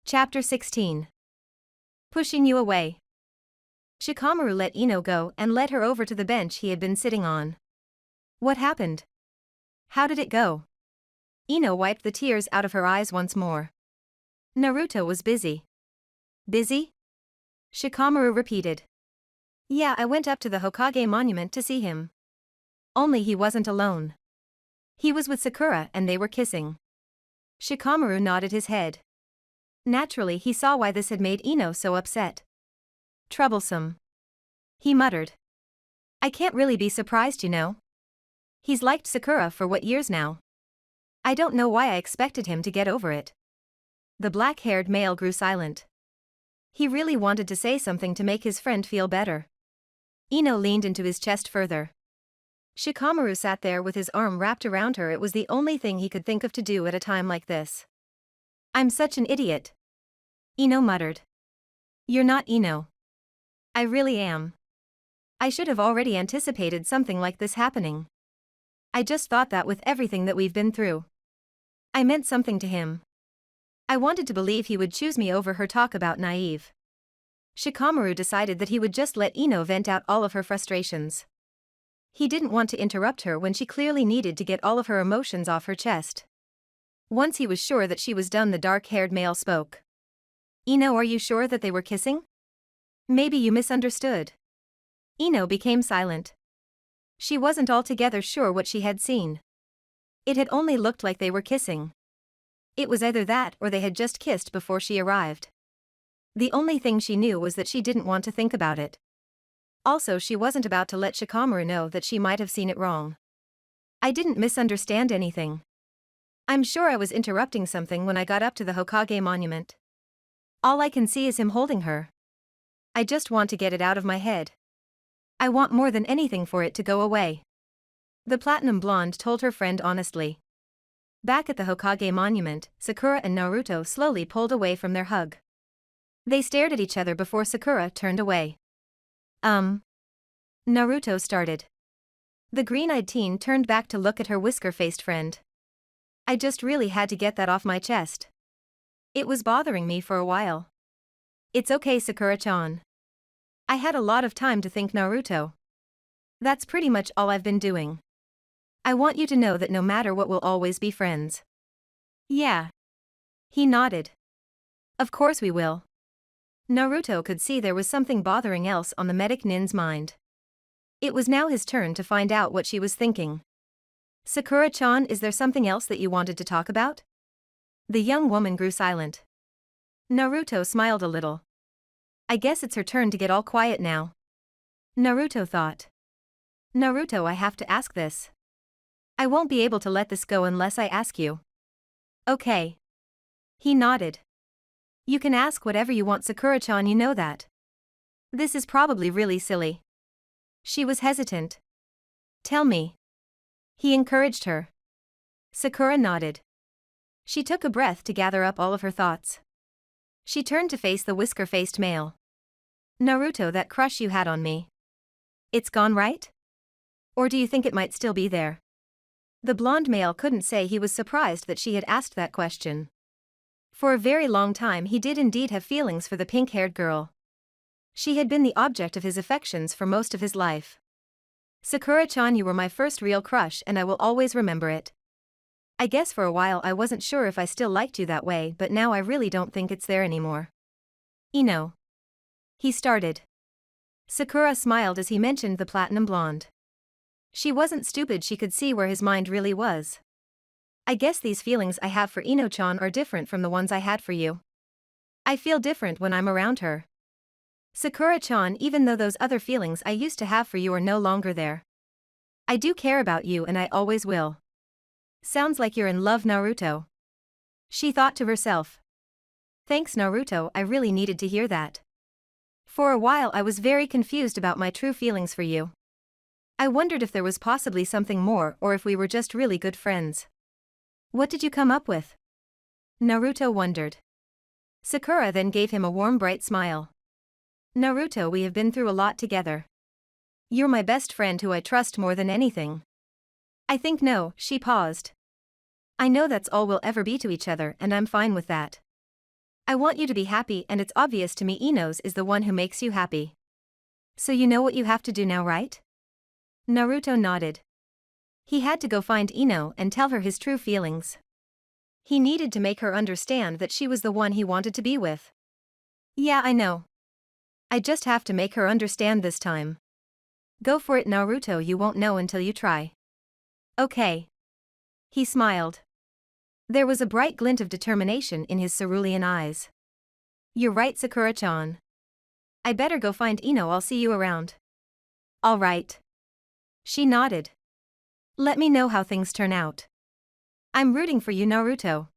Chapter 16. Pushing you away. Shikamaru let Ino go and led her over to the bench he had been sitting on. What happened? How did it go? Ino wiped the tears out of her eyes once more. Naruto was busy. Busy? Shikamaru repeated. Yeah, I went up to the Hokage monument to see him. Only he wasn't alone. He was with Sakura and they were kissing. Shikamaru nodded his head. Naturally, he saw why this had made Ino so upset. Troublesome. He muttered. I can't really be surprised, you know. He's liked Sakura for what years now? I don't know why I expected him to get over it. The black-haired male grew silent. He really wanted to say something to make his friend feel better. Ino leaned into his chest further. Shikamaru sat there with his arm wrapped around her. It was the only thing he could think of to do at a time like this. I'm such an idiot. Ino muttered. You're not Ino. I really am. I should have already anticipated something like this happening. I just thought that with everything that we've been through. I meant something to him. I wanted to believe he would choose me over her. Talk about naive. Shikamaru decided that he would just let Ino vent out all of her frustrations. He didn't want to interrupt her when she clearly needed to get all of her emotions off her chest. Once he was sure that she was done, the dark-haired male spoke. Ino, are you sure that they were kissing? Maybe you misunderstood. Ino became silent. She wasn't altogether sure what she had seen. It had only looked like they were kissing. It was either that or they had just kissed before she arrived. The only thing she knew was that she didn't want to think about it. Also, she wasn't about to let Shikamaru know that she might have seen it wrong. I didn't misunderstand anything. I'm sure I was interrupting something when I got up to the Hokage monument. All I can see is him holding her. I just want to get it out of my head. I want more than anything for it to go away. The platinum blonde told her friend honestly. Back at the Hokage monument, Sakura and Naruto slowly pulled away from their hug. They stared at each other before Sakura turned away. Naruto started. The green-eyed teen turned back to look at her whisker-faced friend. I just really had to get that off my chest. It was bothering me for a while. It's okay, Sakura-chan. I had a lot of time to think, Naruto. That's pretty much all I've been doing. I want you to know that no matter what, we'll always be friends. Yeah. He nodded. Of course we will. Naruto could see there was something bothering else on the medic nin's mind. It was now his turn to find out what she was thinking. Sakura-chan, is there something else that you wanted to talk about? The young woman grew silent. Naruto smiled a little. I guess it's her turn to get all quiet now. Naruto thought. Naruto, I have to ask this. I won't be able to let this go unless I ask you. Okay. He nodded. You can ask whatever you want, Sakura-chan, you know that. This is probably really silly. She was hesitant. Tell me. He encouraged her. Sakura nodded. She took a breath to gather up all of her thoughts. She turned to face the whisker-faced male. Naruto, that crush you had on me. It's gone, right? Or do you think it might still be there? The blonde male couldn't say he was surprised that she had asked that question. For a very long time he did indeed have feelings for the pink-haired girl. She had been the object of his affections for most of his life. Sakura-chan, you were my first real crush and I will always remember it. I guess for a while I wasn't sure if I still liked you that way, but now I really don't think it's there anymore. Ino. He started. Sakura smiled as he mentioned the platinum blonde. She wasn't stupid, she could see where his mind really was. I guess these feelings I have for Ino-chan are different from the ones I had for you. I feel different when I'm around her. Sakura-chan, even though those other feelings I used to have for you are no longer there. I do care about you and I always will. Sounds like you're in love, Naruto. She thought to herself. Thanks, Naruto, I really needed to hear that. For a while I was very confused about my true feelings for you. I wondered if there was possibly something more or if we were just really good friends. What did you come up with? Naruto wondered. Sakura then gave him a warm, bright smile. Naruto, we have been through a lot together. You're my best friend who I trust more than anything. I think no, she paused. I know that's all we'll ever be to each other and I'm fine with that. I want you to be happy and it's obvious to me Ino's is the one who makes you happy. So you know what you have to do now, right? Naruto nodded. He had to go find Ino and tell her his true feelings. He needed to make her understand that she was the one he wanted to be with. Yeah, I know. I just have to make her understand this time. Go for it, Naruto, you won't know until you try. Okay. He smiled. There was a bright glint of determination in his cerulean eyes. You're right, Sakura-chan. I better go find Ino, I'll see you around. All right. She nodded. Let me know how things turn out. I'm rooting for you, Naruto.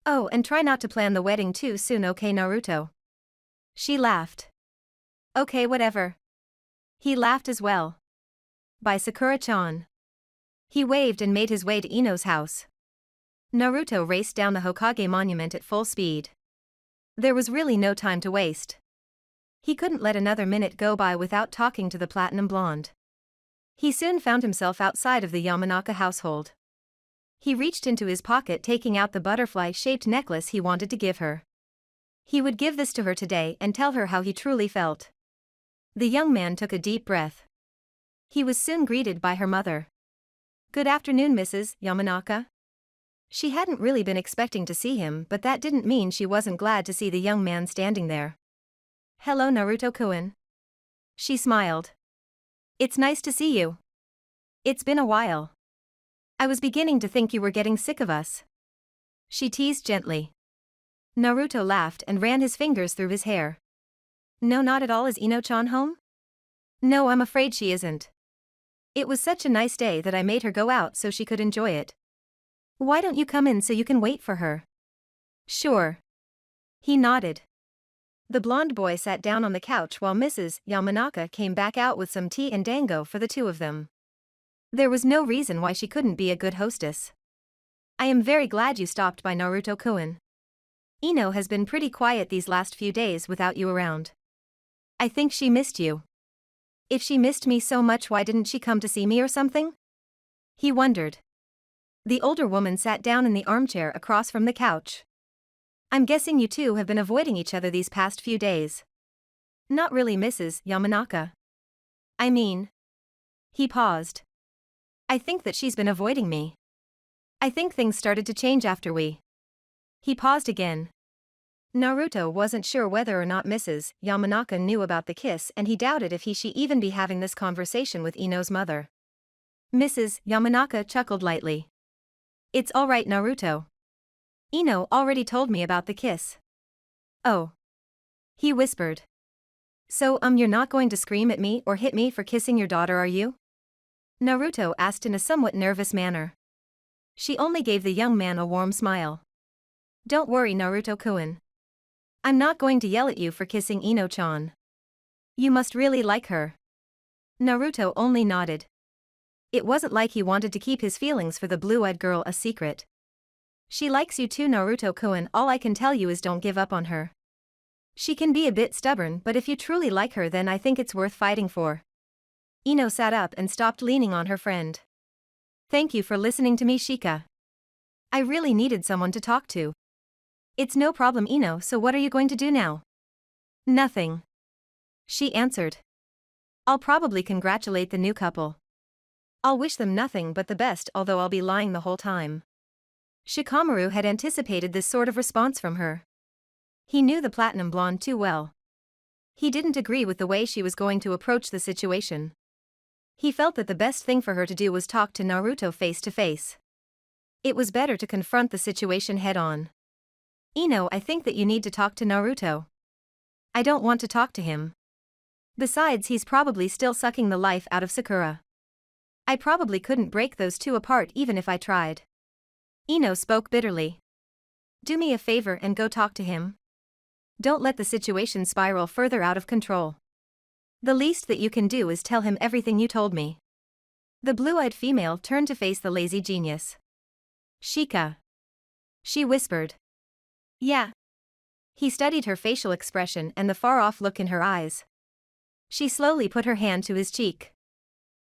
Oh, and try not to plan the wedding too soon, okay, Naruto? She laughed. Okay, whatever. He laughed as well. Bye, Sakura-chan. He waved and made his way to Ino's house. Naruto raced down the Hokage monument at full speed. There was really no time to waste. He couldn't let another minute go by without talking to the platinum blonde. He soon found himself outside of the Yamanaka household. He reached into his pocket, taking out the butterfly-shaped necklace he wanted to give her. He would give this to her today and tell her how he truly felt. The young man took a deep breath. He was soon greeted by her mother. Good afternoon, Mrs. Yamanaka. She hadn't really been expecting to see him, but that didn't mean she wasn't glad to see the young man standing there. Hello, Naruto-kun. She smiled. It's nice to see you. It's been a while. I was beginning to think you were getting sick of us. She teased gently. Naruto laughed and ran his fingers through his hair. No, not at all. Is Ino-chan home? No, I'm afraid she isn't. It was such a nice day that I made her go out so she could enjoy it. Why don't you come in so you can wait for her? Sure. He nodded. The blonde boy sat down on the couch while Mrs. Yamanaka came back out with some tea and dango for the two of them. There was no reason why she couldn't be a good hostess. I am very glad you stopped by, Naruto-kun. Ino has been pretty quiet these last few days without you around. I think she missed you. If she missed me so much, why didn't she come to see me or something? He wondered. The older woman sat down in the armchair across from the couch. I'm guessing you two have been avoiding each other these past few days. Not really, Mrs. Yamanaka. I mean... He paused. I think that she's been avoiding me. I think things started to change after we... He paused again. Naruto wasn't sure whether or not Mrs. Yamanaka knew about the kiss, and he doubted if she even be having this conversation with Ino's mother. Mrs. Yamanaka chuckled lightly. It's all right, Naruto. Ino already told me about the kiss. Oh. He whispered. So, you're not going to scream at me or hit me for kissing your daughter, are you? Naruto asked in a somewhat nervous manner. She only gave the young man a warm smile. Don't worry, Naruto-kun. I'm not going to yell at you for kissing Ino-chan. You must really like her. Naruto only nodded. It wasn't like he wanted to keep his feelings for the blue-eyed girl a secret. She likes you too, Naruto-kun. All I can tell you is don't give up on her. She can be a bit stubborn, but if you truly like her, then I think it's worth fighting for. Ino sat up and stopped leaning on her friend. Thank you for listening to me, Shika. I really needed someone to talk to. It's no problem, Ino, so what are you going to do now? Nothing. She answered. I'll probably congratulate the new couple. I'll wish them nothing but the best, although I'll be lying the whole time. Shikamaru had anticipated this sort of response from her. He knew the platinum blonde too well. He didn't agree with the way she was going to approach the situation. He felt that the best thing for her to do was talk to Naruto face to face. It was better to confront the situation head on. Ino, I think that you need to talk to Naruto. I don't want to talk to him. Besides, he's probably still sucking the life out of Sakura. I probably couldn't break those two apart even if I tried. Ino spoke bitterly. Do me a favor and go talk to him. Don't let the situation spiral further out of control. The least that you can do is tell him everything you told me. The blue-eyed female turned to face the lazy genius. Shika. She whispered. Yeah. He studied her facial expression and the far-off look in her eyes. She slowly put her hand to his cheek.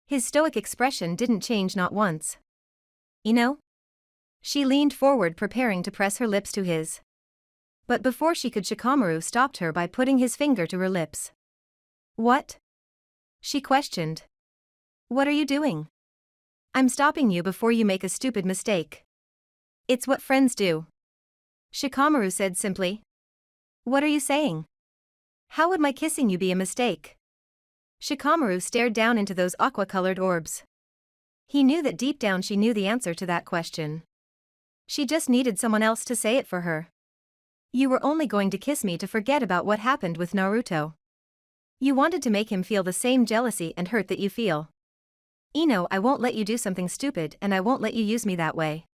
His stoic expression didn't change not once. Ino? She leaned forward, preparing to press her lips to his. But before she could, Shikamaru stopped her by putting his finger to her lips. What? She questioned. What are you doing? I'm stopping you before you make a stupid mistake. It's what friends do. Shikamaru said simply. What are you saying? How would my kissing you be a mistake? Shikamaru stared down into those aqua-colored orbs. He knew that deep down she knew the answer to that question. She just needed someone else to say it for her. You were only going to kiss me to forget about what happened with Naruto. You wanted to make him feel the same jealousy and hurt that you feel. Ino, I won't let you do something stupid, and I won't let you use me that way.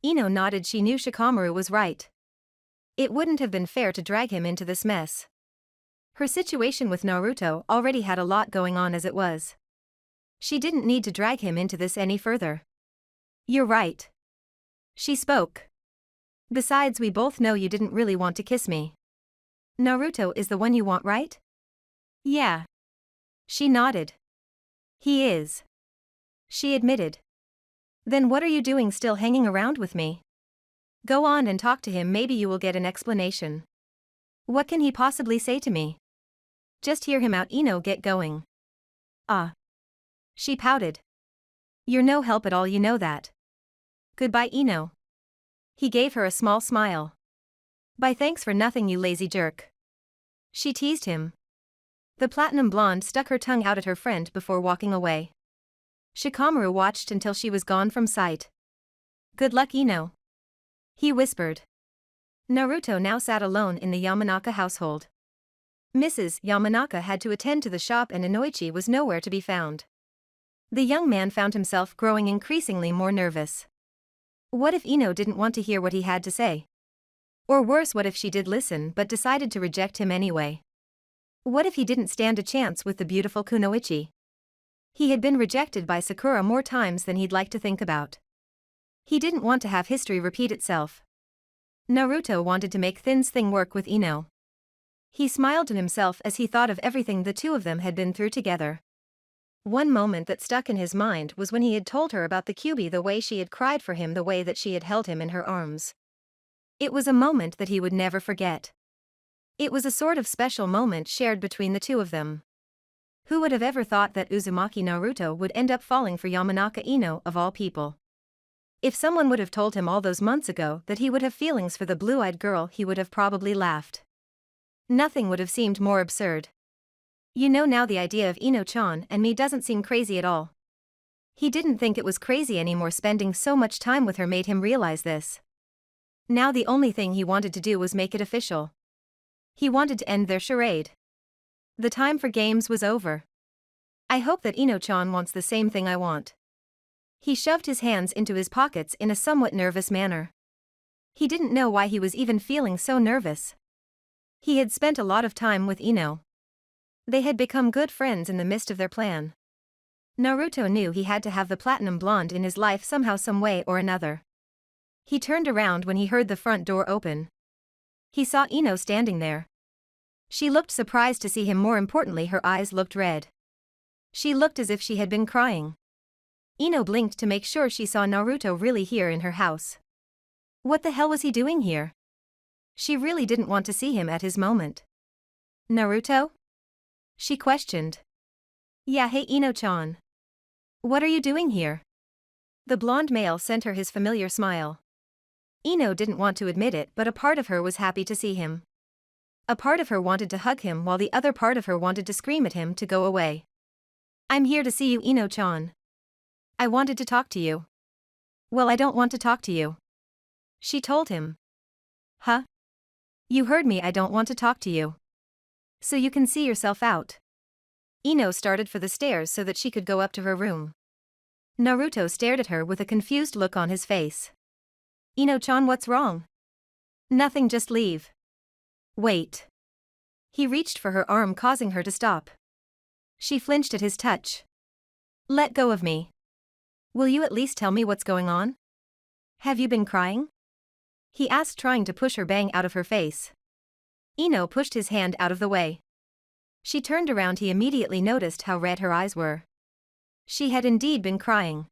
Ino nodded. She knew Shikamaru was right. It wouldn't have been fair to drag him into this mess. Her situation with Naruto already had a lot going on as it was. She didn't need to drag him into this any further. You're right. She spoke. Besides, we both know you didn't really want to kiss me. Naruto is the one you want, right? Yeah. She nodded. He is. She admitted. Then what are you doing still hanging around with me? Go on and talk to him, maybe you will get an explanation. What can he possibly say to me? Just hear him out. Ino, get going. Ah. She pouted. You're no help at all, you know that. Goodbye, Ino. He gave her a small smile. Bye, thanks for nothing, you lazy jerk. She teased him. The platinum blonde stuck her tongue out at her friend before walking away. Shikamaru watched until she was gone from sight. Good luck, Ino. He whispered. Naruto now sat alone in the Yamanaka household. Mrs. Yamanaka had to attend to the shop and Inoichi was nowhere to be found. The young man found himself growing increasingly more nervous. What if Ino didn't want to hear what he had to say? Or worse, what if she did listen but decided to reject him anyway? What if he didn't stand a chance with the beautiful Kunoichi? He had been rejected by Sakura more times than he'd like to think about. He didn't want to have history repeat itself. Naruto wanted to make Thin's thing work with Ino. He smiled to himself as he thought of everything the two of them had been through together. One moment that stuck in his mind was when he had told her about the Kyuubi, the way she had cried for him, the way that she had held him in her arms. It was a moment that he would never forget. It was a sort of special moment shared between the two of them. Who would have ever thought that Uzumaki Naruto would end up falling for Yamanaka Ino of all people? If someone would have told him all those months ago that he would have feelings for the blue-eyed girl, he would have probably laughed. Nothing would have seemed more absurd. You know, now the idea of Ino-chan and me doesn't seem crazy at all. He didn't think it was crazy anymore. Spending so much time with her made him realize this. Now the only thing he wanted to do was make it official. He wanted to end their charade. The time for games was over. I hope that Ino-chan wants the same thing I want. He shoved his hands into his pockets in a somewhat nervous manner. He didn't know why he was even feeling so nervous. He had spent a lot of time with Ino. They had become good friends in the midst of their plan. Naruto knew he had to have the platinum blonde in his life somehow, some way or another. He turned around when he heard the front door open. He saw Ino standing there. She looked surprised to see him. More importantly, her eyes looked red. She looked as if she had been crying. Ino blinked to make sure she saw Naruto really here in her house. What the hell was he doing here? She really didn't want to see him at his moment. Naruto? She questioned. Yeah, hey Ino-chan. What are you doing here? The blonde male sent her his familiar smile. Ino didn't want to admit it, but a part of her was happy to see him. A part of her wanted to hug him while the other part of her wanted to scream at him to go away. I'm here to see you, Ino-chan. I wanted to talk to you. Well, I don't want to talk to you. She told him. Huh? You heard me, I don't want to talk to you. So you can see yourself out. Ino started for the stairs so that she could go up to her room. Naruto stared at her with a confused look on his face. Ino-chan, what's wrong? Nothing, just leave. Wait. He reached for her arm, causing her to stop. She flinched at his touch. Let go of me. Will you at least tell me what's going on? Have you been crying? He asked, trying to push her bang out of her face. Ino pushed his hand out of the way. She turned around. He immediately noticed how red her eyes were. She had indeed been crying.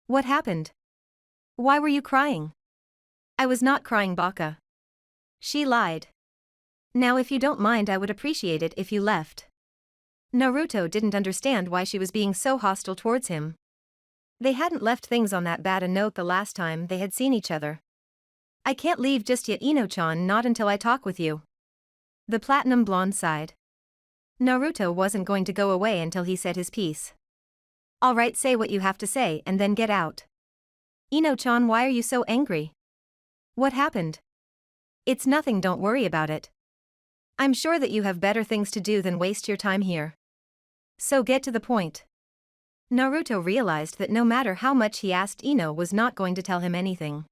What happened? Why were you crying? I was not crying, Baka. She lied. Now if you don't mind, I would appreciate it if you left. Naruto didn't understand why she was being so hostile towards him. They hadn't left things on that bad a note the last time they had seen each other. I can't leave just yet, Ino-chan, not until I talk with you. The platinum blonde sighed. Naruto wasn't going to go away until he said his piece. Alright, say what you have to say and then get out. Ino-chan, why are you so angry? What happened? It's nothing, don't worry about it. I'm sure that you have better things to do than waste your time here. So get to the point. Naruto realized that no matter how much he asked, Ino was not going to tell him anything.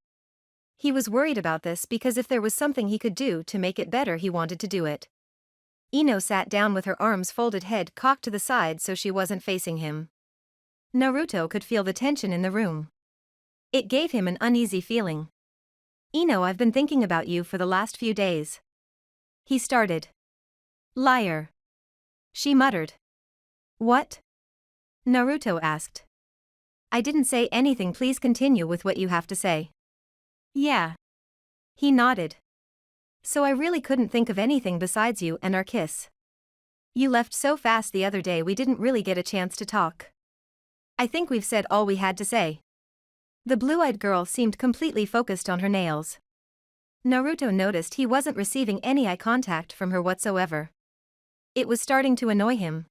He was worried about this because if there was something he could do to make it better, he wanted to do it. Ino sat down with her arms folded, head cocked to the side so she wasn't facing him. Naruto could feel the tension in the room. It gave him an uneasy feeling. Ino, I've been thinking about you for the last few days. He started. Liar. She muttered. What? Naruto asked. I didn't say anything, please continue with what you have to say. Yeah. He nodded. So I really couldn't think of anything besides you and our kiss. You left so fast the other day, we didn't really get a chance to talk. I think we've said all we had to say. The blue-eyed girl seemed completely focused on her nails. Naruto noticed he wasn't receiving any eye contact from her whatsoever. It was starting to annoy him.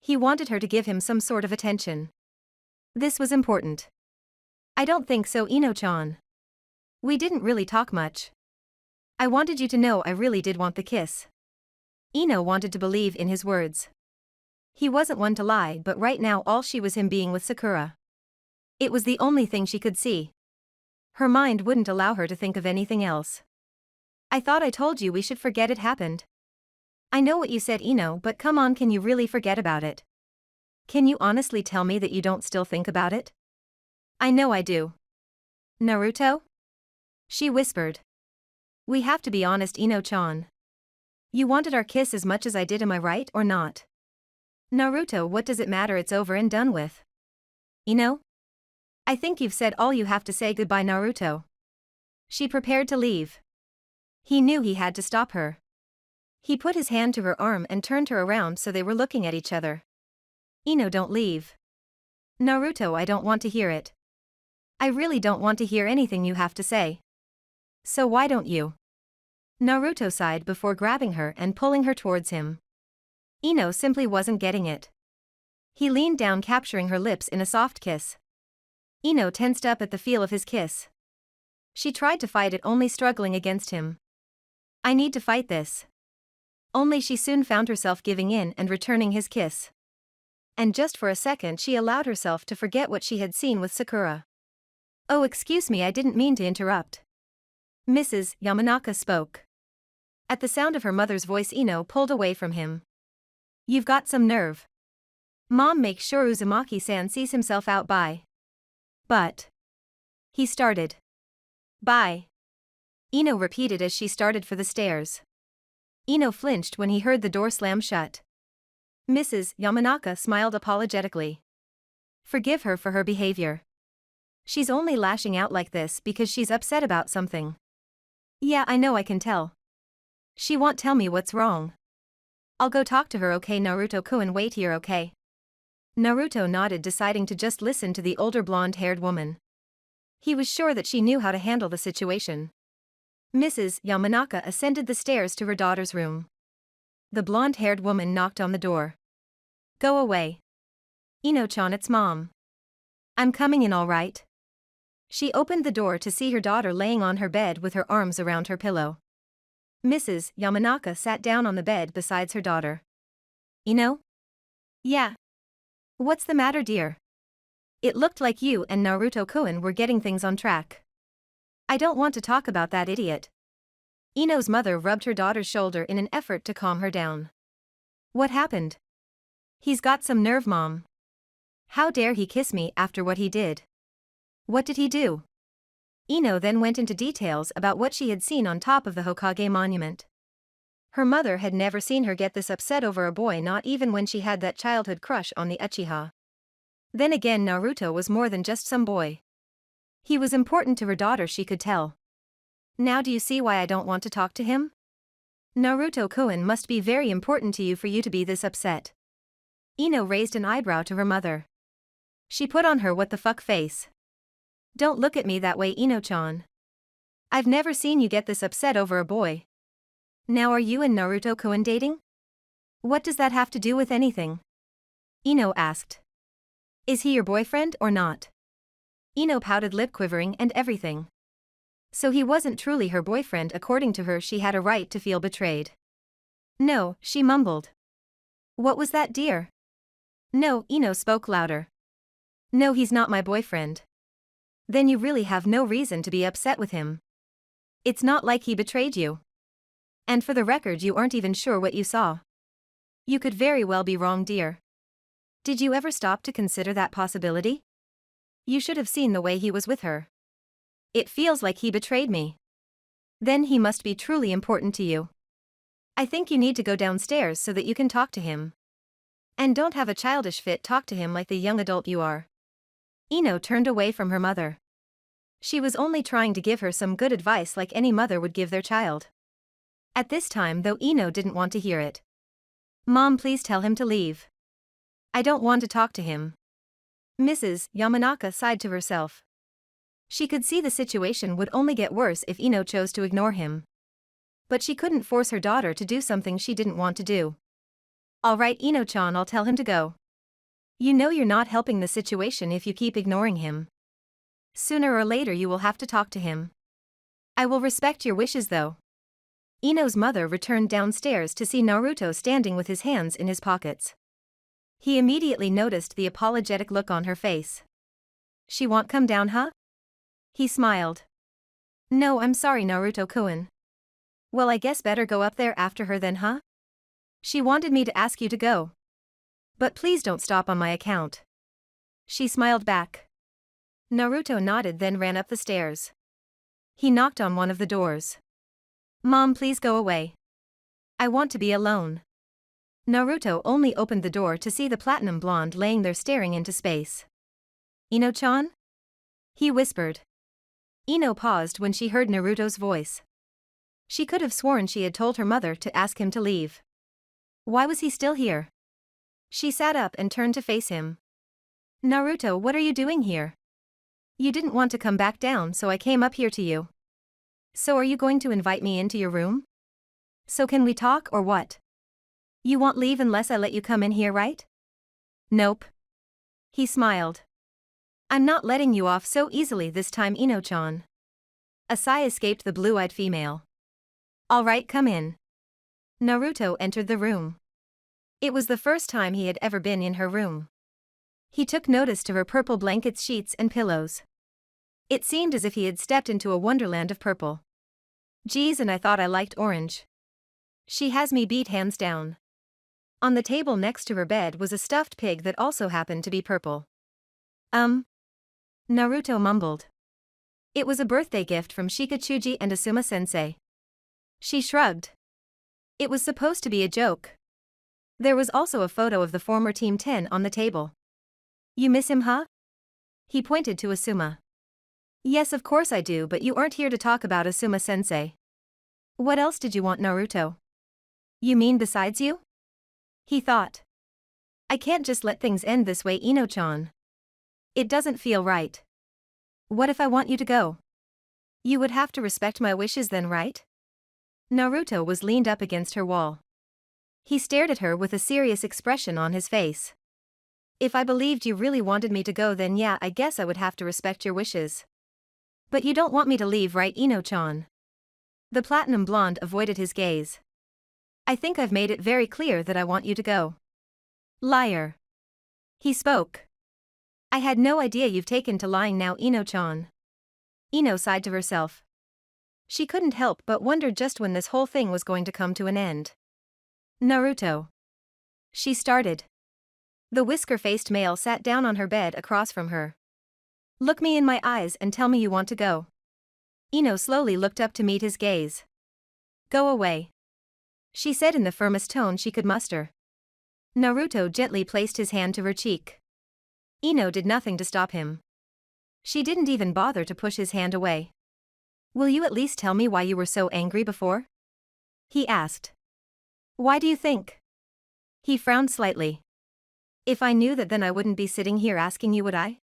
He wanted her to give him some sort of attention. This was important. I don't think so, Ino-chan. We didn't really talk much. I wanted you to know I really did want the kiss. Ino wanted to believe in his words. He wasn't one to lie, but right now all she was him being with Sakura. It was the only thing she could see. Her mind wouldn't allow her to think of anything else. I thought I told you we should forget it happened. I know what you said, Ino, but come on, can you really forget about it? Can you honestly tell me that you don't still think about it? I know I do. Naruto? She whispered. We have to be honest, Ino-chan. You wanted our kiss as much as I did, am I right or not? Naruto, what does it matter, it's over and done with. Ino? I think you've said all you have to say, goodbye, Naruto. She prepared to leave. He knew he had to stop her. He put his hand to her arm and turned her around so they were looking at each other. Ino, don't leave. Naruto, I don't want to hear it. I really don't want to hear anything you have to say. So why don't you? Naruto sighed before grabbing her and pulling her towards him. Ino simply wasn't getting it. He leaned down, capturing her lips in a soft kiss. Ino tensed up at the feel of his kiss. She tried to fight it, only struggling against him. I need to fight this. Only she soon found herself giving in and returning his kiss. And just for a second she allowed herself to forget what she had seen with Sakura. Oh, excuse me, I didn't mean to interrupt. Mrs. Yamanaka spoke. At the sound of her mother's voice, Ino pulled away from him. You've got some nerve. Mom, make sure Uzumaki-san sees himself out by. But. He started. Bye. Ino repeated as she started for the stairs. Ino flinched when he heard the door slam shut. Mrs. Yamanaka smiled apologetically. Forgive her for her behavior. She's only lashing out like this because she's upset about something. Yeah, I know, I can tell. She won't tell me what's wrong. I'll go talk to her, okay, Naruto-kun, wait here, okay? Naruto nodded, deciding to just listen to the older blonde-haired woman. He was sure that she knew how to handle the situation. Mrs. Yamanaka ascended the stairs to her daughter's room. The blonde-haired woman knocked on the door. Go away. Ino-chan, it's Mom. I'm coming in, all right? She opened the door to see her daughter laying on her bed with her arms around her pillow. Mrs. Yamanaka sat down on the bed beside her daughter. Ino? Yeah. What's the matter, dear? It looked like you and Naruto-kun were getting things on track. I don't want to talk about that idiot. Ino's mother rubbed her daughter's shoulder in an effort to calm her down. What happened? He's got some nerve, Mom. How dare he kiss me after what he did? What did he do? Ino then went into details about what she had seen on top of the Hokage monument. Her mother had never seen her get this upset over a boy, not even when she had that childhood crush on the Uchiha. Then again, Naruto was more than just some boy. He was important to her daughter, she could tell. Now do you see why I don't want to talk to him? Naruto-kun must be very important to you for you to be this upset. Ino raised an eyebrow to her mother. She put on her what the fuck face. Don't look at me that way, Ino-chan. I've never seen you get this upset over a boy. Now are you and Naruto-kun dating? What does that have to do with anything? Ino asked. Is he your boyfriend or not? Ino pouted, lip quivering and everything. So he wasn't truly her boyfriend. According to her, she had a right to feel betrayed. No, she mumbled. What was that, dear? No, Ino spoke louder. No, he's not my boyfriend. Then you really have no reason to be upset with him. It's not like he betrayed you. And for the record, you aren't even sure what you saw. You could very well be wrong, dear. Did you ever stop to consider that possibility? You should have seen the way he was with her. It feels like he betrayed me. Then he must be truly important to you. I think you need to go downstairs so that you can talk to him. And don't have a childish fit, talk to him like the young adult you are. Ino turned away from her mother. She was only trying to give her some good advice like any mother would give their child. At this time, though, Ino didn't want to hear it. Mom, please tell him to leave. I don't want to talk to him. Mrs. Yamanaka sighed to herself. She could see the situation would only get worse if Ino chose to ignore him. But she couldn't force her daughter to do something she didn't want to do. All right, Ino-chan, I'll tell him to go. You know you're not helping the situation if you keep ignoring him. Sooner or later you will have to talk to him. I will respect your wishes though. Ino's mother returned downstairs to see Naruto standing with his hands in his pockets. He immediately noticed the apologetic look on her face. She won't come down, huh? He smiled. No, I'm sorry, Naruto-kun. Well, I guess better go up there after her then, huh? She wanted me to ask you to go. But please don't stop on my account. She smiled back. Naruto nodded, then ran up the stairs. He knocked on one of the doors. Mom, please go away. I want to be alone. Naruto only opened the door to see the platinum blonde laying there staring into space. Ino-chan? He whispered. Ino paused when she heard Naruto's voice. She could have sworn she had told her mother to ask him to leave. Why was he still here? She sat up and turned to face him. Naruto, what are you doing here? You didn't want to come back down, so I came up here to you. So are you going to invite me into your room? So can we talk or what? You won't leave unless I let you come in here, right? Nope. He smiled. I'm not letting you off so easily this time, Ino-chan. A sigh escaped the blue-eyed female. All right, come in. Naruto entered the room. It was the first time he had ever been in her room. He took notice to her purple blankets, sheets, and pillows. It seemed as if he had stepped into a wonderland of purple. Geez, and I thought I liked orange. She has me beat hands down. On the table next to her bed was a stuffed pig that also happened to be purple. Naruto mumbled. It was a birthday gift from Shikachuji and Asuma-sensei. She shrugged. It was supposed to be a joke. There was also a photo of the former Team 10 on the table. You miss him, huh? He pointed to Asuma. Yes, of course I do, but you aren't here to talk about Asuma-sensei. What else did you want, Naruto? You mean besides you? He thought. I can't just let things end this way, Ino-chan. It doesn't feel right. What if I want you to go? You would have to respect my wishes then, right? Naruto was leaned up against her wall. He stared at her with a serious expression on his face. If I believed you really wanted me to go, then yeah, I guess I would have to respect your wishes. But you don't want me to leave, right, Ino-chan? The platinum blonde avoided his gaze. I think I've made it very clear that I want you to go. Liar. He spoke. I had no idea you've taken to lying now, Ino-chan. Ino sighed to herself. She couldn't help but wonder just when this whole thing was going to come to an end. Naruto. She started. The whisker-faced male sat down on her bed across from her. Look me in my eyes and tell me you want to go. Ino slowly looked up to meet his gaze. Go away. She said in the firmest tone she could muster. Naruto gently placed his hand to her cheek. Ino did nothing to stop him. She didn't even bother to push his hand away. Will you at least tell me why you were so angry before? He asked. Why do you think? He frowned slightly. If I knew that, then I wouldn't be sitting here asking you, would I?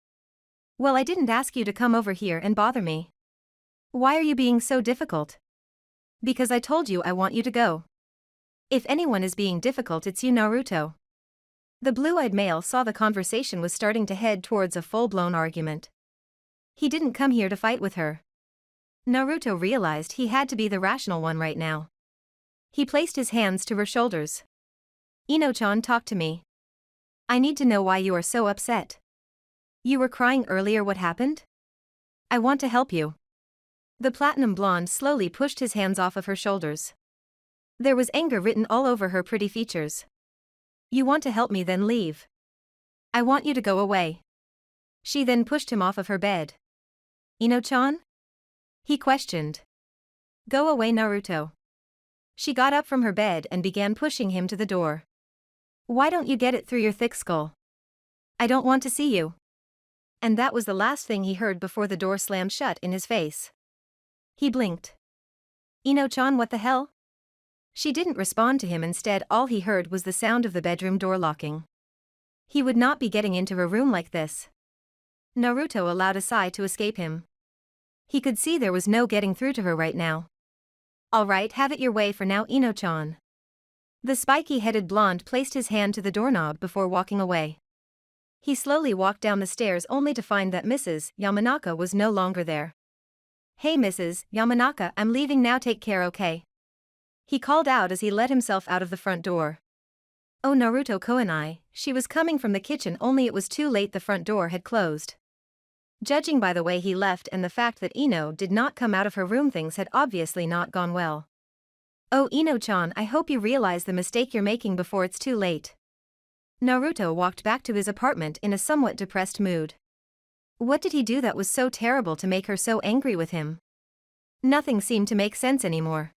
Well, I didn't ask you to come over here and bother me. Why are you being so difficult? Because I told you I want you to go. If anyone is being difficult, it's you, Naruto. The blue-eyed male saw the conversation was starting to head towards a full-blown argument. He didn't come here to fight with her. Naruto realized he had to be the rational one right now. He placed his hands to her shoulders. Ino-chan, talk to me. I need to know why you are so upset. You were crying earlier, what happened? I want to help you. The platinum blonde slowly pushed his hands off of her shoulders. There was anger written all over her pretty features. You want to help me, then leave. I want you to go away. She then pushed him off of her bed. Ino-chan? He questioned. Go away, Naruto. She got up from her bed and began pushing him to the door. Why don't you get it through your thick skull? I don't want to see you. And that was the last thing he heard before the door slammed shut in his face. He blinked. Ino-chan, what the hell? She didn't respond to him. Instead, all he heard was the sound of the bedroom door locking. He would not be getting into her room like this. Naruto allowed a sigh to escape him. He could see there was no getting through to her right now. All right, have it your way for now, Ino-chan. The spiky-headed blonde placed his hand to the doorknob before walking away. He slowly walked down the stairs only to find that Mrs. Yamanaka was no longer there. Hey Mrs. Yamanaka, I'm leaving now, take care, okay? He called out as he let himself out of the front door. Oh, Naruto Koenai, she was coming from the kitchen, only it was too late, the front door had closed. Judging by the way he left and the fact that Ino did not come out of her room, things had obviously not gone well. Oh, Ino-chan, I hope you realize the mistake you're making before it's too late. Naruto walked back to his apartment in a somewhat depressed mood. What did he do that was so terrible to make her so angry with him? Nothing seemed to make sense anymore.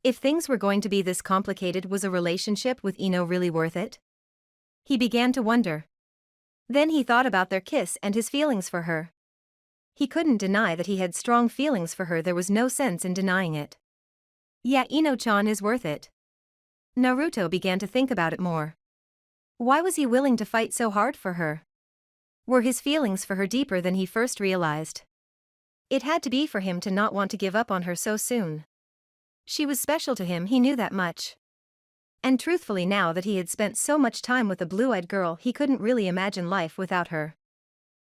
If things were going to be this complicated, was a relationship with Ino really worth it? He began to wonder. Then he thought about their kiss and his feelings for her. He couldn't deny that he had strong feelings for her, there was no sense in denying it. Yeah, Ino-chan is worth it. Naruto began to think about it more. Why was he willing to fight so hard for her? Were his feelings for her deeper than he first realized? It had to be for him to not want to give up on her so soon. She was special to him, he knew that much. And truthfully, now that he had spent so much time with a blue-eyed girl, he couldn't really imagine life without her.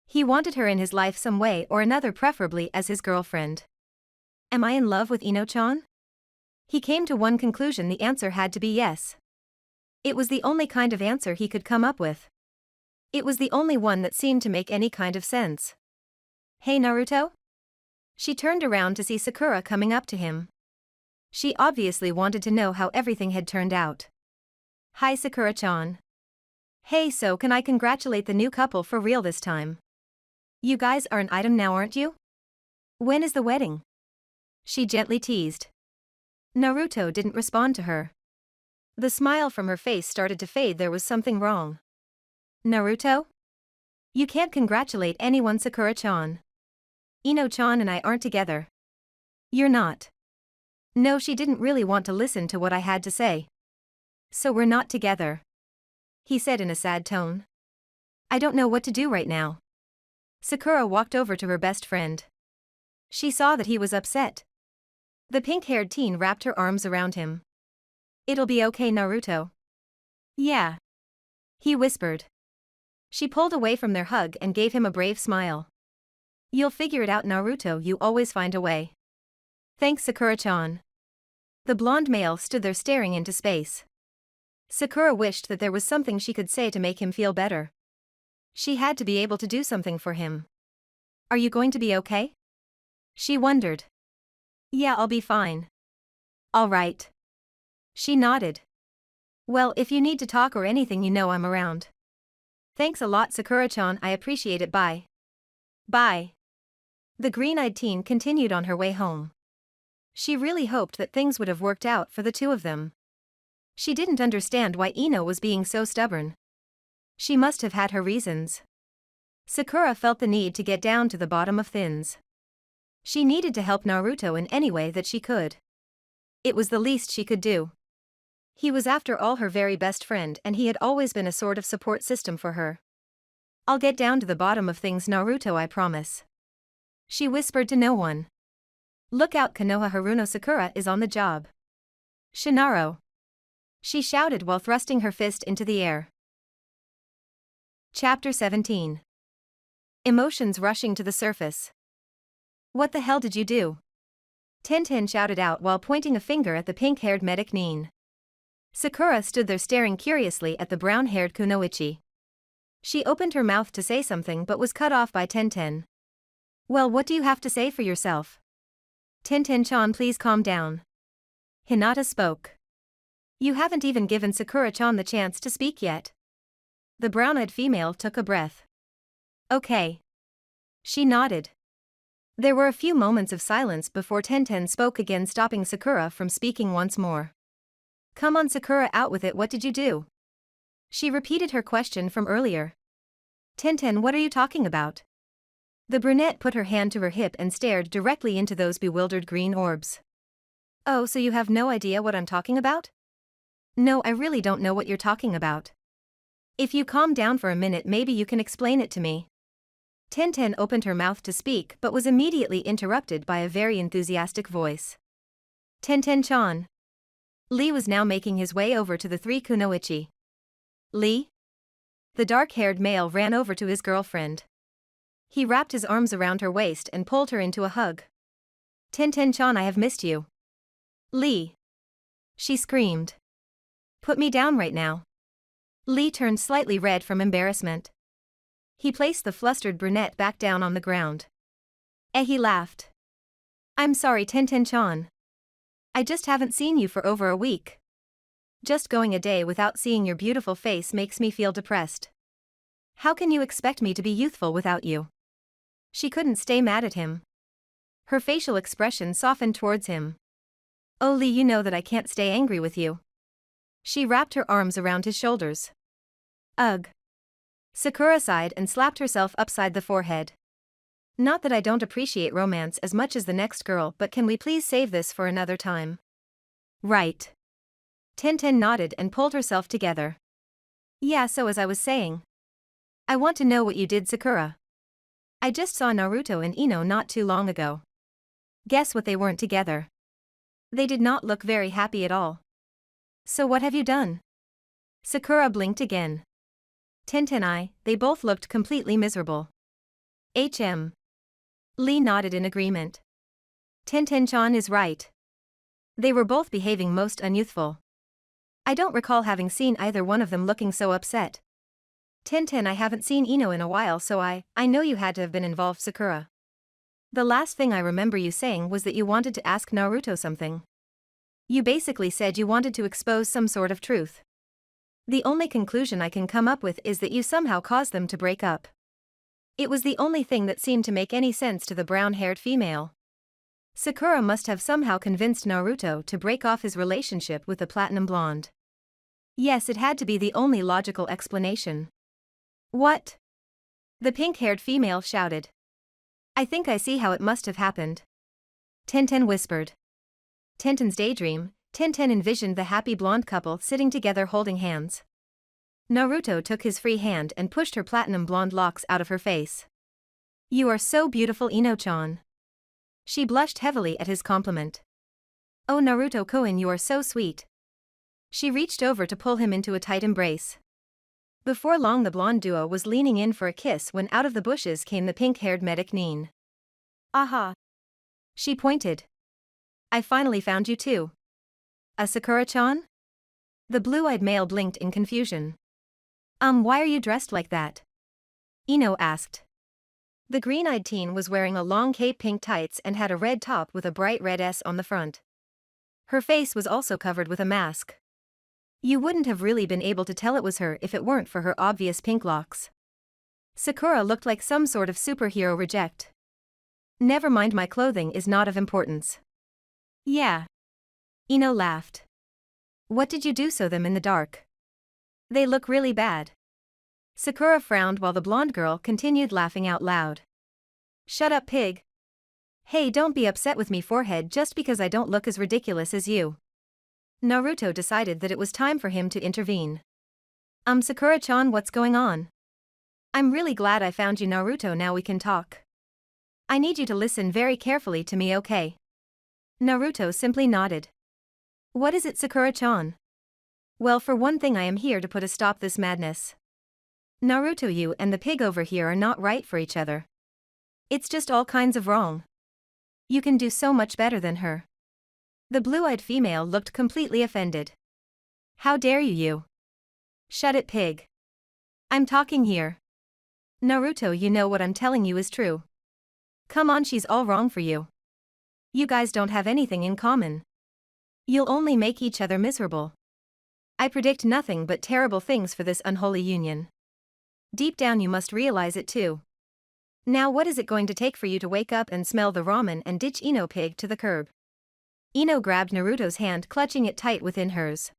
He wanted her in his life some way or another, preferably as his girlfriend. Am I in love with Ino-chan? He came to one conclusion: the answer had to be yes. It was the only kind of answer he could come up with. It was the only one that seemed to make any kind of sense. Hey Naruto? She turned around to see Sakura coming up to him. She obviously wanted to know how everything had turned out. Hi Sakura-chan. Hey, so can I congratulate the new couple for real this time? You guys are an item now, aren't you? When is the wedding? She gently teased. Naruto didn't respond to her. The smile from her face started to fade, there was something wrong. Naruto? You can't congratulate anyone, Sakura-chan. Ino-chan and I aren't together. You're not. No, she didn't really want to listen to what I had to say. So we're not together. He said in a sad tone. I don't know what to do right now. Sakura walked over to her best friend. She saw that he was upset. The pink-haired teen wrapped her arms around him. It'll be okay, Naruto. Yeah. He whispered. She pulled away from their hug and gave him a brave smile. You'll figure it out, Naruto, you always find a way. Thanks, Sakura-chan. The blonde male stood there staring into space. Sakura wished that there was something she could say to make him feel better. She had to be able to do something for him. Are you going to be okay? She wondered. Yeah, I'll be fine. All right. She nodded. Well, if you need to talk or anything, you know I'm around. Thanks a lot, Sakura-chan, I appreciate it, bye. Bye. The green-eyed teen continued on her way home. She really hoped that things would have worked out for the two of them. She didn't understand why Ino was being so stubborn. She must have had her reasons. Sakura felt the need to get down to the bottom of things. She needed to help Naruto in any way that she could. It was the least she could do. He was after all her very best friend and he had always been a sort of support system for her. I'll get down to the bottom of things, Naruto, I promise. She whispered to no one. Look out, Konoha Haruno, Sakura is on the job. Shinaro. She shouted while thrusting her fist into the air. Chapter 17. Emotions rushing to the surface. What the hell did you do? Tenten shouted out while pointing a finger at the pink-haired medic Nin. Sakura stood there staring curiously at the brown-haired Kunoichi. She opened her mouth to say something but was cut off by Tenten. Well, what do you have to say for yourself? Tenten-chan, please calm down. Hinata spoke. You haven't even given Sakura-chan the chance to speak yet. The brown-eyed female took a breath. Okay. She nodded. There were a few moments of silence before Tenten spoke again, stopping Sakura from speaking once more. Come on, Sakura, out with it, what did you do? She repeated her question from earlier. Tenten, what are you talking about? The brunette put her hand to her hip and stared directly into those bewildered green orbs. Oh, so you have no idea what I'm talking about? No, I really don't know what you're talking about. If you calm down for a minute, maybe you can explain it to me. Tenten opened her mouth to speak but was immediately interrupted by a very enthusiastic voice. Tenten-chan. Lee was now making his way over to the three Kunoichi. Lee? The dark-haired male ran over to his girlfriend. He wrapped his arms around her waist and pulled her into a hug. Tenten-chan, I have missed you. Lee. She screamed. Put me down right now. Lee turned slightly red from embarrassment. He placed the flustered brunette back down on the ground. He laughed. I'm sorry, Tenten-chan. I just haven't seen you for over a week. Just going a day without seeing your beautiful face makes me feel depressed. How can you expect me to be youthful without you? She couldn't stay mad at him. Her facial expression softened towards him. Oh, Lee, you know that I can't stay angry with you. She wrapped her arms around his shoulders. Ugh. Sakura sighed and slapped herself upside the forehead. Not that I don't appreciate romance as much as the next girl, but can we please save this for another time? Right. Tenten nodded and pulled herself together. Yeah, so as I was saying. I want to know what you did, Sakura. I just saw Naruto and Ino not too long ago. Guess what, they weren't together. They did not look very happy at all. So what have you done? Sakura blinked again. Tenten, they both looked completely miserable. Lee nodded in agreement. Tenten-chan is right. They were both behaving most unyouthful. I don't recall having seen either one of them looking so upset. Tenten, I haven't seen Ino in a while, so I know you had to have been involved, Sakura. The last thing I remember you saying was that you wanted to ask Naruto something. You basically said you wanted to expose some sort of truth. The only conclusion I can come up with is that you somehow caused them to break up. It was the only thing that seemed to make any sense to the brown-haired female. Sakura must have somehow convinced Naruto to break off his relationship with the platinum blonde. Yes, it had to be the only logical explanation. What? The pink-haired female shouted. I think I see how it must have happened. Tenten whispered. Tenten's daydream, Tenten envisioned the happy blonde couple sitting together holding hands. Naruto took his free hand and pushed her platinum blonde locks out of her face. You are so beautiful, Ino-chan. She blushed heavily at his compliment. Oh, Naruto-kun, you are so sweet. She reached over to pull him into a tight embrace. Before long the blonde duo was leaning in for a kiss when out of the bushes came the pink-haired medic Nin. Aha! She pointed. I finally found you too. Sakura-chan? The blue-eyed male blinked in confusion. Why are you dressed like that? Ino asked. The green-eyed teen was wearing a long cape pink tights and had a red top with a bright red S on the front. Her face was also covered with a mask. You wouldn't have really been able to tell it was her if it weren't for her obvious pink locks. Sakura looked like some sort of superhero reject. Never mind, my clothing is not of importance. Yeah. Ino laughed. What did you do so them in the dark? They look really bad. Sakura frowned while the blonde girl continued laughing out loud. Shut up, pig. Hey, don't be upset with me, forehead, just because I don't look as ridiculous as you. Naruto decided that it was time for him to intervene. Sakura-chan, what's going on? I'm really glad I found you, Naruto, now we can talk. I need you to listen very carefully to me, okay? Naruto simply nodded. What is it, Sakura-chan? Well, for one thing, I am here to put a stop this madness. Naruto, you and the pig over here are not right for each other. It's just all kinds of wrong. You can do so much better than her. The blue-eyed female looked completely offended. How dare you? Shut it, pig. I'm talking here. Naruto, you know what I'm telling you is true. Come on, she's all wrong for you. You guys don't have anything in common. You'll only make each other miserable. I predict nothing but terrible things for this unholy union. Deep down you must realize it too. Now what is it going to take for you to wake up and smell the ramen and ditch Ino, pig, to the curb? Ino grabbed Naruto's hand, clutching it tight within hers.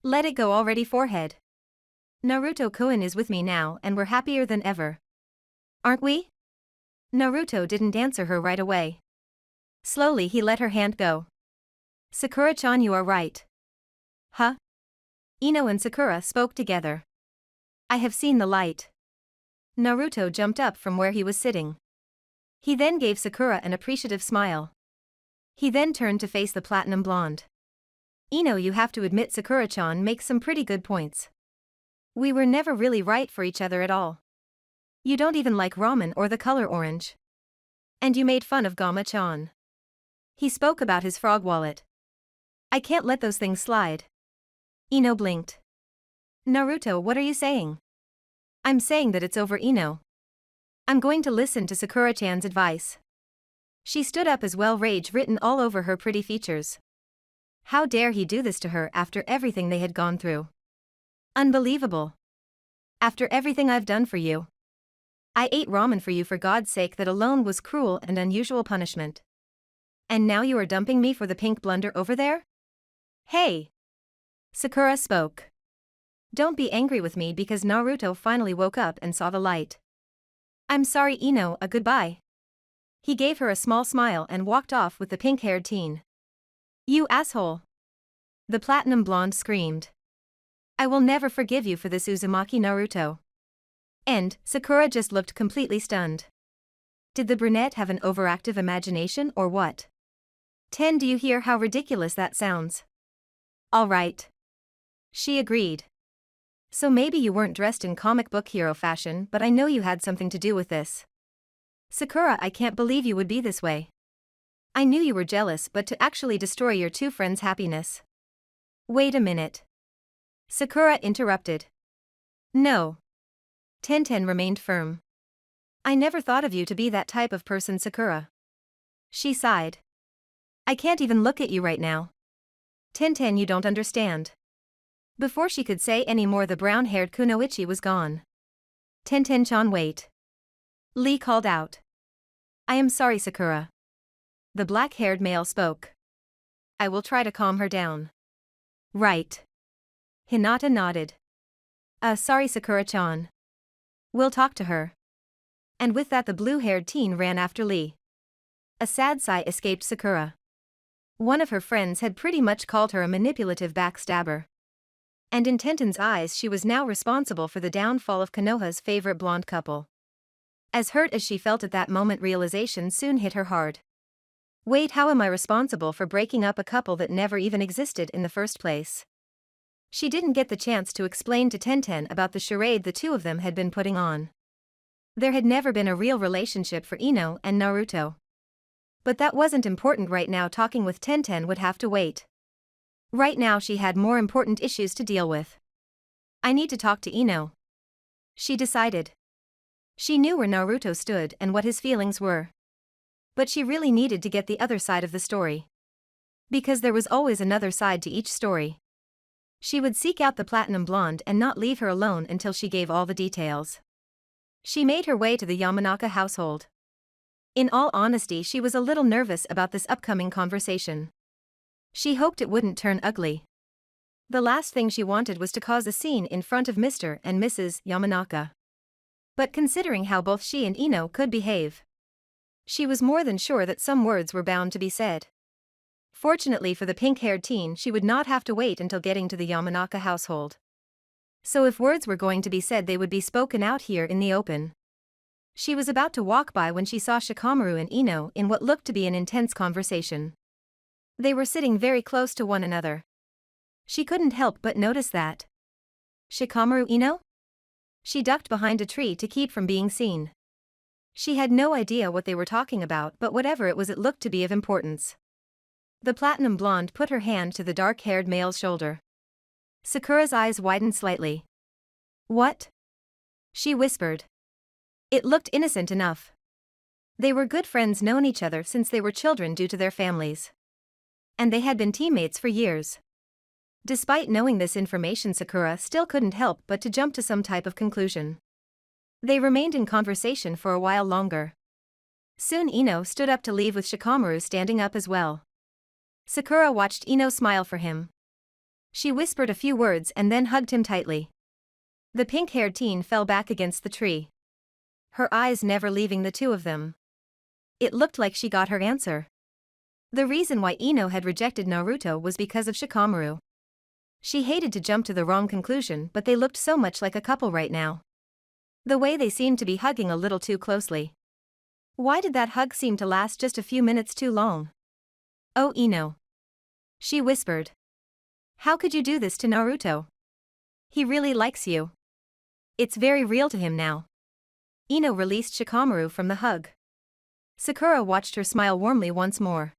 Let it go already, forehead. Naruto-kun is with me now and we're happier than ever. Aren't we? Naruto didn't answer her right away. Slowly he let her hand go. Sakura-chan, you are right. Huh? Ino and Sakura spoke together. I have seen the light. Naruto jumped up from where he was sitting. He then gave Sakura an appreciative smile. He then turned to face the platinum blonde. Ino, you have to admit Sakura-chan makes some pretty good points. We were never really right for each other at all. You don't even like ramen or the color orange. And you made fun of Gamma-chan. He spoke about his frog wallet. I can't let those things slide. Ino blinked. Naruto, what are you saying? I'm saying that it's over, Ino. I'm going to listen to Sakura-chan's advice. She stood up as well, rage written all over her pretty features. How dare he do this to her after everything they had gone through? Unbelievable. After everything I've done for you. I ate ramen for you, for God's sake, that alone was cruel and unusual punishment. And now you are dumping me for the pink blunder over there? Hey! Sakura spoke. Don't be angry with me because Naruto finally woke up and saw the light. I'm sorry, Ino, a goodbye. He gave her a small smile and walked off with the pink-haired teen. You asshole! The platinum blonde screamed. I will never forgive you for this, Uzumaki Naruto. And Sakura just looked completely stunned. Did the brunette have an overactive imagination or what? 10 Do you hear how ridiculous that sounds? All right. She agreed. So maybe you weren't dressed in comic book hero fashion, but I know you had something to do with this. Sakura, I can't believe you would be this way. I knew you were jealous, but to actually destroy your two friends' happiness. Wait a minute. Sakura interrupted. No. Tenten remained firm. I never thought of you to be that type of person, Sakura. She sighed. I can't even look at you right now. Tenten, you don't understand. Before she could say any more, the brown-haired kunoichi was gone. Tenten-chan, wait. Lee called out. I am sorry, Sakura. The black-haired male spoke. I will try to calm her down. Right. Hinata nodded. Sorry, Sakura-chan. We'll talk to her. And with that, the blue-haired teen ran after Lee. A sad sigh escaped Sakura. One of her friends had pretty much called her a manipulative backstabber. And in Tenten's eyes, she was now responsible for the downfall of Konoha's favorite blonde couple. As hurt as she felt at that moment, realization soon hit her hard. Wait, how am I responsible for breaking up a couple that never even existed in the first place? She didn't get the chance to explain to Tenten about the charade the two of them had been putting on. There had never been a real relationship for Ino and Naruto. But that wasn't important right now. Talking with Tenten would have to wait. Right now she had more important issues to deal with. I need to talk to Ino. She decided. She knew where Naruto stood and what his feelings were. But she really needed to get the other side of the story. Because there was always another side to each story. She would seek out the platinum blonde and not leave her alone until she gave all the details. She made her way to the Yamanaka household. In all honesty, she was a little nervous about this upcoming conversation. She hoped it wouldn't turn ugly. The last thing she wanted was to cause a scene in front of Mr. and Mrs. Yamanaka. But considering how both she and Ino could behave, She was more than sure that some words were bound to be said. Fortunately for the pink-haired teen, she would not have to wait until getting to the Yamanaka household. So if words were going to be said, they would be spoken out here in the open. She was about to walk by when she saw Shikamaru and Ino in what looked to be an intense conversation. They were sitting very close to one another. She couldn't help but notice that. Shikamaru Ino? She ducked behind a tree to keep from being seen. She had no idea what they were talking about, but whatever it was, it looked to be of importance. The platinum blonde put her hand to the dark-haired male's shoulder. Sakura's eyes widened slightly. What? She whispered. It looked innocent enough. They were good friends, known each other since they were children due to their families. And they had been teammates for years. Despite knowing this information, Sakura still couldn't help but to jump to some type of conclusion. They remained in conversation for a while longer. Soon Ino stood up to leave, with Shikamaru standing up as well. Sakura watched Ino smile for him. She whispered a few words and then hugged him tightly. The pink-haired teen fell back against the tree, her eyes never leaving the two of them. It looked like she got her answer. The reason why Ino had rejected Naruto was because of Shikamaru. She hated to jump to the wrong conclusion, but they looked so much like a couple right now. The way they seemed to be hugging a little too closely. Why did that hug seem to last just a few minutes too long? Oh, Ino. She whispered. How could you do this to Naruto? He really likes you. It's very real to him now. Ino released Shikamaru from the hug. Sakura watched her smile warmly once more.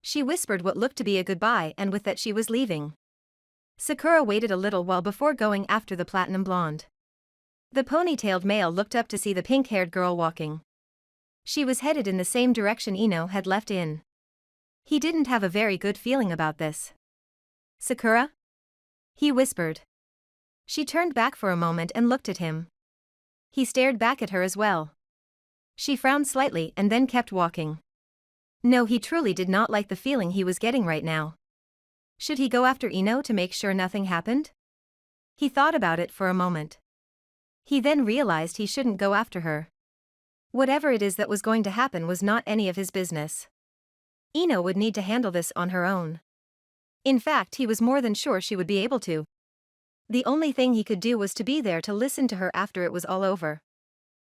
She whispered what looked to be a goodbye, and with that she was leaving. Sakura waited a little while before going after the platinum blonde. The ponytailed male looked up to see the pink-haired girl walking. She was headed in the same direction Ino had left in. He didn't have a very good feeling about this. Sakura? He whispered. She turned back for a moment and looked at him. He stared back at her as well. She frowned slightly and then kept walking. No, he truly did not like the feeling he was getting right now. Should he go after Ino to make sure nothing happened? He thought about it for a moment. He then realized he shouldn't go after her. Whatever it is that was going to happen was not any of his business. Ino would need to handle this on her own. In fact, he was more than sure she would be able to. The only thing he could do was to be there to listen to her after it was all over.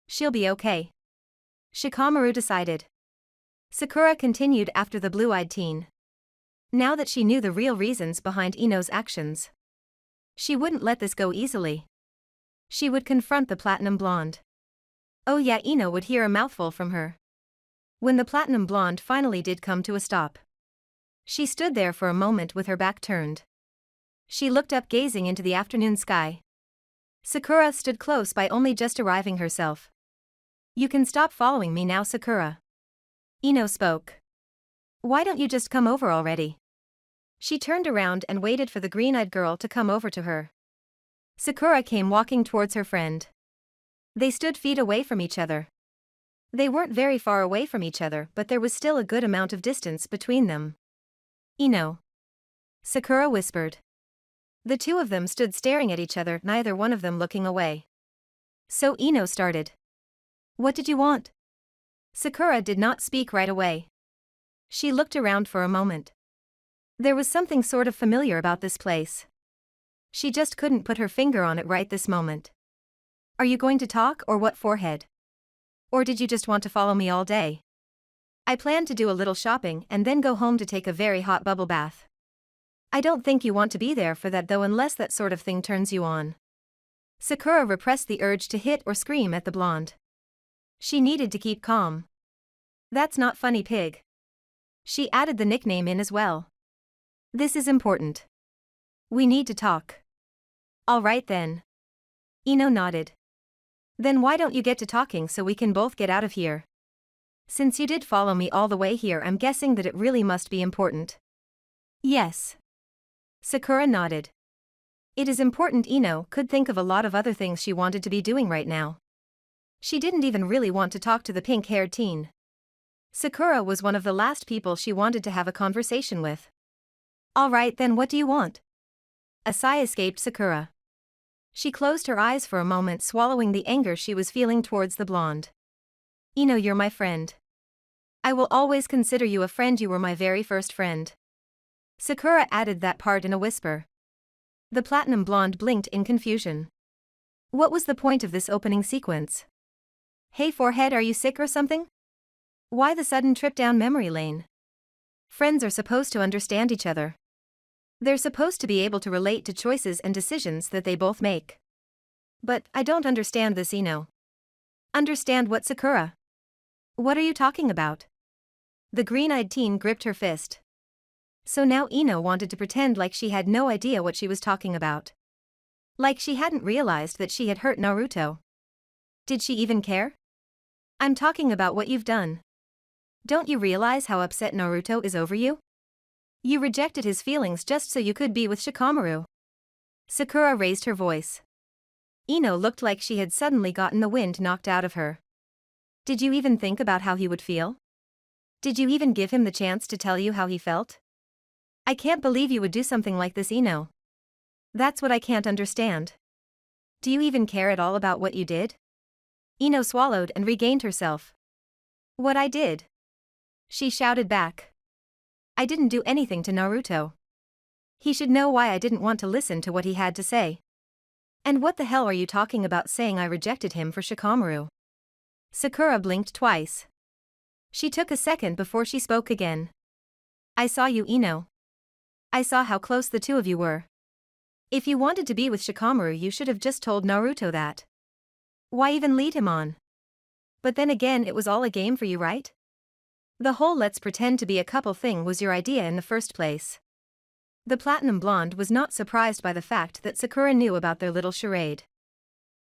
She'll be okay. Shikamaru decided. Sakura continued after the blue-eyed teen. Now that she knew the real reasons behind Ino's actions, she wouldn't let this go easily. She would confront the platinum blonde. Oh yeah, Ino would hear a mouthful from her. When the platinum blonde finally did come to a stop, she stood there for a moment with her back turned. She looked up, gazing into the afternoon sky. Sakura stood close by, only just arriving herself. You can stop following me now, Sakura. Ino spoke. Why don't you just come over already? She turned around and waited for the green-eyed girl to come over to her. Sakura came walking towards her friend. They stood feet away from each other. They weren't very far away from each other, but there was still a good amount of distance between them. Ino. Sakura whispered. The two of them stood staring at each other, neither one of them looking away. So Ino started. What did you want? Sakura did not speak right away. She looked around for a moment. There was something sort of familiar about this place. She just couldn't put her finger on it right this moment. Are you going to talk, or what, forehead? Or did you just want to follow me all day? I plan to do a little shopping and then go home to take a very hot bubble bath. I don't think you want to be there for that though, unless that sort of thing turns you on. Sakura repressed the urge to hit or scream at the blonde. She needed to keep calm. That's not funny, pig. She added the nickname in as well. This is important. We need to talk. All right then. Ino nodded. Then why don't you get to talking so we can both get out of here? Since you did follow me all the way here, I'm guessing that it really must be important. Yes. Sakura nodded. It is important. Ino could think of a lot of other things she wanted to be doing right now. She didn't even really want to talk to the pink-haired teen. Sakura was one of the last people she wanted to have a conversation with. All right then, what do you want? A sigh escaped Sakura. She closed her eyes for a moment, swallowing the anger she was feeling towards the blonde. Ino, you're my friend. I will always consider you a friend. You were my very first friend. Sakura added that part in a whisper. The platinum blonde blinked in confusion. What was the point of this opening sequence? Hey forehead, are you sick or something? Why the sudden trip down memory lane? Friends are supposed to understand each other. They're supposed to be able to relate to choices and decisions that they both make. But I don't understand this, Ino. Understand what, Sakura? What are you talking about? The green-eyed teen gripped her fist. So now Ino wanted to pretend like she had no idea what she was talking about. Like she hadn't realized that she had hurt Naruto. Did she even care? I'm talking about what you've done. Don't you realize how upset Naruto is over you? You rejected his feelings just so you could be with Shikamaru. Sakura raised her voice. Ino looked like she had suddenly gotten the wind knocked out of her. Did you even think about how he would feel? Did you even give him the chance to tell you how he felt? I can't believe you would do something like this, Ino. That's what I can't understand. Do you even care at all about what you did? Ino swallowed and regained herself. What I did? She shouted back. I didn't do anything to Naruto. He should know why I didn't want to listen to what he had to say. And what the hell are you talking about saying I rejected him for Shikamaru? Sakura blinked twice. She took a second before she spoke again. I saw you, Ino. I saw how close the two of you were. If you wanted to be with Shikamaru, you should have just told Naruto that. Why even lead him on? But then again, it was all a game for you, right? The whole let's pretend to be a couple thing was your idea in the first place. The platinum blonde was not surprised by the fact that Sakura knew about their little charade.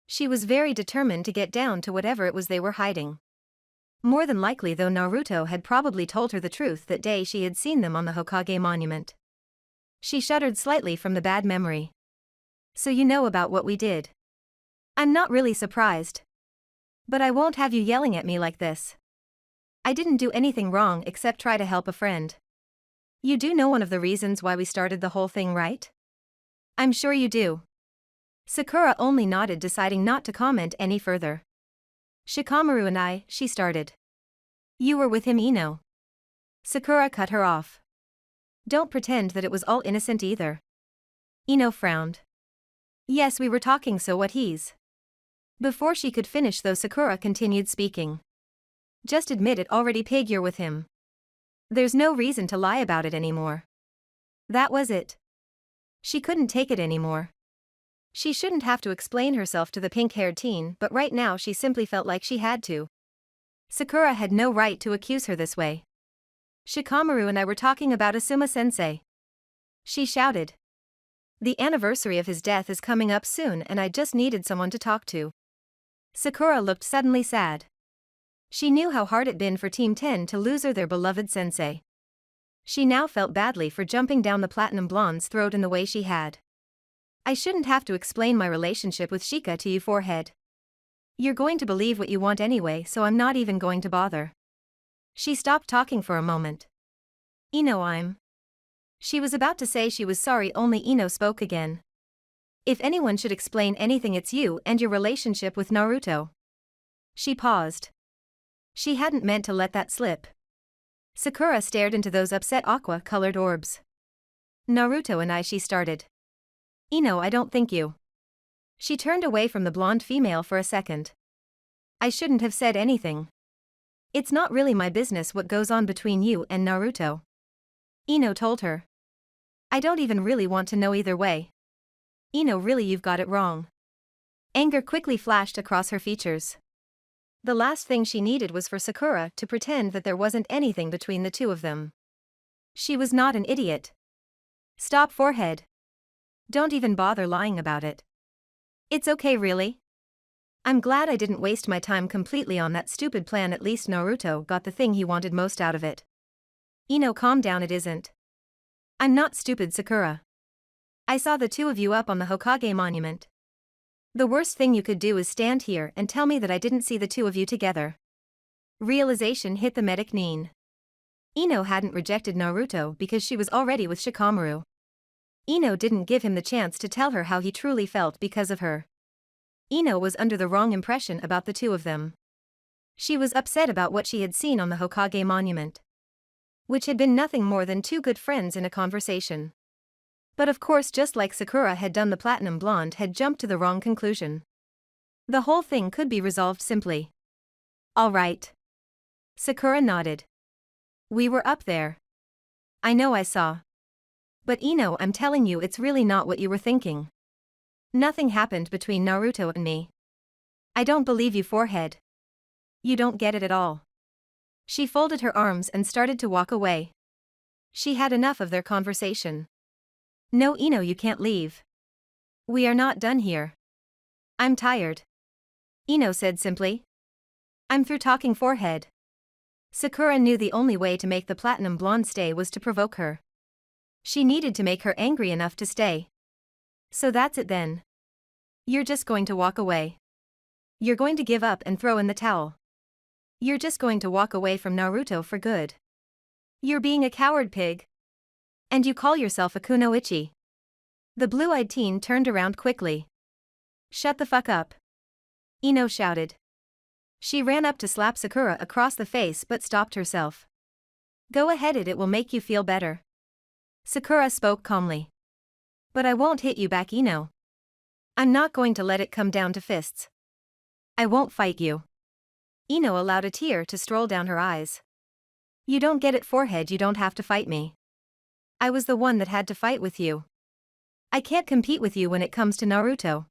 She was very determined to get down to whatever it was they were hiding. More than likely, though, Naruto had probably told her the truth that day she had seen them on the Hokage monument. She shuddered slightly from the bad memory. So you know about what we did. I'm not really surprised. But I won't have you yelling at me like this. I didn't do anything wrong except try to help a friend. You do know one of the reasons why we started the whole thing, right? I'm sure you do. Sakura only nodded, deciding not to comment any further. Shikamaru and I, she started. You were with him, Ino. Sakura cut her off. Don't pretend that it was all innocent either. Ino frowned. Yes, we were talking, so what he's. Before she could finish though, Sakura continued speaking. Just admit it already, pig, you're with him. There's no reason to lie about it anymore. That was it. She couldn't take it anymore. She shouldn't have to explain herself to the pink-haired teen, but right now she simply felt like she had to. Sakura had no right to accuse her this way. Shikamaru and I were talking about Asuma-sensei. She shouted. The anniversary of his death is coming up soon and I just needed someone to talk to. Sakura looked suddenly sad. She knew how hard it'd been for Team 10 to lose their beloved sensei. She now felt badly for jumping down the platinum blonde's throat in the way she had. I shouldn't have to explain my relationship with Shika to you, forehead. You're going to believe what you want anyway, so I'm not even going to bother. She stopped talking for a moment. Ino, She was about to say she was sorry, only Ino spoke again. If anyone should explain anything, it's you and your relationship with Naruto. She paused. She hadn't meant to let that slip. Sakura stared into those upset aqua-colored orbs. Naruto and I, she started. Ino, I don't think you. She turned away from the blonde female for a second. I shouldn't have said anything. It's not really my business what goes on between you and Naruto. Ino told her. I don't even really want to know either way. Ino, really, you've got it wrong. Anger quickly flashed across her features. The last thing she needed was for Sakura to pretend that there wasn't anything between the two of them. She was not an idiot. Stop, forehead. Don't even bother lying about it. It's okay, really. I'm glad I didn't waste my time completely on that stupid plan. At least Naruto got the thing he wanted most out of it. Ino, calm down, it isn't. I'm not stupid, Sakura. I saw the two of you up on the Hokage monument. The worst thing you could do is stand here and tell me that I didn't see the two of you together. Realization hit the medic Nin. Ino hadn't rejected Naruto because she was already with Shikamaru. Ino didn't give him the chance to tell her how he truly felt because of her. Ino was under the wrong impression about the two of them. She was upset about what she had seen on the Hokage monument, which had been nothing more than two good friends in a conversation. But of course, just like Sakura had done, the platinum blonde had jumped to the wrong conclusion. The whole thing could be resolved simply. All right. Sakura nodded. We were up there. I know, I saw. But Ino, I'm telling you, it's really not what you were thinking. Nothing happened between Naruto and me. I don't believe you, forehead. You don't get it at all. She folded her arms and started to walk away. She had enough of their conversation. No, Ino, you can't leave. We are not done here. I'm tired. Ino said simply. I'm through talking, forehead. Sakura knew the only way to make the platinum blonde stay was to provoke her. She needed to make her angry enough to stay. So that's it then. You're just going to walk away. You're going to give up and throw in the towel. You're just going to walk away from Naruto for good. You're being a coward, pig. And you call yourself a kunoichi. The blue-eyed teen turned around quickly. Shut the fuck up. Ino shouted. She ran up to slap Sakura across the face but stopped herself. Go ahead, it will make you feel better. Sakura spoke calmly. But I won't hit you back, Ino. I'm not going to let it come down to fists. I won't fight you. Ino allowed a tear to stroll down her eyes. You don't get it, forehead, you don't have to fight me. I was the one that had to fight with you. I can't compete with you when it comes to Naruto.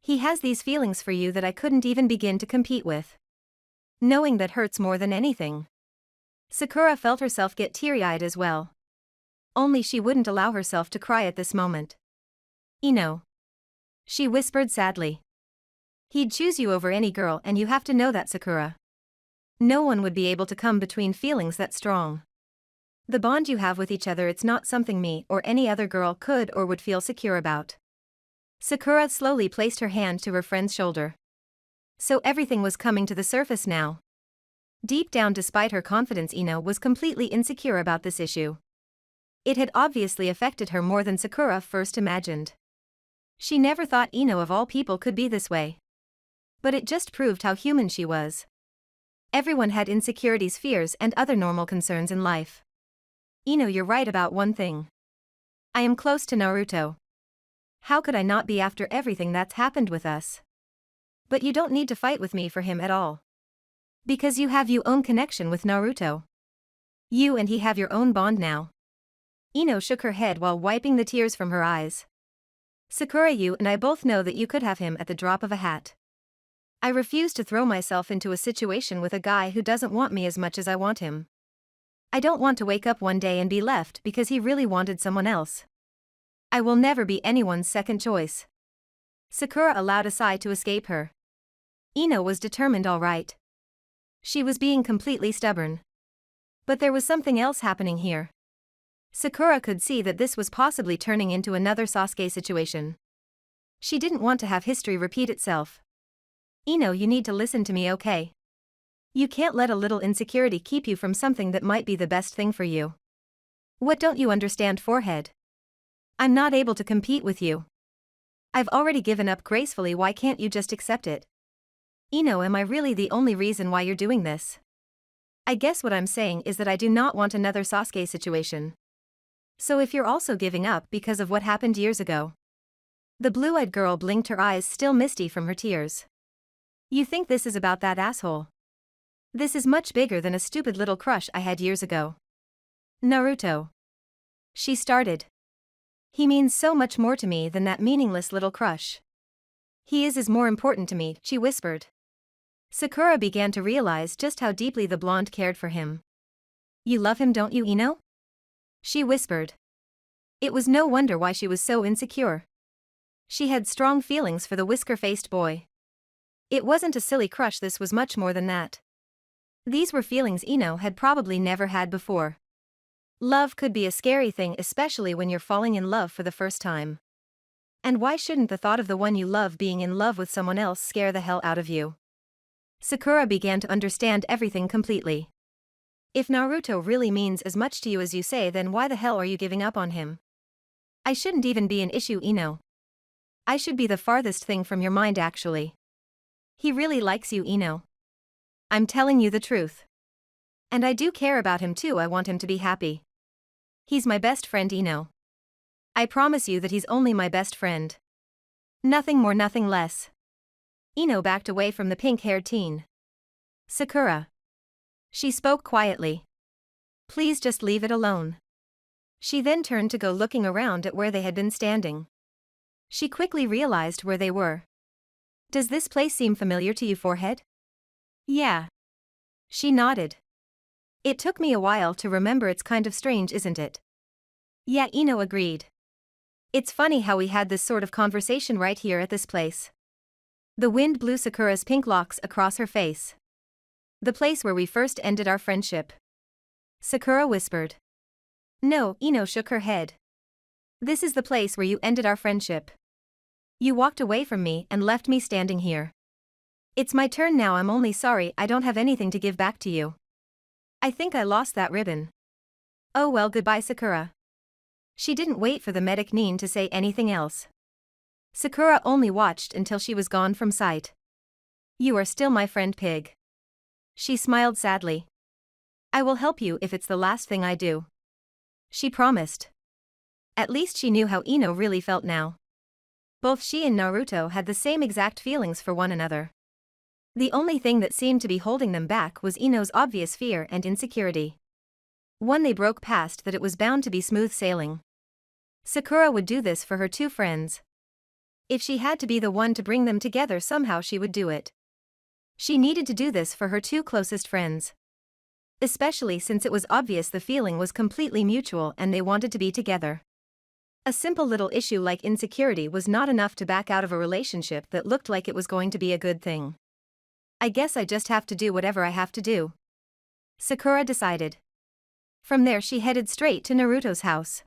He has these feelings for you that I couldn't even begin to compete with. Knowing that hurts more than anything. Sakura felt herself get teary-eyed as well. Only she wouldn't allow herself to cry at this moment. Ino. She whispered sadly. He'd choose you over any girl, and you have to know that, Sakura. No one would be able to come between feelings that strong. The bond you have with each other, it's not something me or any other girl could or would feel secure about. Sakura slowly placed her hand to her friend's shoulder. So everything was coming to the surface now. Deep down, despite her confidence, Ino was completely insecure about this issue. It had obviously affected her more than Sakura first imagined. She never thought Ino of all people could be this way. But it just proved how human she was. Everyone had insecurities, fears, and other normal concerns in life. Ino, you're right about one thing. I am close to Naruto. How could I not be after everything that's happened with us? But you don't need to fight with me for him at all. Because you have your own connection with Naruto. You and he have your own bond now. Ino shook her head while wiping the tears from her eyes. Sakura, you and I both know that you could have him at the drop of a hat. I refuse to throw myself into a situation with a guy who doesn't want me as much as I want him. I don't want to wake up one day and be left because he really wanted someone else. I will never be anyone's second choice. Sakura allowed a sigh to escape her. Ino was determined, all right. She was being completely stubborn. But there was something else happening here. Sakura could see that this was possibly turning into another Sasuke situation. She didn't want to have history repeat itself. Ino, you need to listen to me, okay? You can't let a little insecurity keep you from something that might be the best thing for you. What don't you understand, forehead? I'm not able to compete with you. I've already given up gracefully, why can't you just accept it? Ino, am I really the only reason why you're doing this? I guess what I'm saying is that I do not want another Sasuke situation. So if you're also giving up because of what happened years ago. The blue-eyed girl blinked, her eyes still misty from her tears. You think this is about that asshole? This is much bigger than a stupid little crush I had years ago. Naruto. She started. He means so much more to me than that meaningless little crush. He is more important to me, she whispered. Sakura began to realize just how deeply the blonde cared for him. You love him, don't you, Ino? She whispered. It was no wonder why she was so insecure. She had strong feelings for the whisker-faced boy. It wasn't a silly crush, this was much more than that. These were feelings Ino had probably never had before. Love could be a scary thing, especially when you're falling in love for the first time. And why shouldn't the thought of the one you love being in love with someone else scare the hell out of you? Sakura began to understand everything completely. If Naruto really means as much to you as you say, then why the hell are you giving up on him? I shouldn't even be an issue, Ino. I should be the farthest thing from your mind, actually. He really likes you, Ino. I'm telling you the truth. And I do care about him too, I want him to be happy. He's my best friend Ino. I promise you that he's only my best friend. Nothing more, nothing less. Ino backed away from the pink-haired teen. Sakura. She spoke quietly. Please just leave it alone. She then turned to go looking around at where they had been standing. She quickly realized where they were. Does this place seem familiar to you, forehead? Yeah. She nodded. It took me a while to remember, it's kind of strange, isn't it? Yeah, Ino agreed. It's funny how we had this sort of conversation right here at this place. The wind blew Sakura's pink locks across her face. The place where we first ended our friendship. Sakura whispered. No, Ino shook her head. This is the place where you ended our friendship. You walked away from me and left me standing here. It's my turn now, I'm only sorry I don't have anything to give back to you. I think I lost that ribbon. Oh well, goodbye Sakura. She didn't wait for the medic Nin to say anything else. Sakura only watched until she was gone from sight. You are still my friend, pig. She smiled sadly. I will help you if it's the last thing I do. She promised. At least she knew how Ino really felt now. Both she and Naruto had the same exact feelings for one another. The only thing that seemed to be holding them back was Ino's obvious fear and insecurity. One they broke past that it was bound to be smooth sailing. Sakura would do this for her two friends. If she had to be the one to bring them together, somehow she would do it. She needed to do this for her two closest friends. Especially since it was obvious the feeling was completely mutual and they wanted to be together. A simple little issue like insecurity was not enough to back out of a relationship that looked like it was going to be a good thing. I guess I just have to do whatever I have to do. Sakura decided. From there she headed straight to Naruto's house.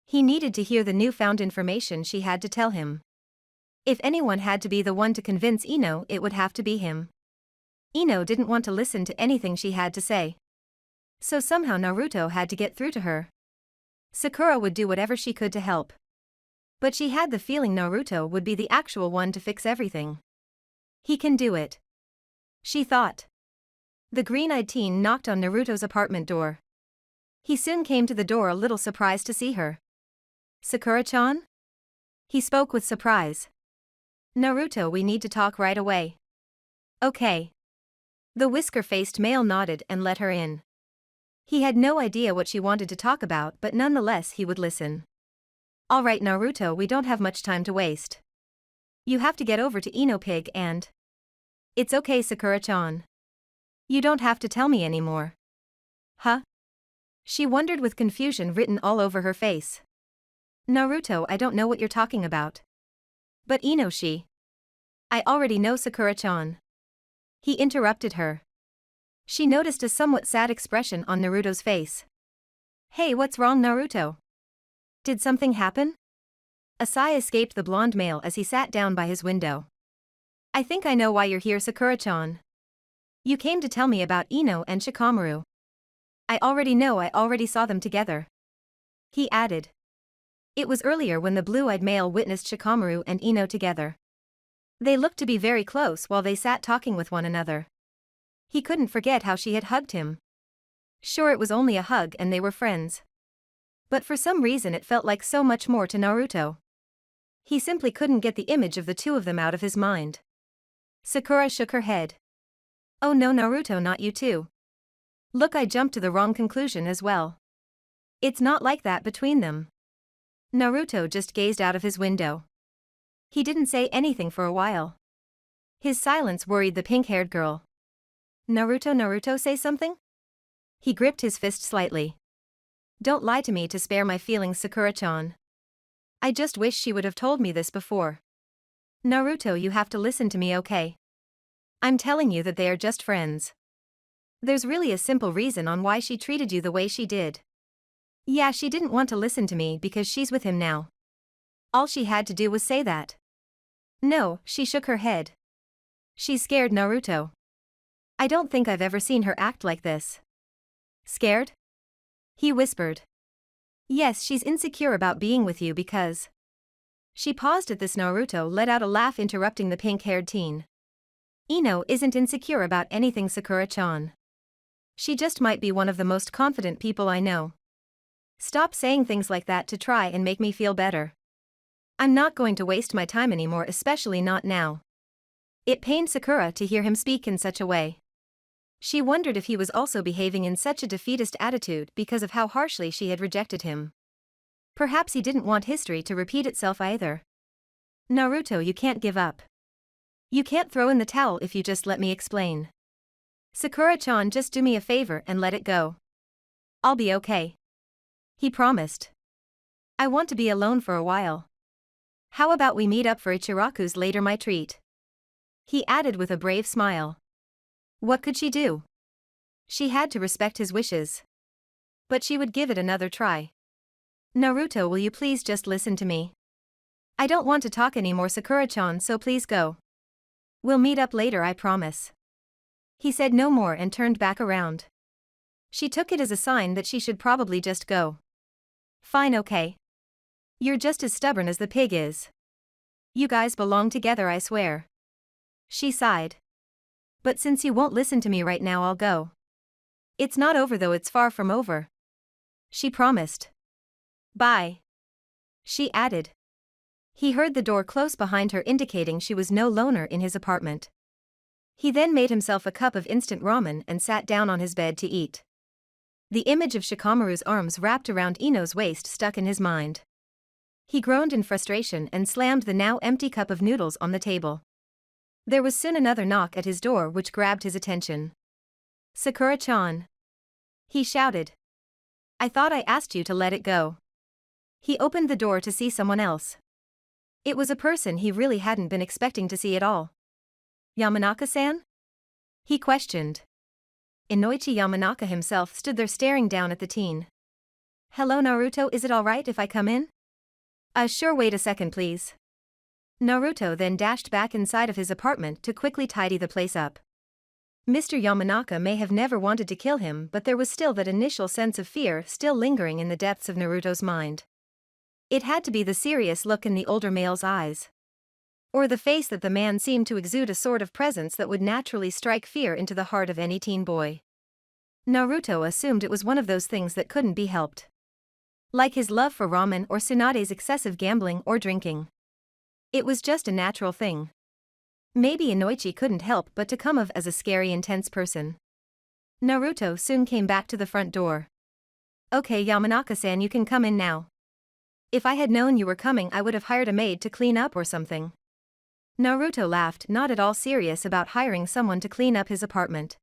He needed to hear the newfound information she had to tell him. If anyone had to be the one to convince Ino, it would have to be him. Ino didn't want to listen to anything she had to say. So somehow Naruto had to get through to her. Sakura would do whatever she could to help. But she had the feeling Naruto would be the actual one to fix everything. He can do it, she thought. The green-eyed teen knocked on Naruto's apartment door. He soon came to the door, a little surprised to see her. Sakura-chan? He spoke with surprise. Naruto, we need to talk right away. Okay. The whisker-faced male nodded and let her in. He had no idea what she wanted to talk about, but nonetheless he would listen. All right Naruto, we don't have much time to waste. You have to get over to Ino, pig, and... It's okay Sakura-chan. You don't have to tell me anymore. Huh? She wondered with confusion written all over her face. Naruto, I don't know what you're talking about. But Ino, I already know Sakura-chan. He interrupted her. She noticed a somewhat sad expression on Naruto's face. Hey, what's wrong Naruto? Did something happen? A sigh escaped the blonde male as he sat down by his window. I think I know why you're here Sakura-chan. You came to tell me about Ino and Shikamaru. I already know, I already saw them together. He added. It was earlier when the blue-eyed male witnessed Shikamaru and Ino together. They looked to be very close while they sat talking with one another. He couldn't forget how she had hugged him. Sure, it was only a hug and they were friends. But for some reason it felt like so much more to Naruto. He simply couldn't get the image of the two of them out of his mind. Sakura shook her head. Oh no Naruto, not you too. Look, I jumped to the wrong conclusion as well. It's not like that between them. Naruto just gazed out of his window. He didn't say anything for a while. His silence worried the pink-haired girl. Naruto, say something? He gripped his fist slightly. Don't lie to me to spare my feelings Sakura-chan. I just wish she would have told me this before. Naruto, you have to listen to me, okay? I'm telling you that they are just friends. There's really a simple reason on why she treated you the way she did. Yeah, she didn't want to listen to me because she's with him now. All she had to do was say that. No, she shook her head. She's scared Naruto. I don't think I've ever seen her act like this. Scared? He whispered. Yes, she's insecure about being with you because... She paused at this. Naruto let out a laugh, interrupting the pink-haired teen. Ino isn't insecure about anything, Sakura-chan. She just might be one of the most confident people I know. Stop saying things like that to try and make me feel better. I'm not going to waste my time anymore, especially not now. It pained Sakura to hear him speak in such a way. She wondered if he was also behaving in such a defeatist attitude because of how harshly she had rejected him. Perhaps he didn't want history to repeat itself either. Naruto, you can't give up. You can't throw in the towel if you just let me explain. Sakura-chan, just do me a favor and let it go. I'll be okay. He promised. I want to be alone for a while. How about we meet up for Ichiraku's later, my treat? He added with a brave smile. What could she do? She had to respect his wishes. But she would give it another try. Naruto, will you please just listen to me? I don't want to talk anymore, Sakura-chan, so please go. We'll meet up later, I promise. He said no more and turned back around. She took it as a sign that she should probably just go. Fine, okay. You're just as stubborn as the pig is. You guys belong together, I swear. She sighed. But since you won't listen to me right now, I'll go. It's not over though, it's far from over. She promised. Bye. She added. He heard the door close behind her, indicating she was no longer in his apartment. He then made himself a cup of instant ramen and sat down on his bed to eat. The image of Shikamaru's arms wrapped around Ino's waist stuck in his mind. He groaned in frustration and slammed the now empty cup of noodles on the table. There was soon another knock at his door which grabbed his attention. Sakura-chan. He shouted. I thought I asked you to let it go. He opened the door to see someone else. It was a person he really hadn't been expecting to see at all. Yamanaka-san? He questioned. Inoichi Yamanaka himself stood there staring down at the teen. Hello Naruto, is it alright if I come in? Sure, wait a second please. Naruto then dashed back inside of his apartment to quickly tidy the place up. Mr. Yamanaka may have never wanted to kill him, but there was still that initial sense of fear still lingering in the depths of Naruto's mind. It had to be the serious look in the older male's eyes. Or the face that the man seemed to exude a sort of presence that would naturally strike fear into the heart of any teen boy. Naruto assumed it was one of those things that couldn't be helped. Like his love for ramen or Tsunade's excessive gambling or drinking. It was just a natural thing. Maybe Inoichi couldn't help but to come off as a scary, intense person. Naruto soon came back to the front door. Okay Yamanaka-san, you can come in now. If I had known you were coming, I would have hired a maid to clean up or something. Naruto laughed, not at all serious about hiring someone to clean up his apartment.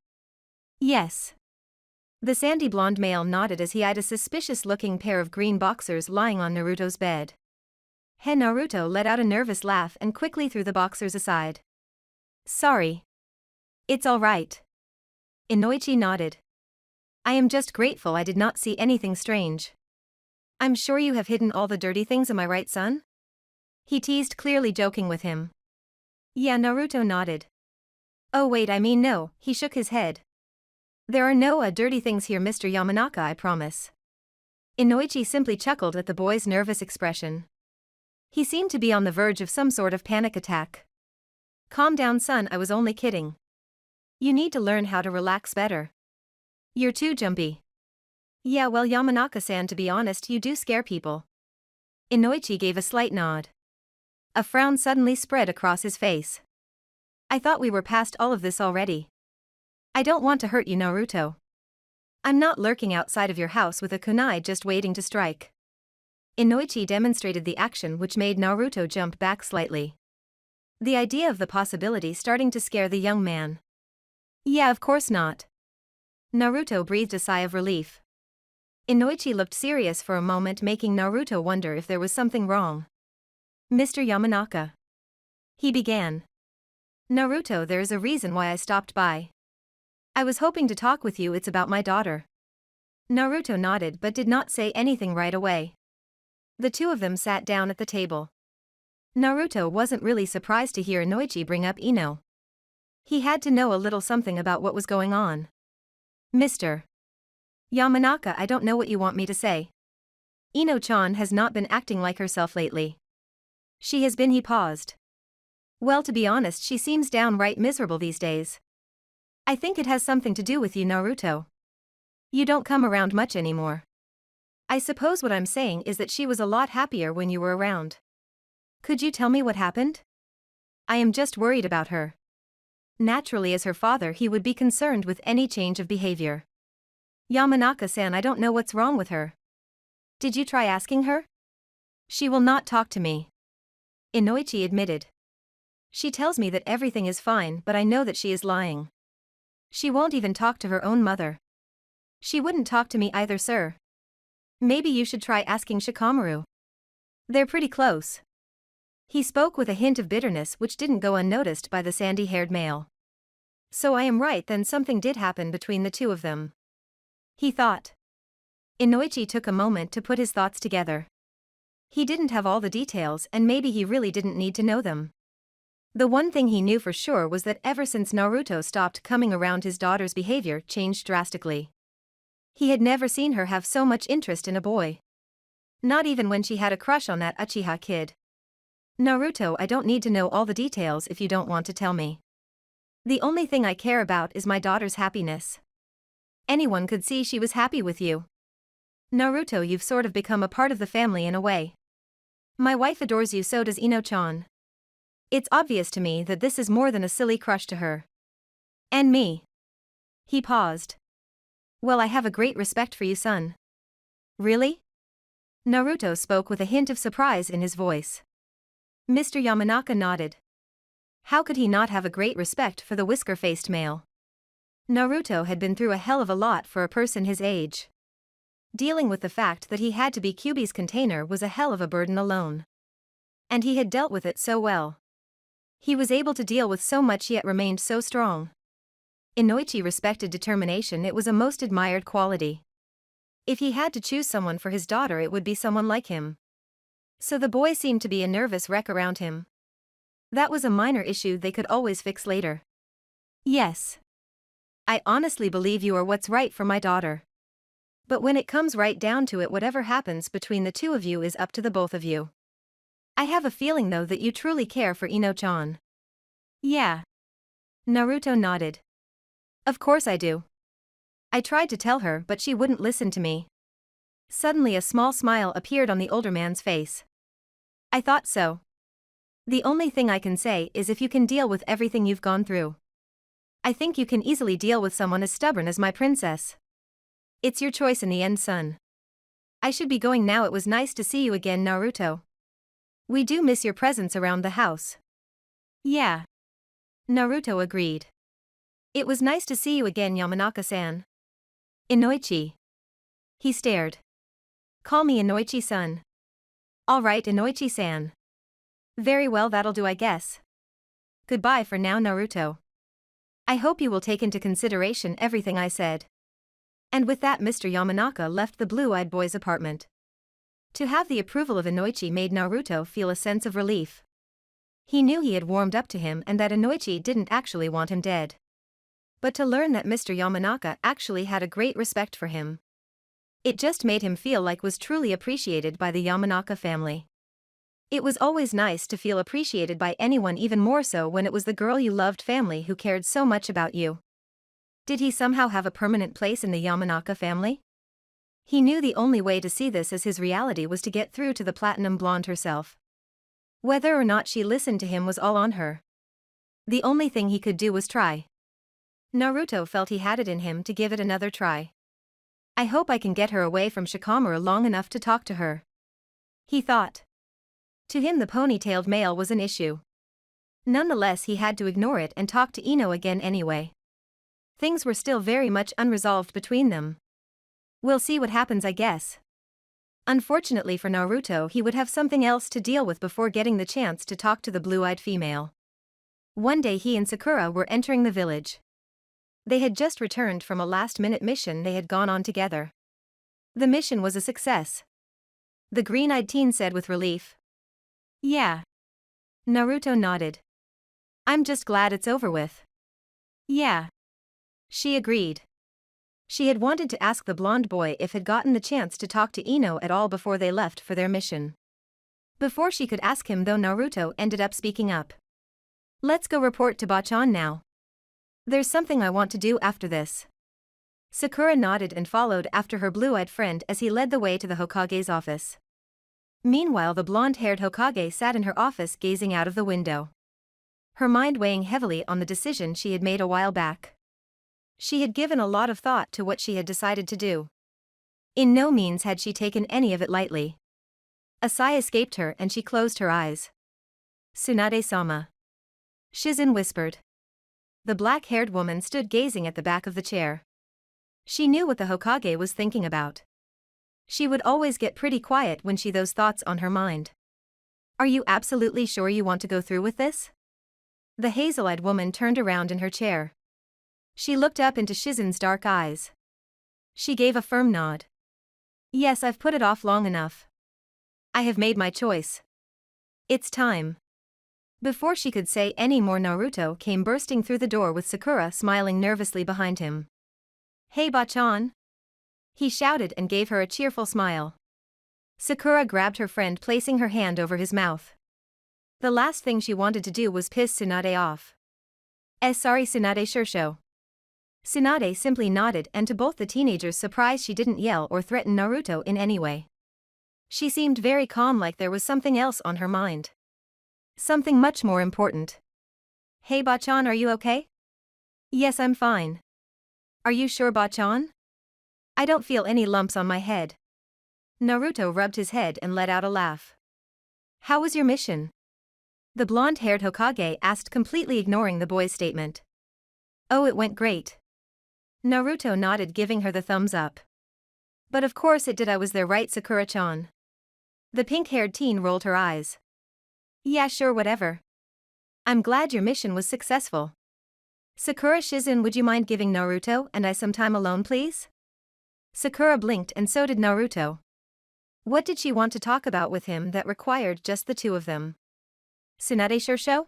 Yes. The sandy blonde male nodded as he eyed a suspicious-looking pair of green boxers lying on Naruto's bed. Naruto let out a nervous laugh and quickly threw the boxers aside. Sorry. It's all right. Inoichi nodded. I am just grateful I did not see anything strange. I'm sure you have hidden all the dirty things, am I right, son? He teased, clearly joking with him. Yeah, Naruto nodded. Oh wait, I mean no, he shook his head. There are no dirty things here, Mr. Yamanaka, I promise. Inoichi simply chuckled at the boy's nervous expression. He seemed to be on the verge of some sort of panic attack. Calm down, son, I was only kidding. You need to learn how to relax better. You're too jumpy. Yeah, well, Yamanaka-san, to be honest, you do scare people. Inoichi gave a slight nod. A frown suddenly spread across his face. I thought we were past all of this already. I don't want to hurt you, Naruto. I'm not lurking outside of your house with a kunai just waiting to strike. Inoichi demonstrated the action which made Naruto jump back slightly. The idea of the possibility starting to scare the young man. Yeah, of course not. Naruto breathed a sigh of relief. Inoichi looked serious for a moment, making Naruto wonder if there was something wrong. Mr. Yamanaka. He began. Naruto, there is a reason why I stopped by. I was hoping to talk with you, it's about my daughter. Naruto nodded but did not say anything right away. The two of them sat down at the table. Naruto wasn't really surprised to hear Inoichi bring up Ino. He had to know a little something about what was going on. Mr. Yamanaka, I don't know what you want me to say. Ino-chan has not been acting like herself lately. She has been. He paused. Well, to be honest, she seems downright miserable these days. I think it has something to do with you, Naruto. You don't come around much anymore. I suppose what I'm saying is that she was a lot happier when you were around. Could you tell me what happened? I am just worried about her. Naturally, as her father, he would be concerned with any change of behavior. Yamanaka-san, I don't know what's wrong with her. Did you try asking her? She will not talk to me. Inoichi admitted. She tells me that everything is fine, but I know that she is lying. She won't even talk to her own mother. She wouldn't talk to me either, sir. Maybe you should try asking Shikamaru. They're pretty close. He spoke with a hint of bitterness which didn't go unnoticed by the sandy-haired male. So I am right, then something did happen between the two of them. He thought. Inoichi took a moment to put his thoughts together. He didn't have all the details, and maybe he really didn't need to know them. The one thing he knew for sure was that ever since Naruto stopped coming around, his daughter's behavior changed drastically. He had never seen her have so much interest in a boy. Not even when she had a crush on that Uchiha kid. Naruto, I don't need to know all the details if you don't want to tell me. The only thing I care about is my daughter's happiness. Anyone could see she was happy with you. Naruto, you've sort of become a part of the family in a way. My wife adores you, so does Ino-chan. It's obvious to me that this is more than a silly crush to her. And me. He paused. Well, I have a great respect for you, son. Really? Naruto spoke with a hint of surprise in his voice. Mr. Yamanaka nodded. How could he not have a great respect for the whisker-faced male? Naruto had been through a hell of a lot for a person his age. Dealing with the fact that he had to be Kyuubi's container was a hell of a burden alone. And he had dealt with it so well. He was able to deal with so much yet remained so strong. Inoichi respected determination. It was a most admired quality. If he had to choose someone for his daughter, it would be someone like him. So the boy seemed to be a nervous wreck around him. That was a minor issue they could always fix later. Yes. I honestly believe you are what's right for my daughter. But when it comes right down to it, whatever happens between the two of you is up to the both of you. I have a feeling though that you truly care for Ino-chan. Yeah. Naruto nodded. Of course I do. I tried to tell her, but she wouldn't listen to me. Suddenly a small smile appeared on the older man's face. I thought so. The only thing I can say is if you can deal with everything you've gone through. I think you can easily deal with someone as stubborn as my princess. It's your choice in the end, son. I should be going now. It was nice to see you again, Naruto. We do miss your presence around the house. Yeah. Naruto agreed. It was nice to see you again, Yamanaka-san. Inoichi. He stared. Call me Inoichi-san. All right, Inoichi-san. Very well, that'll do, I guess. Goodbye for now, Naruto. I hope you will take into consideration everything I said. And with that, Mr. Yamanaka left the blue-eyed boy's apartment. To have the approval of Inoichi made Naruto feel a sense of relief. He knew he had warmed up to him and that Inoichi didn't actually want him dead. But to learn that Mr. Yamanaka actually had a great respect for him. It just made him feel like was truly appreciated by the Yamanaka family. It was always nice to feel appreciated by anyone, even more so when it was the girl you loved family who cared so much about you. Did he somehow have a permanent place in the Yamanaka family? He knew the only way to see this as his reality was to get through to the platinum blonde herself. Whether or not she listened to him was all on her. The only thing he could do was try. Naruto felt he had it in him to give it another try. I hope I can get her away from Shikamaru long enough to talk to her. He thought. To him the ponytailed male was an issue. Nonetheless, he had to ignore it and talk to Ino again anyway. Things were still very much unresolved between them. We'll see what happens, I guess. Unfortunately for Naruto, he would have something else to deal with before getting the chance to talk to the blue-eyed female. One day he and Sakura were entering the village. They had just returned from a last-minute mission they had gone on together. The mission was a success. The green-eyed teen said with relief. Yeah. Naruto nodded. I'm just glad it's over with. Yeah. She agreed. She had wanted to ask the blonde boy if had gotten the chance to talk to Ino at all before they left for their mission. Before she could ask him though, Naruto ended up speaking up. Let's go report to Bachan now. There's something I want to do after this. Sakura nodded and followed after her blue-eyed friend as he led the way to the Hokage's office. Meanwhile, the blonde-haired Hokage sat in her office gazing out of the window. Her mind weighing heavily on the decision she had made a while back. She had given a lot of thought to what she had decided to do. In no means had she taken any of it lightly. A sigh escaped her and she closed her eyes. Tsunade-sama. Shizen whispered. The black-haired woman stood gazing at the back of the chair. She knew what the Hokage was thinking about. She would always get pretty quiet when she those thoughts on her mind. Are you absolutely sure you want to go through with this? The hazel-eyed woman turned around in her chair. She looked up into Shizen's dark eyes. She gave a firm nod. Yes, I've put it off long enough. I have made my choice. It's time. Before she could say any more, Naruto came bursting through the door with Sakura smiling nervously behind him. Hey Bachan! He shouted and gave her a cheerful smile. Sakura grabbed her friend, placing her hand over his mouth. The last thing she wanted to do was piss Tsunade off. Sorry Tsunade Shursho. Tsunade simply nodded, and to both the teenagers' surprise she didn't yell or threaten Naruto in any way. She seemed very calm, like there was something else on her mind. Something much more important. Hey Bachan, are you okay? Yes, I'm fine. Are you sure, Bachan? I don't feel any lumps on my head. Naruto rubbed his head and let out a laugh. How was your mission? The blonde-haired Hokage asked, completely ignoring the boy's statement. Oh, it went great. Naruto nodded, giving her the thumbs up. But of course it did. I was there, right, Sakura-chan? The pink-haired teen rolled her eyes. Yeah, sure, whatever. I'm glad your mission was successful. Sakura Shizen, would you mind giving Naruto and I some time alone, please? Sakura blinked, and so did Naruto. What did she want to talk about with him that required just the two of them? Tsunade Shursho?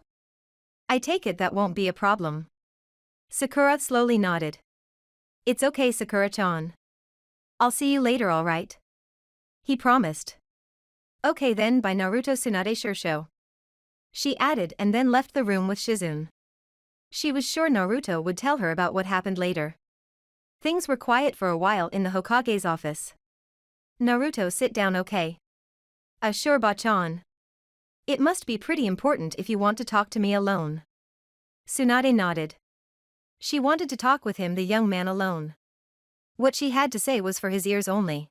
I take it that won't be a problem. Sakura slowly nodded. It's okay, Sakura-chan. I'll see you later, alright? He promised. Okay then, bye Naruto Tsunade Shursho. She added, and then left the room with Shizen. She was sure Naruto would tell her about what happened later. Things were quiet for a while in the Hokage's office. Naruto, sit down, okay? Sure, Bachan. It must be pretty important if you want to talk to me alone. Tsunade nodded. She wanted to talk with him, the young man, alone. What she had to say was for his ears only.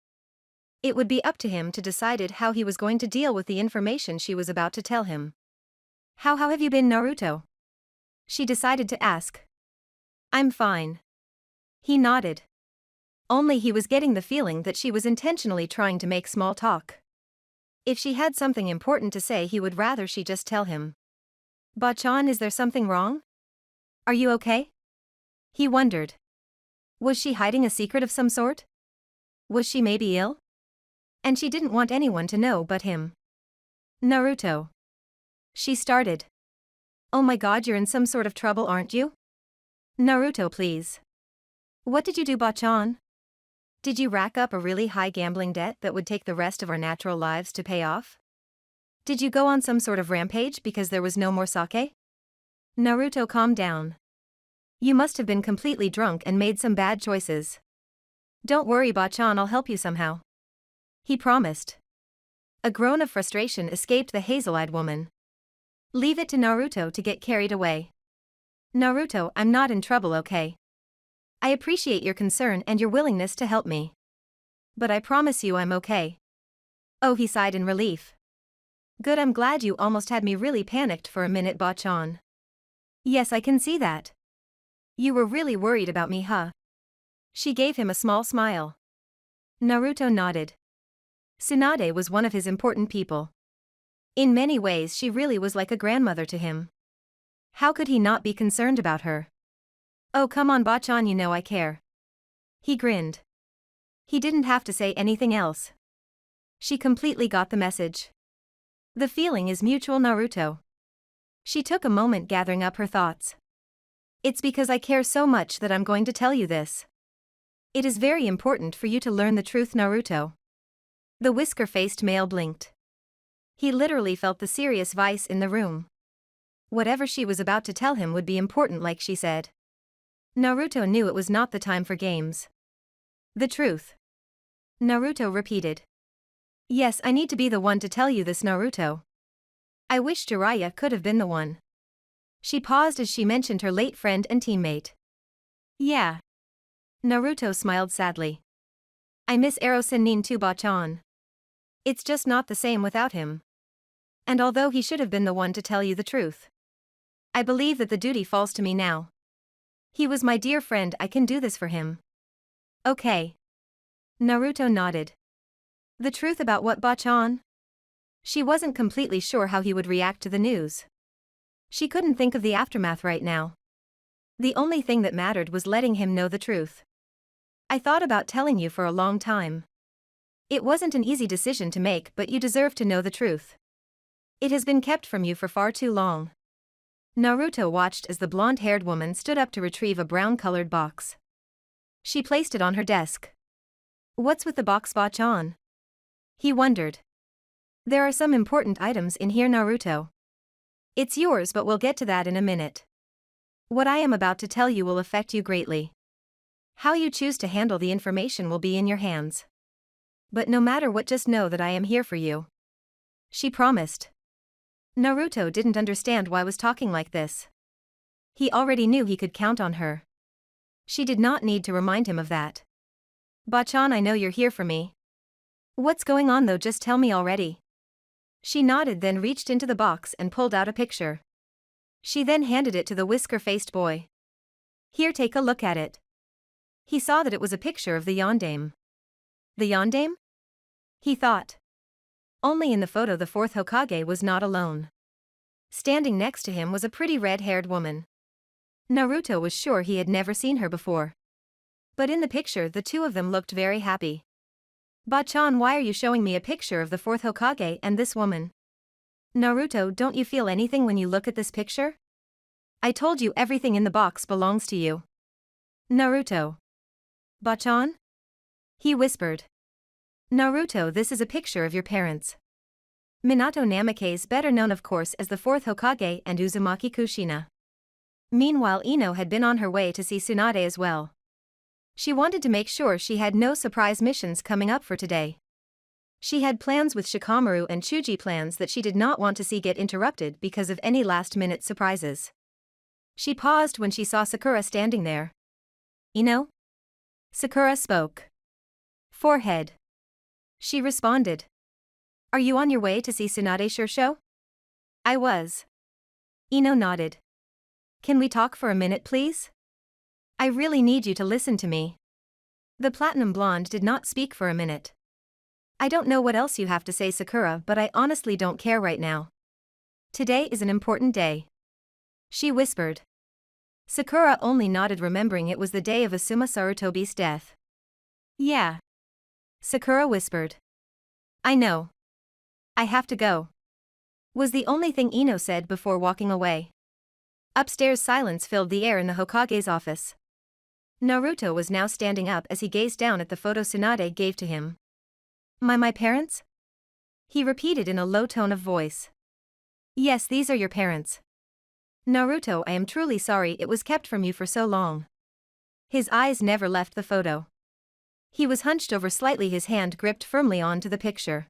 It would be up to him to decide how he was going to deal with the information she was about to tell him. How have you been, Naruto? She decided to ask. I'm fine. He nodded. Only he was getting the feeling that she was intentionally trying to make small talk. If she had something important to say, he would rather she just tell him. Bachan, is there something wrong? Are you okay? He wondered. Was she hiding a secret of some sort? Was she maybe ill? And she didn't want anyone to know but him. Naruto. She started. Oh my god, you're in some sort of trouble, aren't you? Naruto, please. What did you do, Bachan? Did you rack up a really high gambling debt that would take the rest of our natural lives to pay off? Did you go on some sort of rampage because there was no more sake? Naruto, calm down. You must have been completely drunk and made some bad choices. Don't worry, Bachan, I'll help you somehow. He promised. A groan of frustration escaped the hazel-eyed woman. Leave it to Naruto to get carried away. Naruto, I'm not in trouble, okay? I appreciate your concern and your willingness to help me. But I promise you I'm okay. Oh, he sighed in relief. Good, I'm glad. You almost had me really panicked for a minute, Bachan. Yes, I can see that. You were really worried about me, huh? She gave him a small smile. Naruto nodded. Tsunade was one of his important people. In many ways she really was like a grandmother to him. How could he not be concerned about her? Oh come on, Bachan, you know I care. He grinned. He didn't have to say anything else. She completely got the message. The feeling is mutual, Naruto. She took a moment gathering up her thoughts. It's because I care so much that I'm going to tell you this. It is very important for you to learn the truth, Naruto. The whisker-faced male blinked. He literally felt the serious vice in the room. Whatever she was about to tell him would be important, like she said. Naruto knew it was not the time for games. The truth. Naruto repeated. Yes, I need to be the one to tell you this, Naruto. I wish Jiraiya could have been the one. She paused as she mentioned her late friend and teammate. Yeah. Naruto smiled sadly. I miss Ero Sennin too, Bachan. It's just not the same without him. And although he should have been the one to tell you the truth, I believe that the duty falls to me now. He was my dear friend, I can do this for him. Okay. Naruto nodded. The truth about what, Bachan? She wasn't completely sure how he would react to the news. She couldn't think of the aftermath right now. The only thing that mattered was letting him know the truth. I thought about telling you for a long time. It wasn't an easy decision to make, but you deserve to know the truth. It has been kept from you for far too long. Naruto watched as the blonde-haired woman stood up to retrieve a brown-colored box. She placed it on her desk. What's with the box, Bachan? He wondered. There are some important items in here, Naruto. It's yours, but we'll get to that in a minute. What I am about to tell you will affect you greatly. How you choose to handle the information will be in your hands. But no matter what, just know that I am here for you. She promised. Naruto didn't understand why was talking like this. He already knew he could count on her. She did not need to remind him of that. Bachan, I know you're here for me. What's going on though, just tell me already. She nodded, then reached into the box and pulled out a picture. She then handed it to the whisker-faced boy. Here, take a look at it. He saw that it was a picture of the Yondaime. The Yondaime? He thought. Only in the photo the fourth Hokage was not alone. Standing next to him was a pretty red-haired woman. Naruto was sure he had never seen her before. But in the picture the two of them looked very happy. Bachan, why are you showing me a picture of the fourth Hokage and this woman? Naruto, don't you feel anything when you look at this picture? I told you everything in the box belongs to you. Naruto. Bachan? He whispered. Naruto, this is a picture of your parents. Minato Namikaze, better known of course as the fourth Hokage, and Uzumaki Kushina. Meanwhile, Ino had been on her way to see Tsunade as well. She wanted to make sure she had no surprise missions coming up for today. She had plans with Shikamaru and Chuji, plans that she did not want to see get interrupted because of any last-minute surprises. She paused when she saw Sakura standing there. Ino? Sakura spoke. Forehead. She responded. Are you on your way to see Tsunade Shursho? I was. Ino nodded. Can we talk for a minute, please? I really need you to listen to me. The platinum blonde did not speak for a minute. I don't know what else you have to say, Sakura, but I honestly don't care right now. Today is an important day. She whispered. Sakura only nodded, remembering it was the day of Asuma Sarutobi's death. Yeah. Sakura whispered. I know. I have to go. Was the only thing Ino said before walking away. Upstairs, silence filled the air in the Hokage's office. Naruto was now standing up as he gazed down at the photo Tsunade gave to him. My parents? He repeated in a low tone of voice. Yes, these are your parents. Naruto, I am truly sorry it was kept from you for so long. His eyes never left the photo. He was hunched over slightly, his hand gripped firmly onto the picture.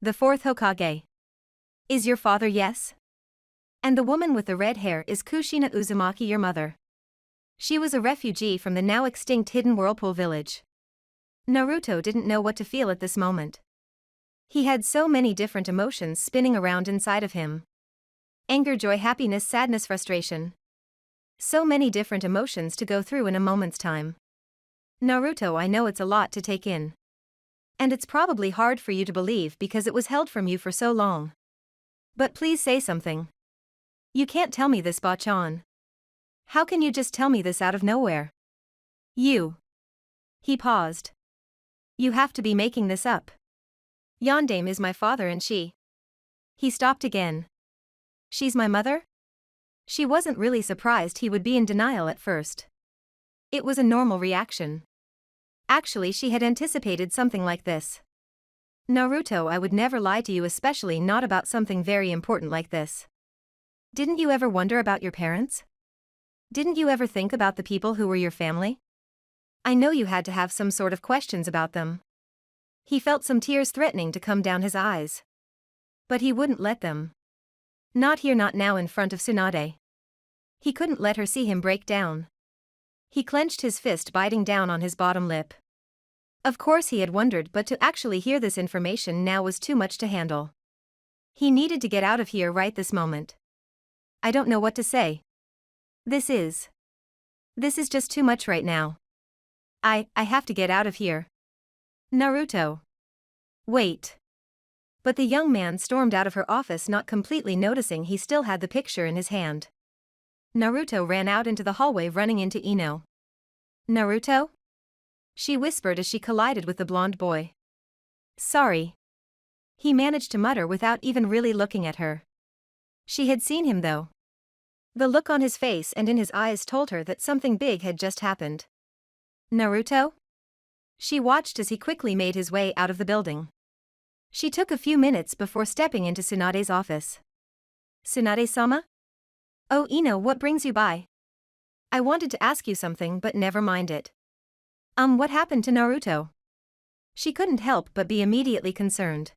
The fourth Hokage. Is your father? Yes. And the woman with the red hair is Kushina Uzumaki, your mother. She was a refugee from the now extinct Hidden Whirlpool village. Naruto didn't know what to feel at this moment. He had so many different emotions spinning around inside of him. Anger, joy, happiness, sadness, frustration. So many different emotions to go through in a moment's time. Naruto, I know it's a lot to take in. And it's probably hard for you to believe because it was held from you for so long. But please say something. You can't tell me this, Bachan. How can you just tell me this out of nowhere? You. He paused. You have to be making this up. Yondaime is my father and she. He stopped again. She's my mother? She wasn't really surprised he would be in denial at first. It was a normal reaction. Actually, she had anticipated something like this. Naruto, I would never lie to you, especially not about something very important like this. Didn't you ever wonder about your parents? Didn't you ever think about the people who were your family? I know you had to have some sort of questions about them. He felt some tears threatening to come down his eyes. But he wouldn't let them. Not here, not now, in front of Tsunade. He couldn't let her see him break down. He clenched his fist, biting down on his bottom lip. Of course he had wondered, but to actually hear this information now was too much to handle. He needed to get out of here right this moment. I don't know what to say. This is just too much right now. I have to get out of here. Naruto. Wait. But the young man stormed out of her office, not completely noticing he still had the picture in his hand. Naruto ran out into the hallway, running into Ino. Naruto? She whispered as she collided with the blonde boy. Sorry. He managed to mutter without even really looking at her. She had seen him though. The look on his face and in his eyes told her that something big had just happened. Naruto? She watched as he quickly made his way out of the building. She took a few minutes before stepping into Tsunade's office. Tsunade-sama? Oh, Ino, what brings you by? I wanted to ask you something, but never mind it. What happened to Naruto? She couldn't help but be immediately concerned.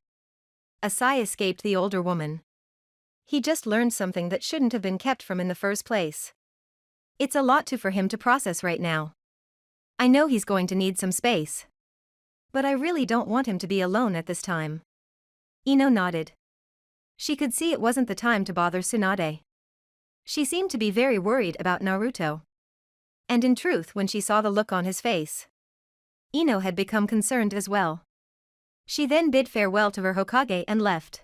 A sigh escaped the older woman. He just learned something that shouldn't have been kept from in the first place. It's a lot for him to process right now. I know he's going to need some space. But I really don't want him to be alone at this time. Ino nodded. She could see it wasn't the time to bother Tsunade. She seemed to be very worried about Naruto. And in truth, when she saw the look on his face, Ino had become concerned as well. She then bid farewell to her Hokage and left.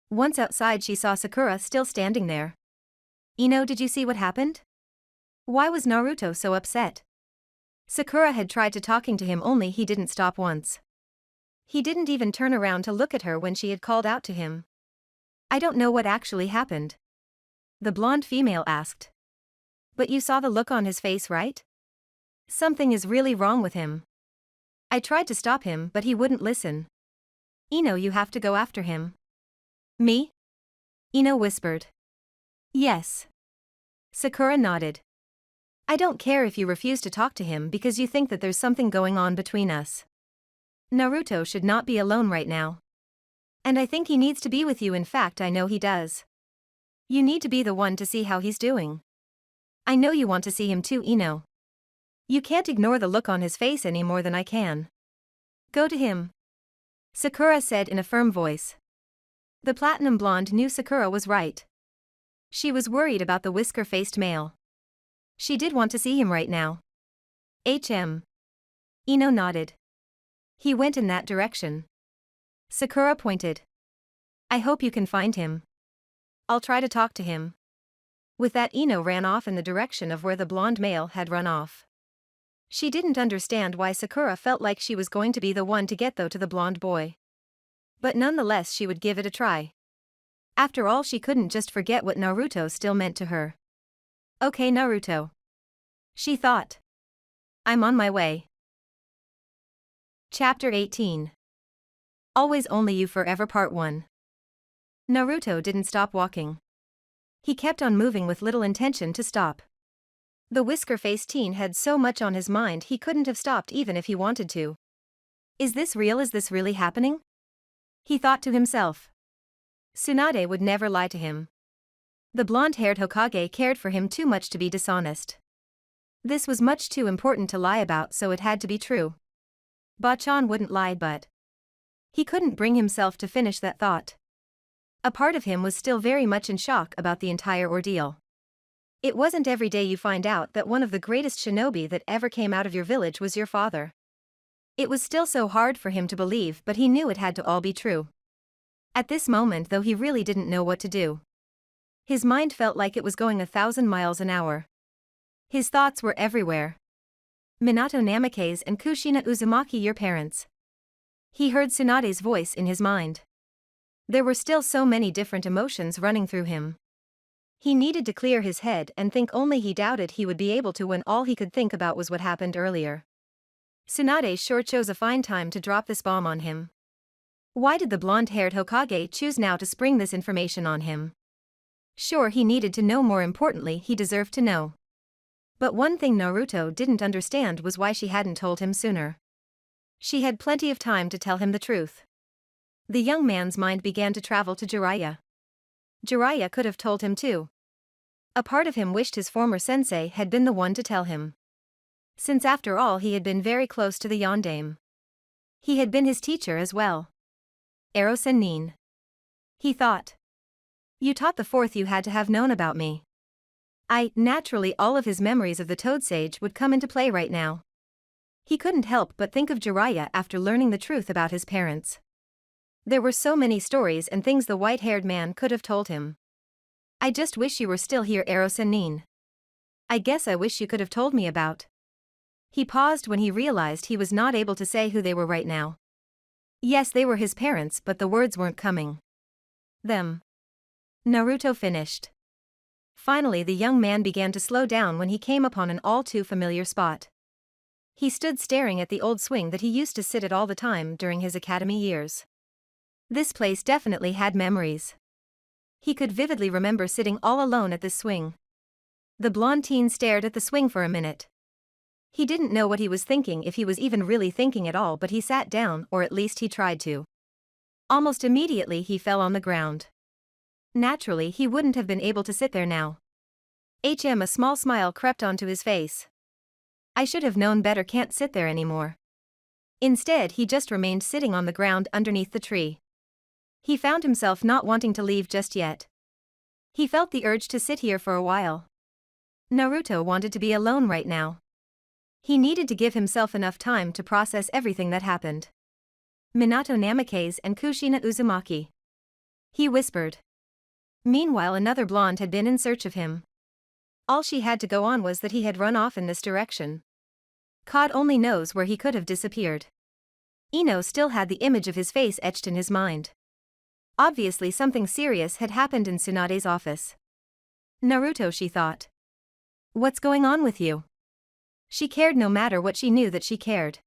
Once outside, she saw Sakura still standing there. Ino, did you see what happened? Why was Naruto so upset? Sakura had tried to talking to him, only he didn't stop once. He didn't even turn around to look at her when she had called out to him. I don't know what actually happened. The blonde female asked. But you saw the look on his face, right? Something is really wrong with him. I tried to stop him, but he wouldn't listen. Ino, you have to go after him. Me? Ino whispered. Yes. Sakura nodded. I don't care if you refuse to talk to him because you think that there's something going on between us. Naruto should not be alone right now. And I think he needs to be with you. In fact, I know he does. You need to be the one to see how he's doing. I know you want to see him too, Ino. You can't ignore the look on his face any more than I can. Go to him. Sakura said in a firm voice. The platinum blonde knew Sakura was right. She was worried about the whisker-faced male. She did want to see him right now. Ino nodded. He went in that direction. Sakura pointed. I hope you can find him. I'll try to talk to him. With that, Ino ran off in the direction of where the blonde male had run off. She didn't understand why Sakura felt like she was going to be the one to get though to the blonde boy. But nonetheless, she would give it a try. After all, she couldn't just forget what Naruto still meant to her. Okay, Naruto. She thought. I'm on my way. Chapter 18. Always Only You Forever Part 1. Naruto didn't stop walking. He kept on moving with little intention to stop. The whisker-faced teen had so much on his mind he couldn't have stopped even if he wanted to. Is this real? Is this really happening? He thought to himself. Tsunade would never lie to him. The blonde-haired Hokage cared for him too much to be dishonest. This was much too important to lie about, so it had to be true. Bachan wouldn't lie, but he couldn't bring himself to finish that thought. A part of him was still very much in shock about the entire ordeal. It wasn't every day you find out that one of the greatest shinobi that ever came out of your village was your father. It was still so hard for him to believe, but he knew it had to all be true. At this moment, though, he really didn't know what to do. His mind felt like it was going 1,000 miles an hour. His thoughts were everywhere. Minato Namikaze and Kushina Uzumaki, your parents. He heard Tsunade's voice in his mind. There were still so many different emotions running through him. He needed to clear his head and think, only he doubted he would be able to when all he could think about was what happened earlier. Tsunade sure chose a fine time to drop this bomb on him. Why did the blonde-haired Hokage choose now to spring this information on him? Sure, he needed to know, more importantly, he deserved to know. But one thing Naruto didn't understand was why she hadn't told him sooner. She had plenty of time to tell him the truth. The young man's mind began to travel to Jiraiya. Jiraiya could have told him too. A part of him wished his former sensei had been the one to tell him. Since after all he had been very close to the Yondaime. He had been his teacher as well. Ero Sennin. He thought. You taught the fourth, you had to have known about me. Naturally all of his memories of the Toad Sage would come into play right now. He couldn't help but think of Jiraiya after learning the truth about his parents. There were so many stories and things the white-haired man could have told him. I just wish you were still here, Ero Sennin. I guess I wish you could have told me about. He paused when he realized he was not able to say who they were right now. Yes, they were his parents, but the words weren't coming. Them. Naruto finished. Finally the young man began to slow down when he came upon an all-too-familiar spot. He stood staring at the old swing that he used to sit at all the time during his academy years. This place definitely had memories. He could vividly remember sitting all alone at this swing. The blonde teen stared at the swing for a minute. He didn't know what he was thinking, if he was even really thinking at all, but he sat down, or at least he tried to. Almost immediately he fell on the ground. Naturally he wouldn't have been able to sit there now. A small smile crept onto his face. I should have known better, can't sit there anymore. Instead he just remained sitting on the ground underneath the tree. He found himself not wanting to leave just yet. He felt the urge to sit here for a while. Naruto wanted to be alone right now. He needed to give himself enough time to process everything that happened. Minato Namikaze and Kushina Uzumaki. He whispered. Meanwhile another blonde had been in search of him. All she had to go on was that he had run off in this direction. God only knows where he could have disappeared. Ino still had the image of his face etched in his mind. Obviously something serious had happened in Tsunade's office. Naruto, she thought. What's going on with you? She cared no matter what, she knew that she cared.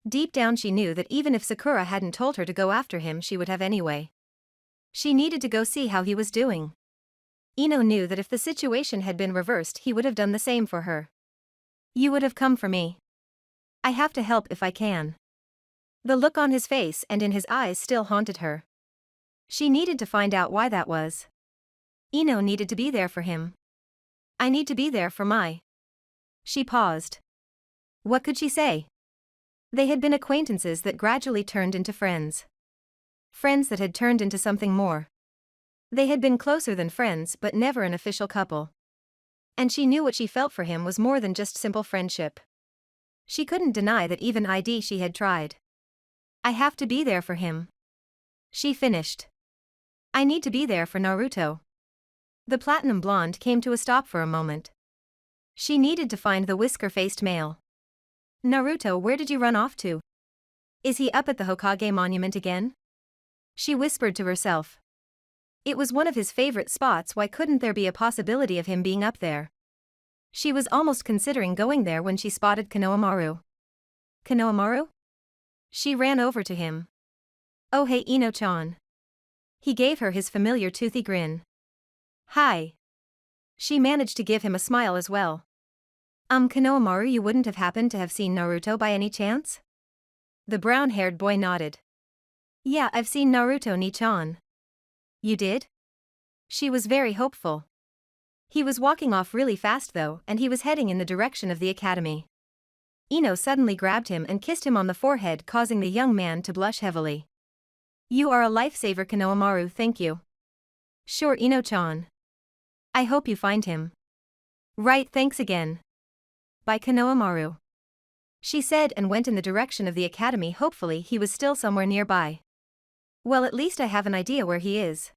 Deep down she knew that even if Sakura hadn't told her to go after him, she would have anyway. She needed to go see how he was doing. Ino knew that if the situation had been reversed he would have done the same for her. You would have come for me. I have to help if I can. The look on his face and in his eyes still haunted her. She needed to find out why that was. Ino needed to be there for him. I need to be there for my... She paused. What could she say? They had been acquaintances that gradually turned into friends. Friends that had turned into something more. They had been closer than friends, but never an official couple. And she knew what she felt for him was more than just simple friendship. She couldn't deny that even she had tried. I have to be there for him. She finished. I need to be there for Naruto. The platinum blonde came to a stop for a moment. She needed to find the whisker-faced male. Naruto, where did you run off to? Is he up at the Hokage monument again? She whispered to herself. It was one of his favorite spots, why couldn't there be a possibility of him being up there? She was almost considering going there when she spotted Konohamaru. Konohamaru? She ran over to him. Oh hey Ino-chan. He gave her his familiar toothy grin. Hi. She managed to give him a smile as well. Konohamaru, you wouldn't have happened to have seen Naruto by any chance? The brown-haired boy nodded. Yeah, I've seen Naruto ni-chan. You did? She was very hopeful. He was walking off really fast though, and he was heading in the direction of the academy. Ino suddenly grabbed him and kissed him on the forehead, causing the young man to blush heavily. You are a lifesaver, Konohamaru, thank you. Sure, Ino-chan. I hope you find him. Right, thanks again. Bye, Konohamaru. She said and went in the direction of the academy. Hopefully he was still somewhere nearby. Well, at least I have an idea where he is.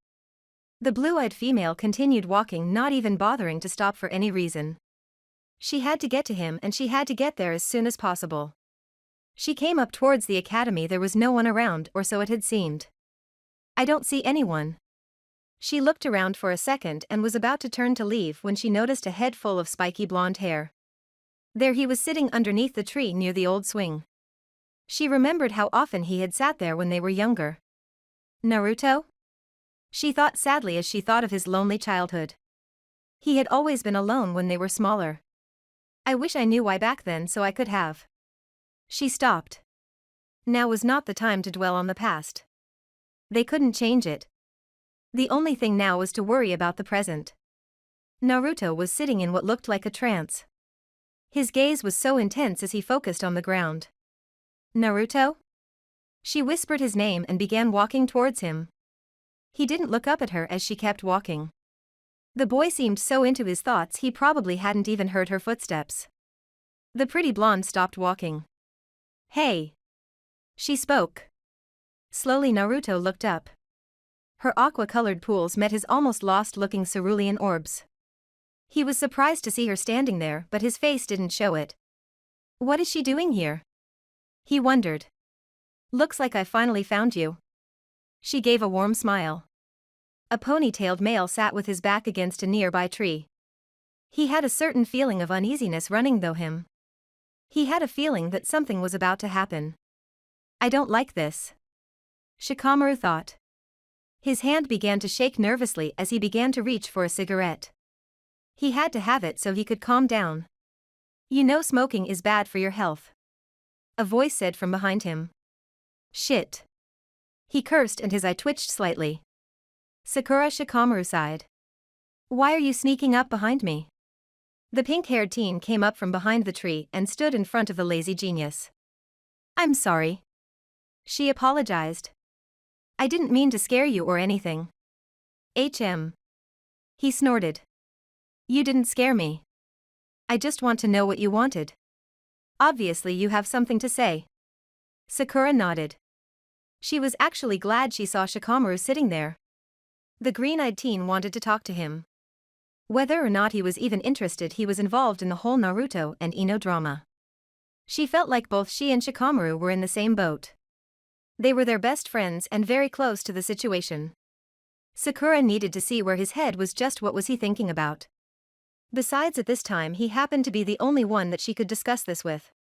The blue-eyed female continued walking, not even bothering to stop for any reason. She had to get to him, and she had to get there as soon as possible. She came up towards the academy. There was no one around, or so it had seemed. I don't see anyone. She looked around for a second and was about to turn to leave when she noticed a head full of spiky blonde hair. There he was, sitting underneath the tree near the old swing. She remembered how often he had sat there when they were younger. Naruto? She thought sadly as she thought of his lonely childhood. He had always been alone when they were smaller. I wish I knew why back then so I could have. She stopped. Now was not the time to dwell on the past. They couldn't change it. The only thing now was to worry about the present. Naruto was sitting in what looked like a trance. His gaze was so intense as he focused on the ground. Naruto? She whispered his name and began walking towards him. He didn't look up at her as she kept walking. The boy seemed so into his thoughts he probably hadn't even heard her footsteps. The pretty blonde stopped walking. Hey! She spoke. Slowly Naruto looked up. Her aqua-colored pools met his almost lost-looking cerulean orbs. He was surprised to see her standing there, but his face didn't show it. What is she doing here? He wondered. Looks like I finally found you. She gave a warm smile. A ponytailed male sat with his back against a nearby tree. He had a certain feeling of uneasiness running through him. He had a feeling that something was about to happen. I don't like this. Shikamaru thought. His hand began to shake nervously as he began to reach for a cigarette. He had to have it so he could calm down. You know smoking is bad for your health. A voice said from behind him. Shit. He cursed and his eye twitched slightly. Sakura. Shikamaru sighed. Why are you sneaking up behind me? The pink-haired teen came up from behind the tree and stood in front of the lazy genius. I'm sorry. She apologized. I didn't mean to scare you or anything. He snorted. You didn't scare me. I just want to know what you wanted. Obviously you have something to say. Sakura nodded. She was actually glad she saw Shikamaru sitting there. The green-eyed teen wanted to talk to him. Whether or not he was even interested, he was involved in the whole Naruto and Ino drama. She felt like both she and Shikamaru were in the same boat. They were their best friends and very close to the situation. Sakura needed to see where his head was. Just what was he thinking about? Besides, at this time he happened to be the only one that she could discuss this with.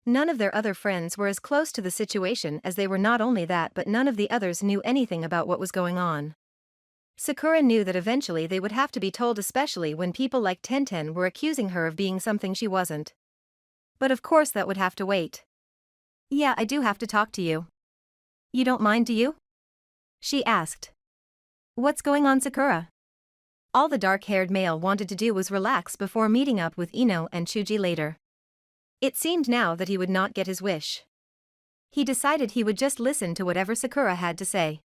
None of their other friends were as close to the situation as they were. Not only that, but none of the others knew anything about what was going on. Sakura knew that eventually they would have to be told, especially when people like Tenten were accusing her of being something she wasn't. But of course that would have to wait. Yeah, I do have to talk to you. You don't mind, do you? She asked. What's going on, Sakura? All the dark-haired male wanted to do was relax before meeting up with Ino and Chuji later. It seemed now that he would not get his wish. He decided he would just listen to whatever Sakura had to say.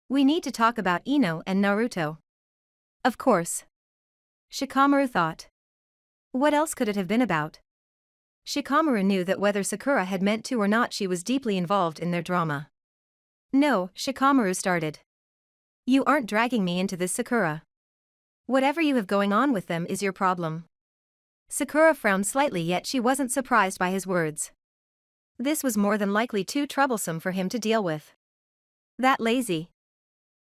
We need to talk about Ino and Naruto. Of course. Shikamaru thought. What else could it have been about? Shikamaru knew that whether Sakura had meant to or not, she was deeply involved in their drama. No, Shikamaru started. You aren't dragging me into this, Sakura. Whatever you have going on with them is your problem. Sakura frowned slightly, yet she wasn't surprised by his words. This was more than likely too troublesome for him to deal with. That lazy.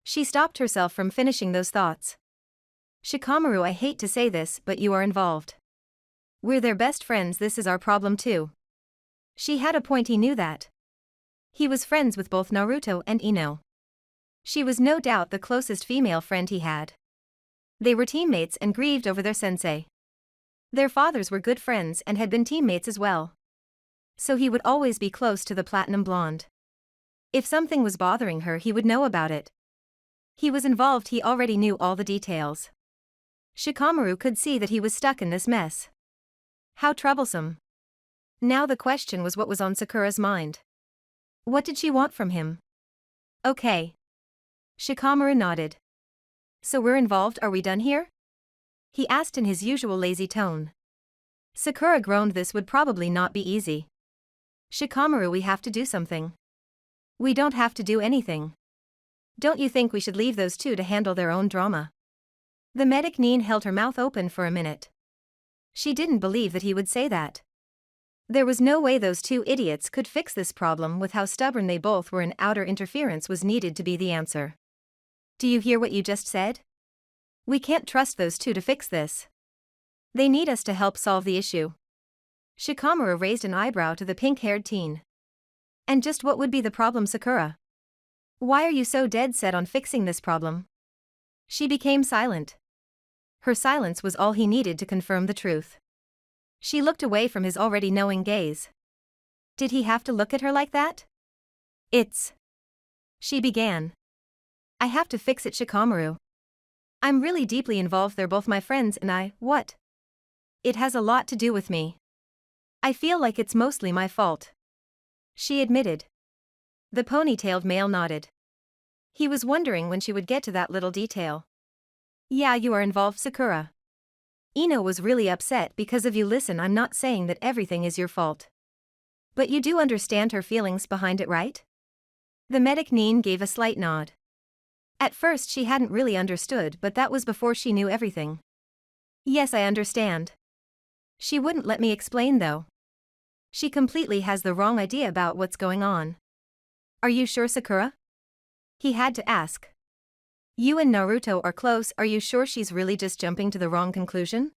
She stopped herself from finishing those thoughts. Shikamaru, I hate to say this, but you are involved. We're their best friends, this is our problem too. She had a point, he knew that. He was friends with both Naruto and Ino. She was no doubt the closest female friend he had. They were teammates and grieved over their sensei. Their fathers were good friends and had been teammates as well. So he would always be close to the platinum blonde. If something was bothering her, he would know about it. He was involved, he already knew all the details. Shikamaru could see that he was stuck in this mess. How troublesome. Now the question was what was on Sakura's mind. What did she want from him? Okay. Shikamaru nodded. So we're involved, are we done here? He asked in his usual lazy tone. Sakura groaned, this would probably not be easy. Shikamaru, we have to do something. We don't have to do anything. Don't you think we should leave those two to handle their own drama? The medic Nin held her mouth open for a minute. She didn't believe that he would say that. There was no way those two idiots could fix this problem with how stubborn they both were, and outer interference was needed to be the answer. Do you hear what you just said? We can't trust those two to fix this. They need us to help solve the issue. Shikamaru raised an eyebrow to the pink-haired teen. And just what would be the problem, Sakura? Why are you so dead set on fixing this problem? She became silent. Her silence was all he needed to confirm the truth. She looked away from his already knowing gaze. Did he have to look at her like that? She began. I have to fix it, Shikamaru. I'm really deeply involved, they're both my friends and I, what? It has a lot to do with me. I feel like it's mostly my fault. She admitted. The ponytailed male nodded. He was wondering when she would get to that little detail. Yeah, you are involved, Sakura. Ino was really upset because of you. Listen, I'm not saying that everything is your fault. But you do understand her feelings behind it, right? The medic Neen gave a slight nod. At first she hadn't really understood, but that was before she knew everything. Yes, I understand. She wouldn't let me explain though. She completely has the wrong idea about what's going on. Are you sure, Sakura? He had to ask. You and Naruto are close, are you sure she's really just jumping to the wrong conclusion?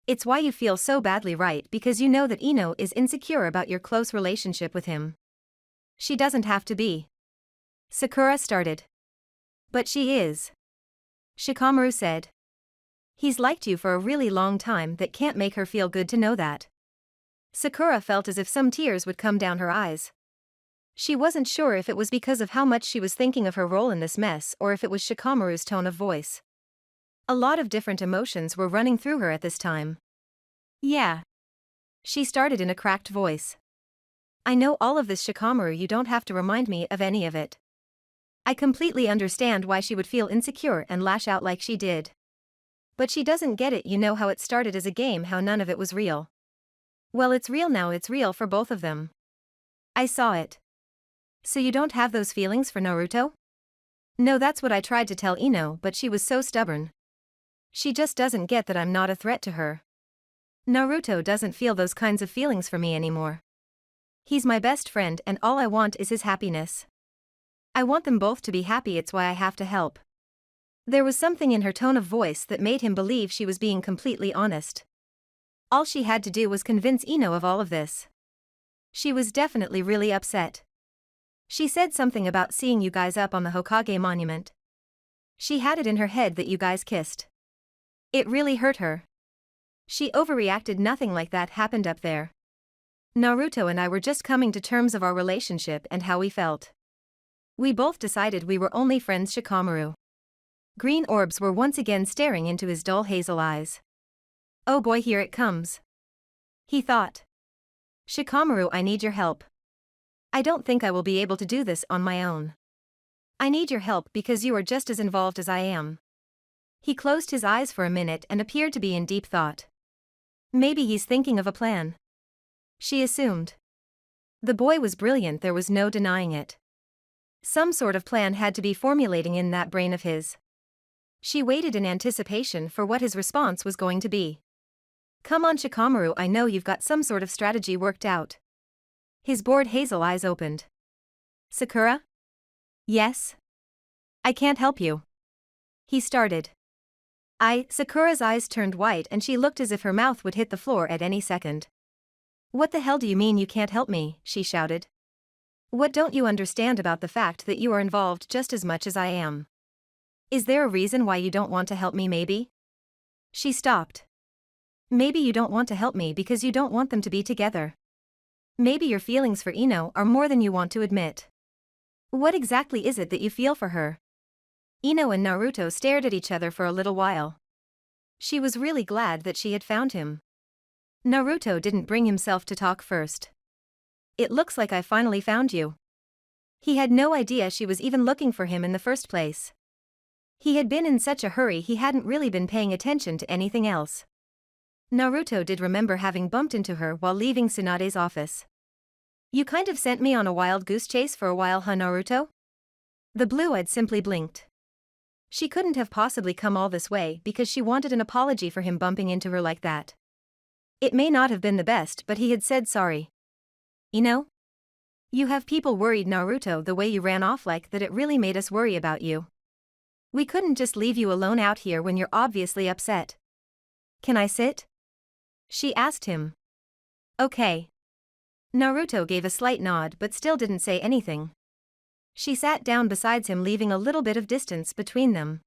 It's why you feel so badly, right? Because you know that Ino is insecure about your close relationship with him. She doesn't have to be. Sakura started. But she is. Shikamaru said. He's liked you for a really long time, that can't make her feel good to know that. Sakura felt as if some tears would come down her eyes. She wasn't sure if it was because of how much she was thinking of her role in this mess or if it was Shikamaru's tone of voice. A lot of different emotions were running through her at this time. Yeah. She started in a cracked voice. I know all of this, Shikamaru, you don't have to remind me of any of it. I completely understand why she would feel insecure and lash out like she did. But she doesn't get it, you know how it started as a game, how none of it was real. Well, it's real now, it's real for both of them. I saw it. So you don't have those feelings for Naruto? No, that's what I tried to tell Ino, but she was so stubborn. She just doesn't get that I'm not a threat to her. Naruto doesn't feel those kinds of feelings for me anymore. He's my best friend and all I want is his happiness. I want them both to be happy, it's why I have to help. There was something in her tone of voice that made him believe she was being completely honest. All she had to do was convince Ino of all of this. She was definitely really upset. She said something about seeing you guys up on the Hokage monument. She had it in her head that you guys kissed. It really hurt her. She overreacted, nothing like that happened up there. Naruto and I were just coming to terms of our relationship and how we felt. We both decided we were only friends, Shikamaru. Green orbs were once again staring into his dull hazel eyes. Oh boy, here it comes. He thought. Shikamaru, I need your help. I don't think I will be able to do this on my own. I need your help because you are just as involved as I am. He closed his eyes for a minute and appeared to be in deep thought. Maybe he's thinking of a plan. She assumed. The boy was brilliant, there was no denying it. Some sort of plan had to be formulating in that brain of his. She waited in anticipation for what his response was going to be. Come on, Shikamaru, I know you've got some sort of strategy worked out. His bored hazel eyes opened. Sakura? Yes? I can't help you. He started. Sakura's eyes turned white and she looked as if her mouth would hit the floor at any second. What the hell do you mean you can't help me? She shouted. What don't you understand about the fact that you are involved just as much as I am? Is there a reason why you don't want to help me, maybe? She stopped. Maybe you don't want to help me because you don't want them to be together. Maybe your feelings for Ino are more than you want to admit. What exactly is it that you feel for her? Ino and Naruto stared at each other for a little while. She was really glad that she had found him. Naruto didn't bring himself to talk first. It looks like I finally found you. He had no idea she was even looking for him in the first place. He had been in such a hurry he hadn't really been paying attention to anything else. Naruto did remember having bumped into her while leaving Tsunade's office. You kind of sent me on a wild goose chase for a while, huh, Naruto? The blue-eyed simply blinked. She couldn't have possibly come all this way because she wanted an apology for him bumping into her like that. It may not have been the best, but he had said sorry. Ino? You have people worried, Naruto, the way you ran off like that, it really made us worry about you. We couldn't just leave you alone out here when you're obviously upset. Can I sit? She asked him. Okay. Naruto gave a slight nod but still didn't say anything. She sat down beside him, leaving a little bit of distance between them.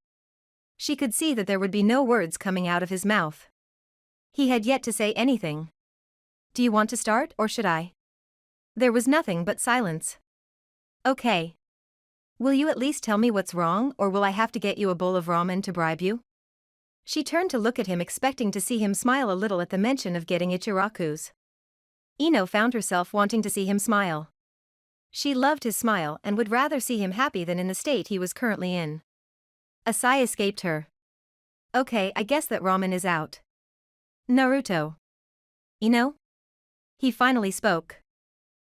She could see that there would be no words coming out of his mouth. He had yet to say anything. Do you want to start, or should I? There was nothing but silence. Okay. Will you at least tell me what's wrong, or will I have to get you a bowl of ramen to bribe you? She turned to look at him, expecting to see him smile a little at the mention of getting Ichiraku's. Ino found herself wanting to see him smile. She loved his smile and would rather see him happy than in the state he was currently in. A sigh escaped her. Okay, I guess that ramen is out. Naruto. Ino? He finally spoke.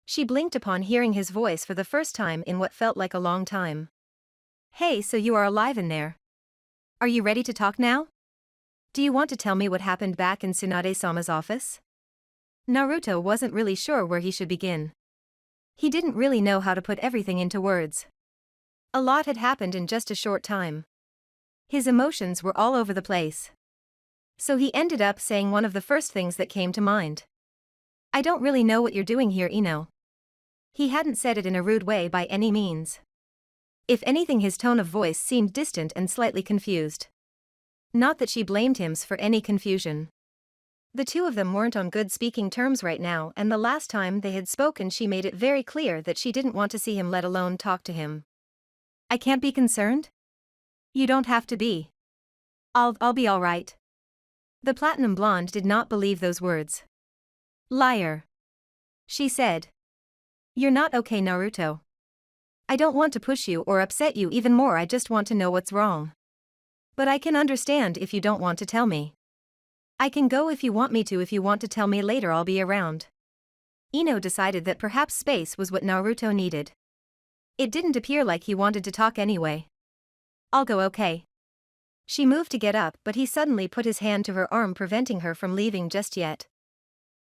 She blinked upon hearing his voice for the first time in what felt like a long time. Hey, so you are alive in there. Are you ready to talk now? Do you want to tell me what happened back in Tsunade-sama's office? Naruto wasn't really sure where he should begin. He didn't really know how to put everything into words. A lot had happened in just a short time. His emotions were all over the place. So he ended up saying one of the first things that came to mind. I don't really know what you're doing here, Ino. He hadn't said it in a rude way by any means. If anything, his tone of voice seemed distant and slightly confused. Not that she blamed him for any confusion. The two of them weren't on good speaking terms right now, and the last time they had spoken she made it very clear that she didn't want to see him, let alone talk to him. I can't be concerned? You don't have to be. I'll be all right. The platinum blonde did not believe those words. Liar. She said. You're not okay, Naruto. I don't want to push you or upset you even more, I just want to know what's wrong. But I can understand if you don't want to tell me. I can go if you want me to. If you want to tell me later, I'll be around. Ino decided that perhaps space was what Naruto needed. It didn't appear like he wanted to talk anyway. I'll go, okay. She moved to get up, but he suddenly put his hand to her arm, preventing her from leaving just yet.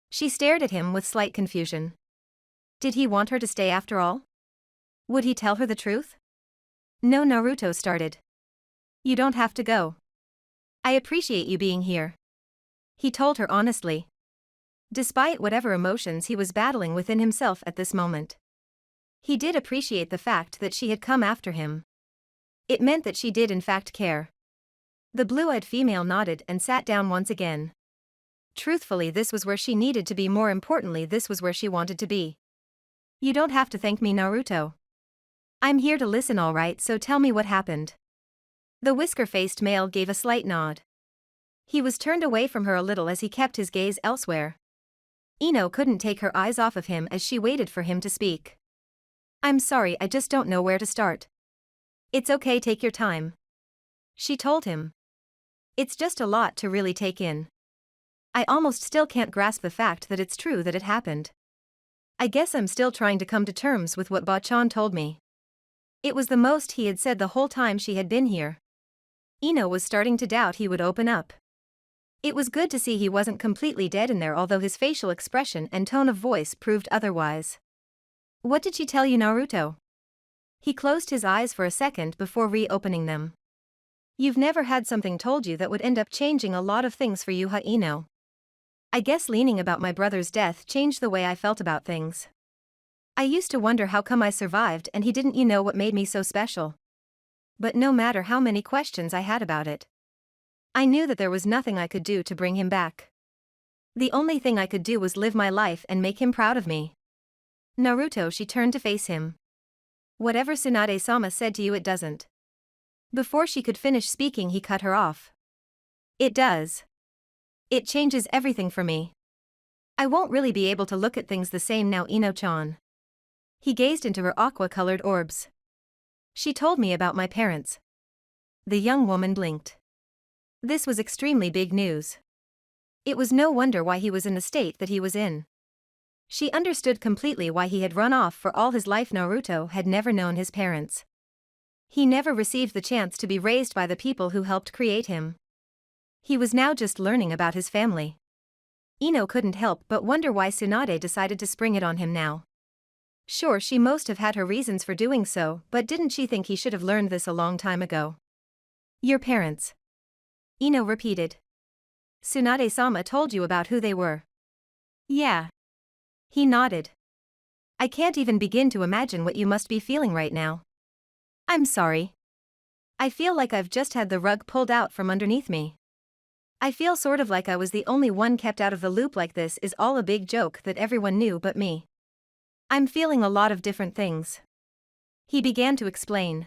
She stared at him with slight confusion. Did he want her to stay after all? Would he tell her the truth? No, Naruto started. You don't have to go. I appreciate you being here. He told her honestly. Despite whatever emotions he was battling within himself at this moment. He did appreciate the fact that she had come after him. It meant that she did in fact care. The blue-eyed female nodded and sat down once again. Truthfully, this was where she needed to be. More importantly, this was where she wanted to be. You don't have to thank me, Naruto. I'm here to listen, all right, so tell me what happened. The whisker-faced male gave a slight nod. He was turned away from her a little as he kept his gaze elsewhere. Ino couldn't take her eyes off of him as she waited for him to speak. I'm sorry, I just don't know where to start. It's okay, take your time. She told him. It's just a lot to really take in. I almost still can't grasp the fact that it's true that it happened. I guess I'm still trying to come to terms with what Bachan told me. It was the most he had said the whole time she had been here. Ino was starting to doubt he would open up. It was good to see he wasn't completely dead in there, although his facial expression and tone of voice proved otherwise. What did she tell you, Naruto? He closed his eyes for a second before reopening them. You've never had something told you that would end up changing a lot of things for you, huh, Ino? I guess learning about my brother's death changed the way I felt about things. I used to wonder how come I survived and he didn't, what made me so special. But no matter how many questions I had about it, I knew that there was nothing I could do to bring him back. The only thing I could do was live my life and make him proud of me. Naruto, she turned to face him. Whatever Tsunade-sama said to you, it doesn't. Before she could finish speaking, he cut her off. It does. It changes everything for me. I won't really be able to look at things the same now, Ino-chan. He gazed into her aqua-colored orbs. She told me about my parents. The young woman blinked. This was extremely big news. It was no wonder why he was in the state that he was in. She understood completely why he had run off. For all his life, Naruto had never known his parents. He never received the chance to be raised by the people who helped create him. He was now just learning about his family. Ino couldn't help but wonder why Tsunade decided to spring it on him now. Sure, she must have had her reasons for doing so, but didn't she think he should have learned this a long time ago? Your parents. Ino repeated. Tsunade-sama told you about who they were? Yeah. He nodded. I can't even begin to imagine what you must be feeling right now. I'm sorry. I feel like I've just had the rug pulled out from underneath me. I feel sort of like I was the only one kept out of the loop, like this is all a big joke that everyone knew but me. I'm feeling a lot of different things. He began to explain.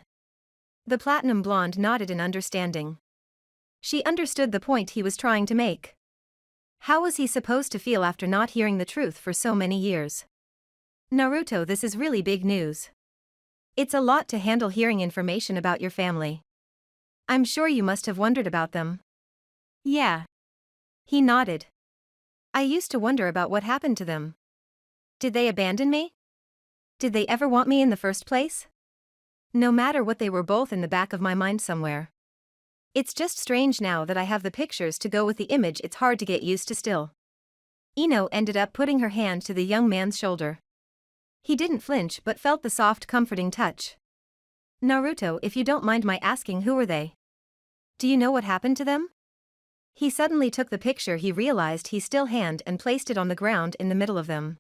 The platinum blonde nodded in understanding. She understood the point he was trying to make. How was he supposed to feel after not hearing the truth for so many years? Naruto, this is really big news. It's a lot to handle hearing information about your family. I'm sure you must have wondered about them. Yeah. He nodded. I used to wonder about what happened to them. Did they abandon me? Did they ever want me in the first place? No matter what, they were both in the back of my mind somewhere. It's just strange now that I have the pictures to go with the image, it's hard to get used to still. Ino ended up putting her hand to the young man's shoulder. He didn't flinch but felt the soft, comforting touch. Naruto, if you don't mind my asking, who were they? Do you know what happened to them? He suddenly took the picture he realized he still had and placed it on the ground in the middle of them.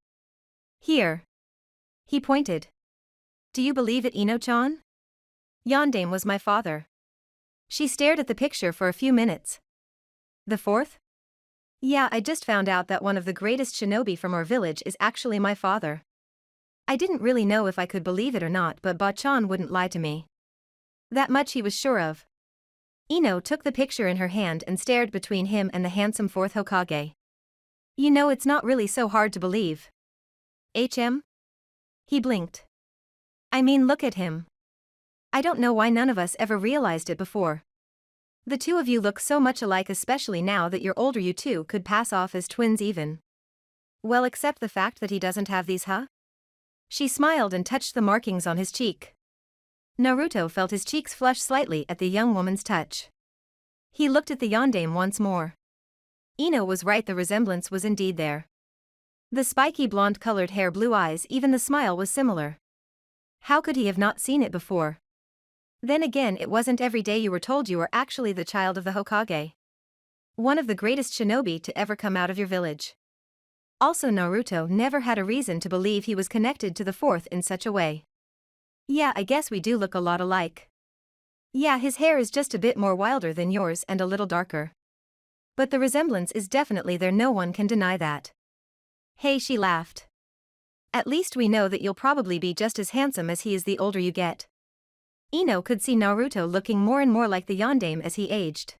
Here. He pointed. Do you believe it, Ino-chan? Yondaime was my father. She stared at the picture for a few minutes. The fourth? Yeah, I just found out that one of the greatest shinobi from our village is actually my father. I didn't really know if I could believe it or not, but Ba-chan wouldn't lie to me. That much he was sure of. Ino took the picture in her hand and stared between him and the handsome fourth Hokage. You know, it's not really so hard to believe. He blinked. I mean, look at him. I don't know why none of us ever realized it before. The two of you look so much alike, especially now that you're older. You two could pass off as twins even. Well, except the fact that he doesn't have these, huh? She smiled and touched the markings on his cheek. Naruto felt his cheeks flush slightly at the young woman's touch. He looked at the Yondaime once more. Ino was right, the resemblance was indeed there. The spiky blonde-colored hair, blue eyes, even the smile was similar. How could he have not seen it before? Then again, it wasn't every day you were told you were actually the child of the Hokage. One of the greatest shinobi to ever come out of your village. Also, Naruto never had a reason to believe he was connected to the fourth in such a way. Yeah, I guess we do look a lot alike. Yeah, his hair is just a bit more wilder than yours and a little darker. But the resemblance is definitely there, no one can deny that. Hey, she laughed. At least we know that you'll probably be just as handsome as he is the older you get. Ino could see Naruto looking more and more like the Yondaime as he aged.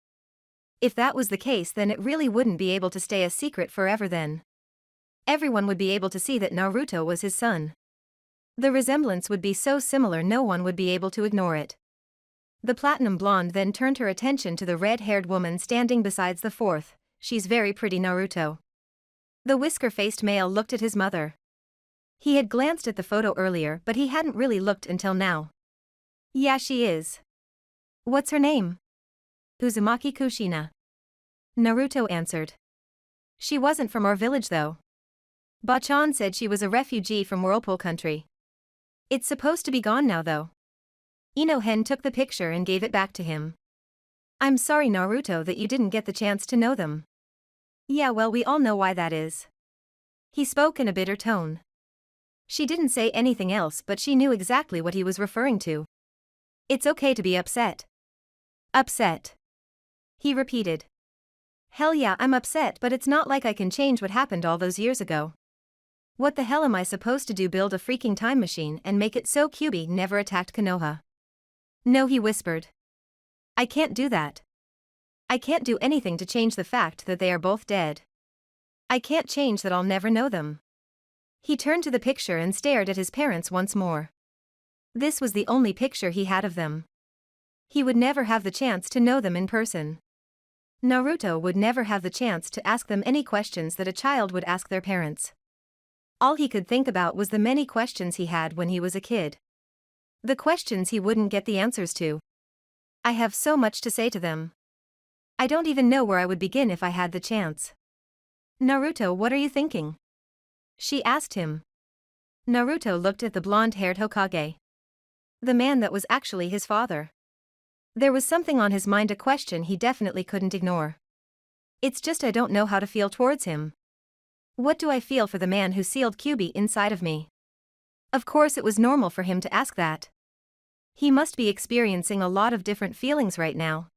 If that was the case, then it really wouldn't be able to stay a secret forever then. Everyone would be able to see that Naruto was his son. The resemblance would be so similar no one would be able to ignore it. The platinum blonde then turned her attention to the red-haired woman standing beside the fourth. She's very pretty, Naruto. The whisker-faced male looked at his mother. He had glanced at the photo earlier, but he hadn't really looked until now. Yeah, she is. What's her name? Uzumaki Kushina. Naruto answered. She wasn't from our village though. Ba-chan said she was a refugee from Whirlpool Country. It's supposed to be gone now though. Ino-hen took the picture and gave it back to him. I'm sorry, Naruto, that you didn't get the chance to know them. Yeah, well, we all know why that is. He spoke in a bitter tone. She didn't say anything else, but she knew exactly what he was referring to. It's okay to be upset. Upset. He repeated. Hell yeah, I'm upset, but it's not like I can change what happened all those years ago. What the hell am I supposed to do, build a freaking time machine and make it so Kyuubi never attacked Konoha? No, he whispered. I can't do that. I can't do anything to change the fact that they are both dead. I can't change that I'll never know them. He turned to the picture and stared at his parents once more. This was the only picture he had of them. He would never have the chance to know them in person. Naruto would never have the chance to ask them any questions that a child would ask their parents. All he could think about was the many questions he had when he was a kid. The questions he wouldn't get the answers to. I have so much to say to them. I don't even know where I would begin if I had the chance. Naruto, what are you thinking? She asked him. Naruto looked at the blonde-haired Hokage. The man that was actually his father. There was something on his mind, a question he definitely couldn't ignore. It's just I don't know how to feel towards him. What do I feel for the man who sealed Kyuubi inside of me? Of course it was normal for him to ask that. He must be experiencing a lot of different feelings right now.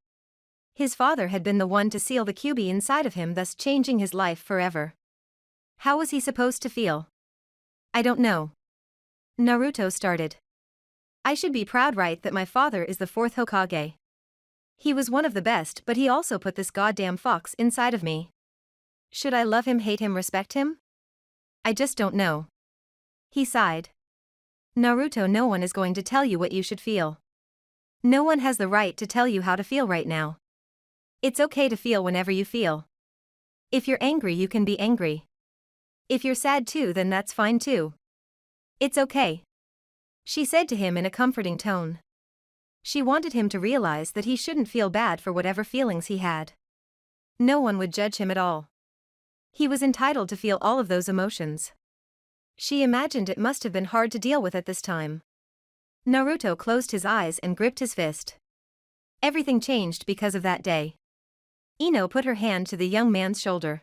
His father had been the one to seal the QB inside of him, thus changing his life forever. How was he supposed to feel? I don't know. Naruto started. I should be proud, right, that my father is the fourth Hokage. He was one of the best, but he also put this goddamn fox inside of me. Should I love him, hate him, respect him? I just don't know. He sighed. Naruto, no one is going to tell you what you should feel. No one has the right to tell you how to feel right now. It's okay to feel whenever you feel. If you're angry, you can be angry. If you're sad too, then that's fine too. It's okay, she said to him in a comforting tone. She wanted him to realize that he shouldn't feel bad for whatever feelings he had. No one would judge him at all. He was entitled to feel all of those emotions. She imagined it must have been hard to deal with at this time. Naruto closed his eyes and gripped his fist. Everything changed because of that day. Ino put her hand to the young man's shoulder.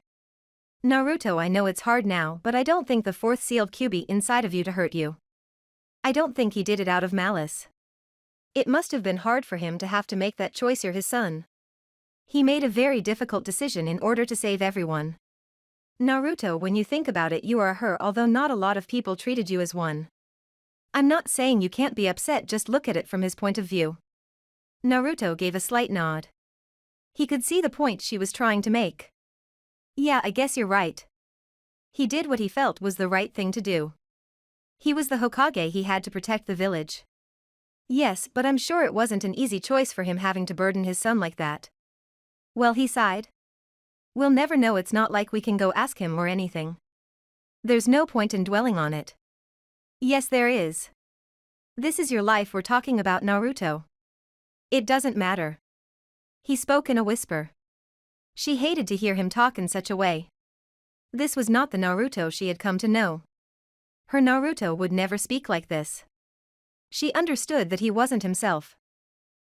Naruto, I know it's hard now, but I don't think the fourth sealed QB inside of you to hurt you. I don't think he did it out of malice. It must have been hard for him to have to make that choice. You're his son. He made a very difficult decision in order to save everyone. Naruto, when you think about it, you are her, although not a lot of people treated you as one. I'm not saying you can't be upset, just look at it from his point of view. Naruto gave a slight nod. He could see the point she was trying to make. Yeah, I guess you're right. He did what he felt was the right thing to do. He was the Hokage, he had to protect the village. Yes, but I'm sure it wasn't an easy choice for him having to burden his son like that. Well, he sighed. We'll never know, it's not like we can go ask him or anything. There's no point in dwelling on it. Yes, there is. This is your life we're talking about, Naruto. It doesn't matter. He spoke in a whisper. She hated to hear him talk in such a way. This was not the Naruto she had come to know. Her Naruto would never speak like this. She understood that he wasn't himself.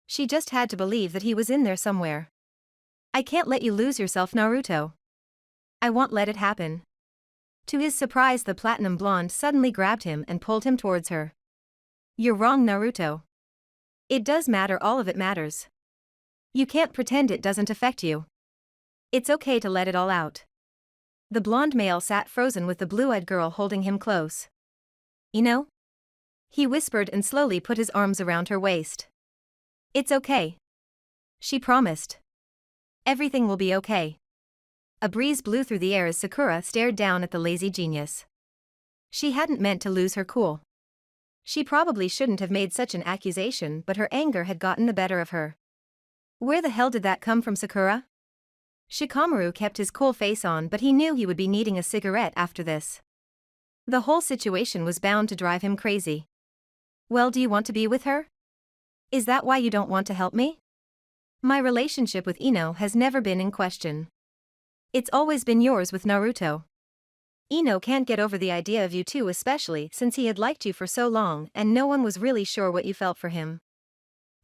She just had to believe that he was in there somewhere. I can't let you lose yourself, Naruto. I won't let it happen. To his surprise, the platinum blonde suddenly grabbed him and pulled him towards her. You're wrong, Naruto. It does matter, all of it matters. You can't pretend it doesn't affect you. It's okay to let it all out. The blonde male sat frozen with the blue-eyed girl holding him close. You know? He whispered and slowly put his arms around her waist. It's okay. She promised. Everything will be okay. A breeze blew through the air as Sakura stared down at the lazy genius. She hadn't meant to lose her cool. She probably shouldn't have made such an accusation, but her anger had gotten the better of her. Where the hell did that come from, Sakura? Shikamaru kept his cool face on, but he knew he would be needing a cigarette after this. The whole situation was bound to drive him crazy. Well, do you want to be with her? Is that why you don't want to help me? My relationship with Ino has never been in question. It's always been yours with Naruto. Ino can't get over the idea of you two, especially since he had liked you for so long and no one was really sure what you felt for him.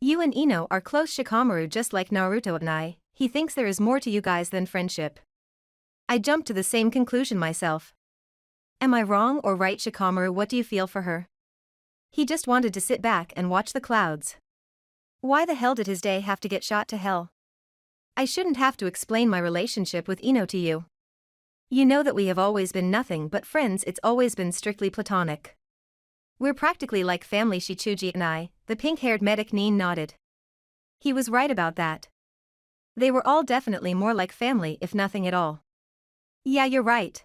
You and Ino are close, Shikamaru, just like Naruto and I. He thinks there is more to you guys than friendship. I jumped to the same conclusion myself. Am I wrong or right, Shikamaru? What do you feel for her? He just wanted to sit back and watch the clouds. Why the hell did his day have to get shot to hell? I shouldn't have to explain my relationship with Ino to you. You know that we have always been nothing but friends, it's always been strictly platonic. We're practically like family, Shichuji and I. The pink-haired medic Nin nodded. He was right about that. They were all definitely more like family, if nothing at all. Yeah, you're right.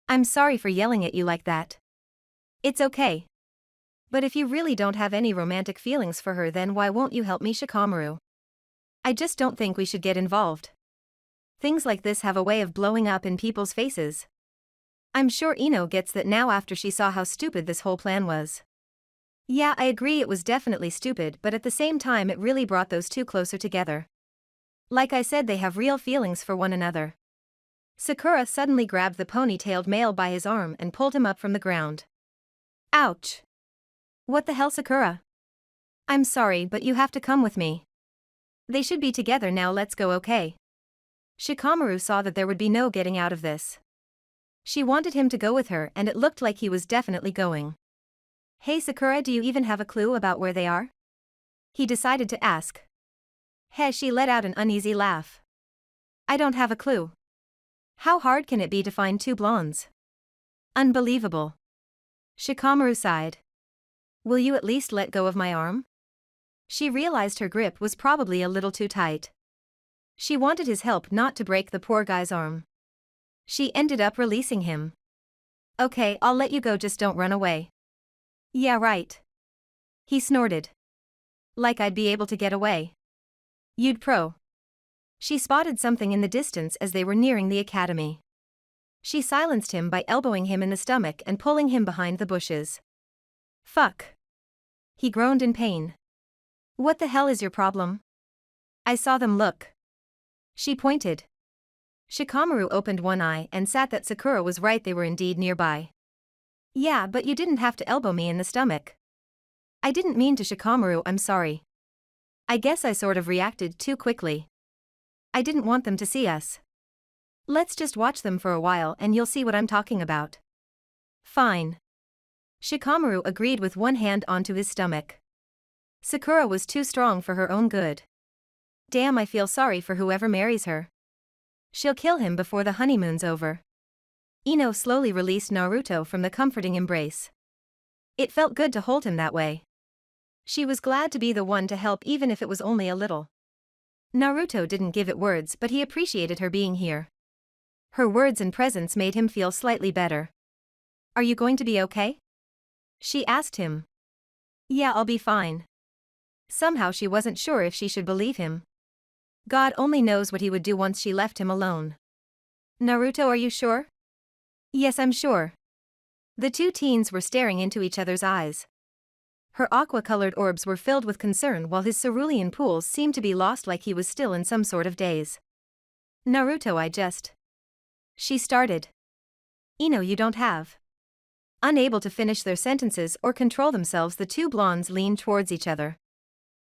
I'm sorry for yelling at you like that. It's okay. But if you really don't have any romantic feelings for her, then why won't you help me, Shikamaru? I just don't think we should get involved. Things like this have a way of blowing up in people's faces. I'm sure Ino gets that now after she saw how stupid this whole plan was. Yeah, I agree, it was definitely stupid, but at the same time it really brought those two closer together. Like I said, they have real feelings for one another. Sakura suddenly grabbed the ponytailed male by his arm and pulled him up from the ground. Ouch! What the hell, Sakura? I'm sorry, but you have to come with me. They should be together now, let's go, okay? Shikamaru saw that there would be no getting out of this. She wanted him to go with her and it looked like he was definitely going. Hey Sakura, do you even have a clue about where they are? He decided to ask. Hey, she let out an uneasy laugh. I don't have a clue. How hard can it be to find two blondes? Unbelievable. Shikamaru sighed. Will you at least let go of my arm? She realized her grip was probably a little too tight. She wanted his help not to break the poor guy's arm. She ended up releasing him. Okay, I'll let you go, just don't run away. Yeah, right. He snorted. Like I'd be able to get away. You'd pro. She spotted something in the distance as they were nearing the academy. She silenced him by elbowing him in the stomach and pulling him behind the bushes. Fuck. He groaned in pain. What the hell is your problem? I saw them, look. She pointed. Shikamaru opened one eye and sat that Sakura was right, they were indeed nearby. Yeah, but you didn't have to elbow me in the stomach. I didn't mean to, Shikamaru, I'm sorry. I guess I sort of reacted too quickly. I didn't want them to see us. Let's just watch them for a while and you'll see what I'm talking about. Fine. Shikamaru agreed with one hand onto his stomach. Sakura was too strong for her own good. Damn, I feel sorry for whoever marries her. She'll kill him before the honeymoon's over. Ino slowly released Naruto from the comforting embrace. It felt good to hold him that way. She was glad to be the one to help, even if it was only a little. Naruto didn't give it words, but he appreciated her being here. Her words and presence made him feel slightly better. Are you going to be okay? She asked him. Yeah, I'll be fine. Somehow she wasn't sure if she should believe him. God only knows what he would do once she left him alone. Naruto, are you sure? Yes, I'm sure. The two teens were staring into each other's eyes. Her aqua-colored orbs were filled with concern while his cerulean pools seemed to be lost, like he was still in some sort of daze. Naruto, She started. Ino, you don't have. Unable to finish their sentences or control themselves, the two blondes leaned towards each other.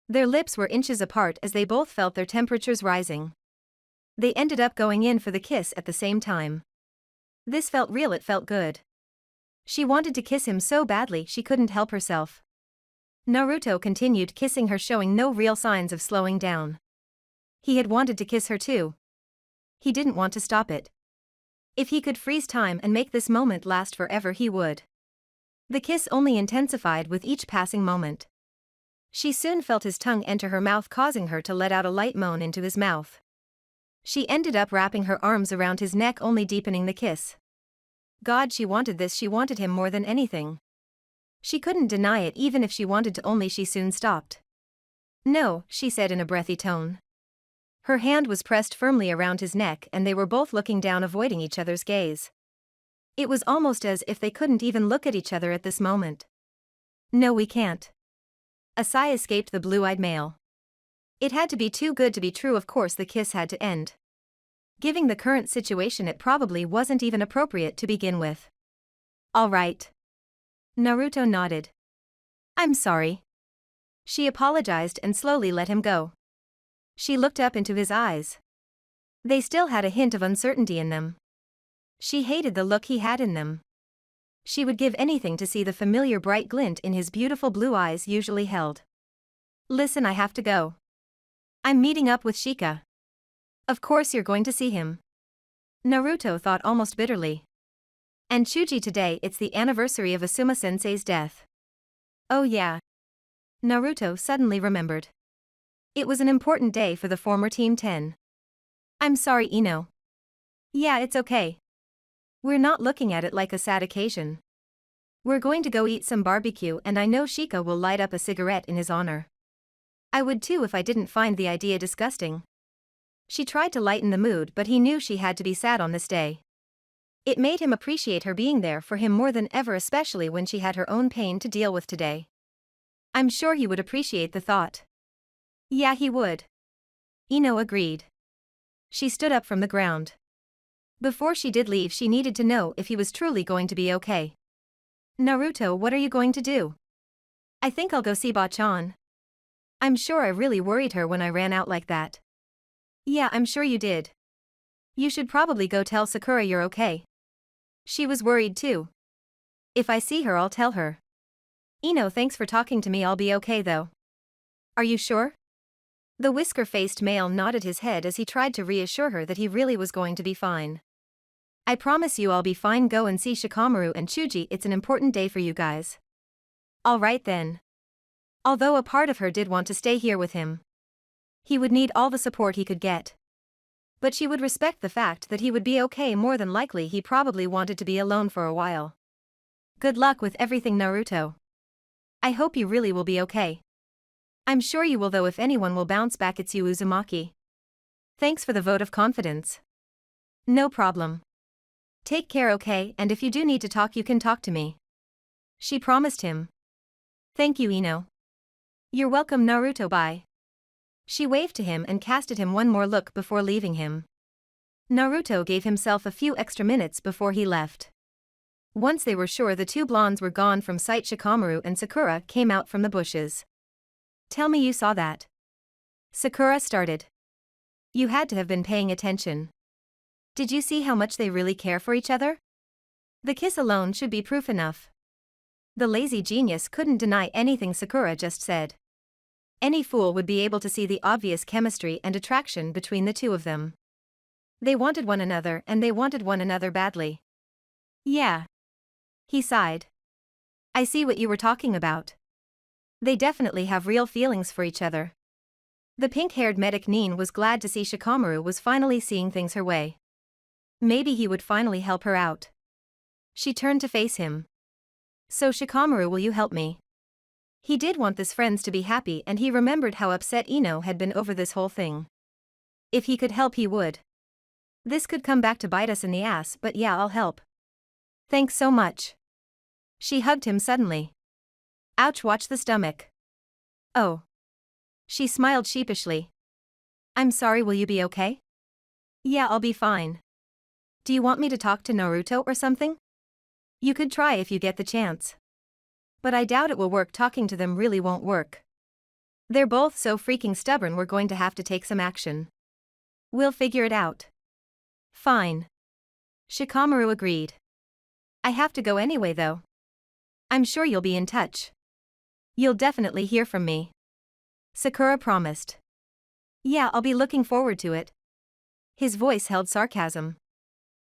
Their lips were inches apart as they both felt their temperatures rising. They ended up going in for the kiss at the same time. This felt real, it felt good. She wanted to kiss him so badly she couldn't help herself. Naruto continued kissing her, showing no real signs of slowing down. He had wanted to kiss her too. He didn't want to stop it. If he could freeze time and make this moment last forever, he would. The kiss only intensified with each passing moment. She soon felt his tongue enter her mouth, causing her to let out a light moan into his mouth. She ended up wrapping her arms around his neck, only deepening the kiss. God, she wanted this, she wanted him more than anything. She couldn't deny it, even if she wanted to, only she soon stopped. No, she said in a breathy tone. Her hand was pressed firmly around his neck and they were both looking down, avoiding each other's gaze. It was almost as if they couldn't even look at each other at this moment. No, we can't. A sigh escaped the blue-eyed male. It had to be too good to be true, of course the kiss had to end. Given the current situation, it probably wasn't even appropriate to begin with. All right. Naruto nodded. I'm sorry. She apologized and slowly let him go. She looked up into his eyes. They still had a hint of uncertainty in them. She hated the look he had in them. She would give anything to see the familiar bright glint in his beautiful blue eyes usually held. Listen, I have to go. I'm meeting up with Shika. Of course you're going to see him. Naruto thought almost bitterly. And Chuji, today it's the anniversary of Asuma-sensei's death. Oh yeah. Naruto suddenly remembered. It was an important day for the former Team 10. I'm sorry, Ino. Yeah, it's okay. We're not looking at it like a sad occasion. We're going to go eat some barbecue and I know Shika will light up a cigarette in his honor. I would too if I didn't find the idea disgusting. She tried to lighten the mood, but he knew she had to be sad on this day. It made him appreciate her being there for him more than ever, especially when she had her own pain to deal with today. I'm sure he would appreciate the thought. Yeah, he would. Ino agreed. She stood up from the ground. Before she did leave, she needed to know if he was truly going to be okay. Naruto, what are you going to do? I think I'll go see Ba-chan. I'm sure I really worried her when I ran out like that. Yeah, I'm sure you did. You should probably go tell Sakura you're okay. She was worried too. If I see her, I'll tell her. Ino, thanks for talking to me, I'll be okay though. Are you sure? The whisker-faced male nodded his head as he tried to reassure her that he really was going to be fine. I promise you I'll be fine, go and see Shikamaru and Chuji, it's an important day for you guys. Alright then. Although a part of her did want to stay here with him. He would need all the support he could get. But she would respect the fact that he would be okay, more than likely he probably wanted to be alone for a while. Good luck with everything, Naruto. I hope you really will be okay. I'm sure you will, though if anyone will bounce back it's you, Uzumaki. Thanks for the vote of confidence. No problem. Take care, okay, and if you do need to talk you can talk to me. She promised him. Thank you, Ino. You're welcome, Naruto, bye. She waved to him and casted him one more look before leaving him. Naruto gave himself a few extra minutes before he left. Once they were sure the two blondes were gone from sight, Shikamaru and Sakura came out from the bushes. Tell me you saw that. Sakura started. You had to have been paying attention. Did you see how much they really care for each other? The kiss alone should be proof enough. The lazy genius couldn't deny anything Sakura just said. Any fool would be able to see the obvious chemistry and attraction between the two of them. They wanted one another and they wanted one another badly. Yeah. He sighed. I see what you were talking about. They definitely have real feelings for each other. The pink-haired medic Nin was glad to see Shikamaru was finally seeing things her way. Maybe he would finally help her out. She turned to face him. So Shikamaru, will you help me? He did want his friends to be happy and he remembered how upset Ino had been over this whole thing. If he could help he would. This could come back to bite us in the ass, but yeah, I'll help. Thanks so much. She hugged him suddenly. Ouch, watch the stomach. Oh. She smiled sheepishly. I'm sorry, will you be okay? Yeah, I'll be fine. Do you want me to talk to Naruto or something? You could try if you get the chance. But I doubt it will work, talking to them really won't work. They're both so freaking stubborn, we're going to have to take some action. We'll figure it out. Fine. Shikamaru agreed. I have to go anyway though. I'm sure you'll be in touch. You'll definitely hear from me. Sakura promised. Yeah, I'll be looking forward to it. His voice held sarcasm.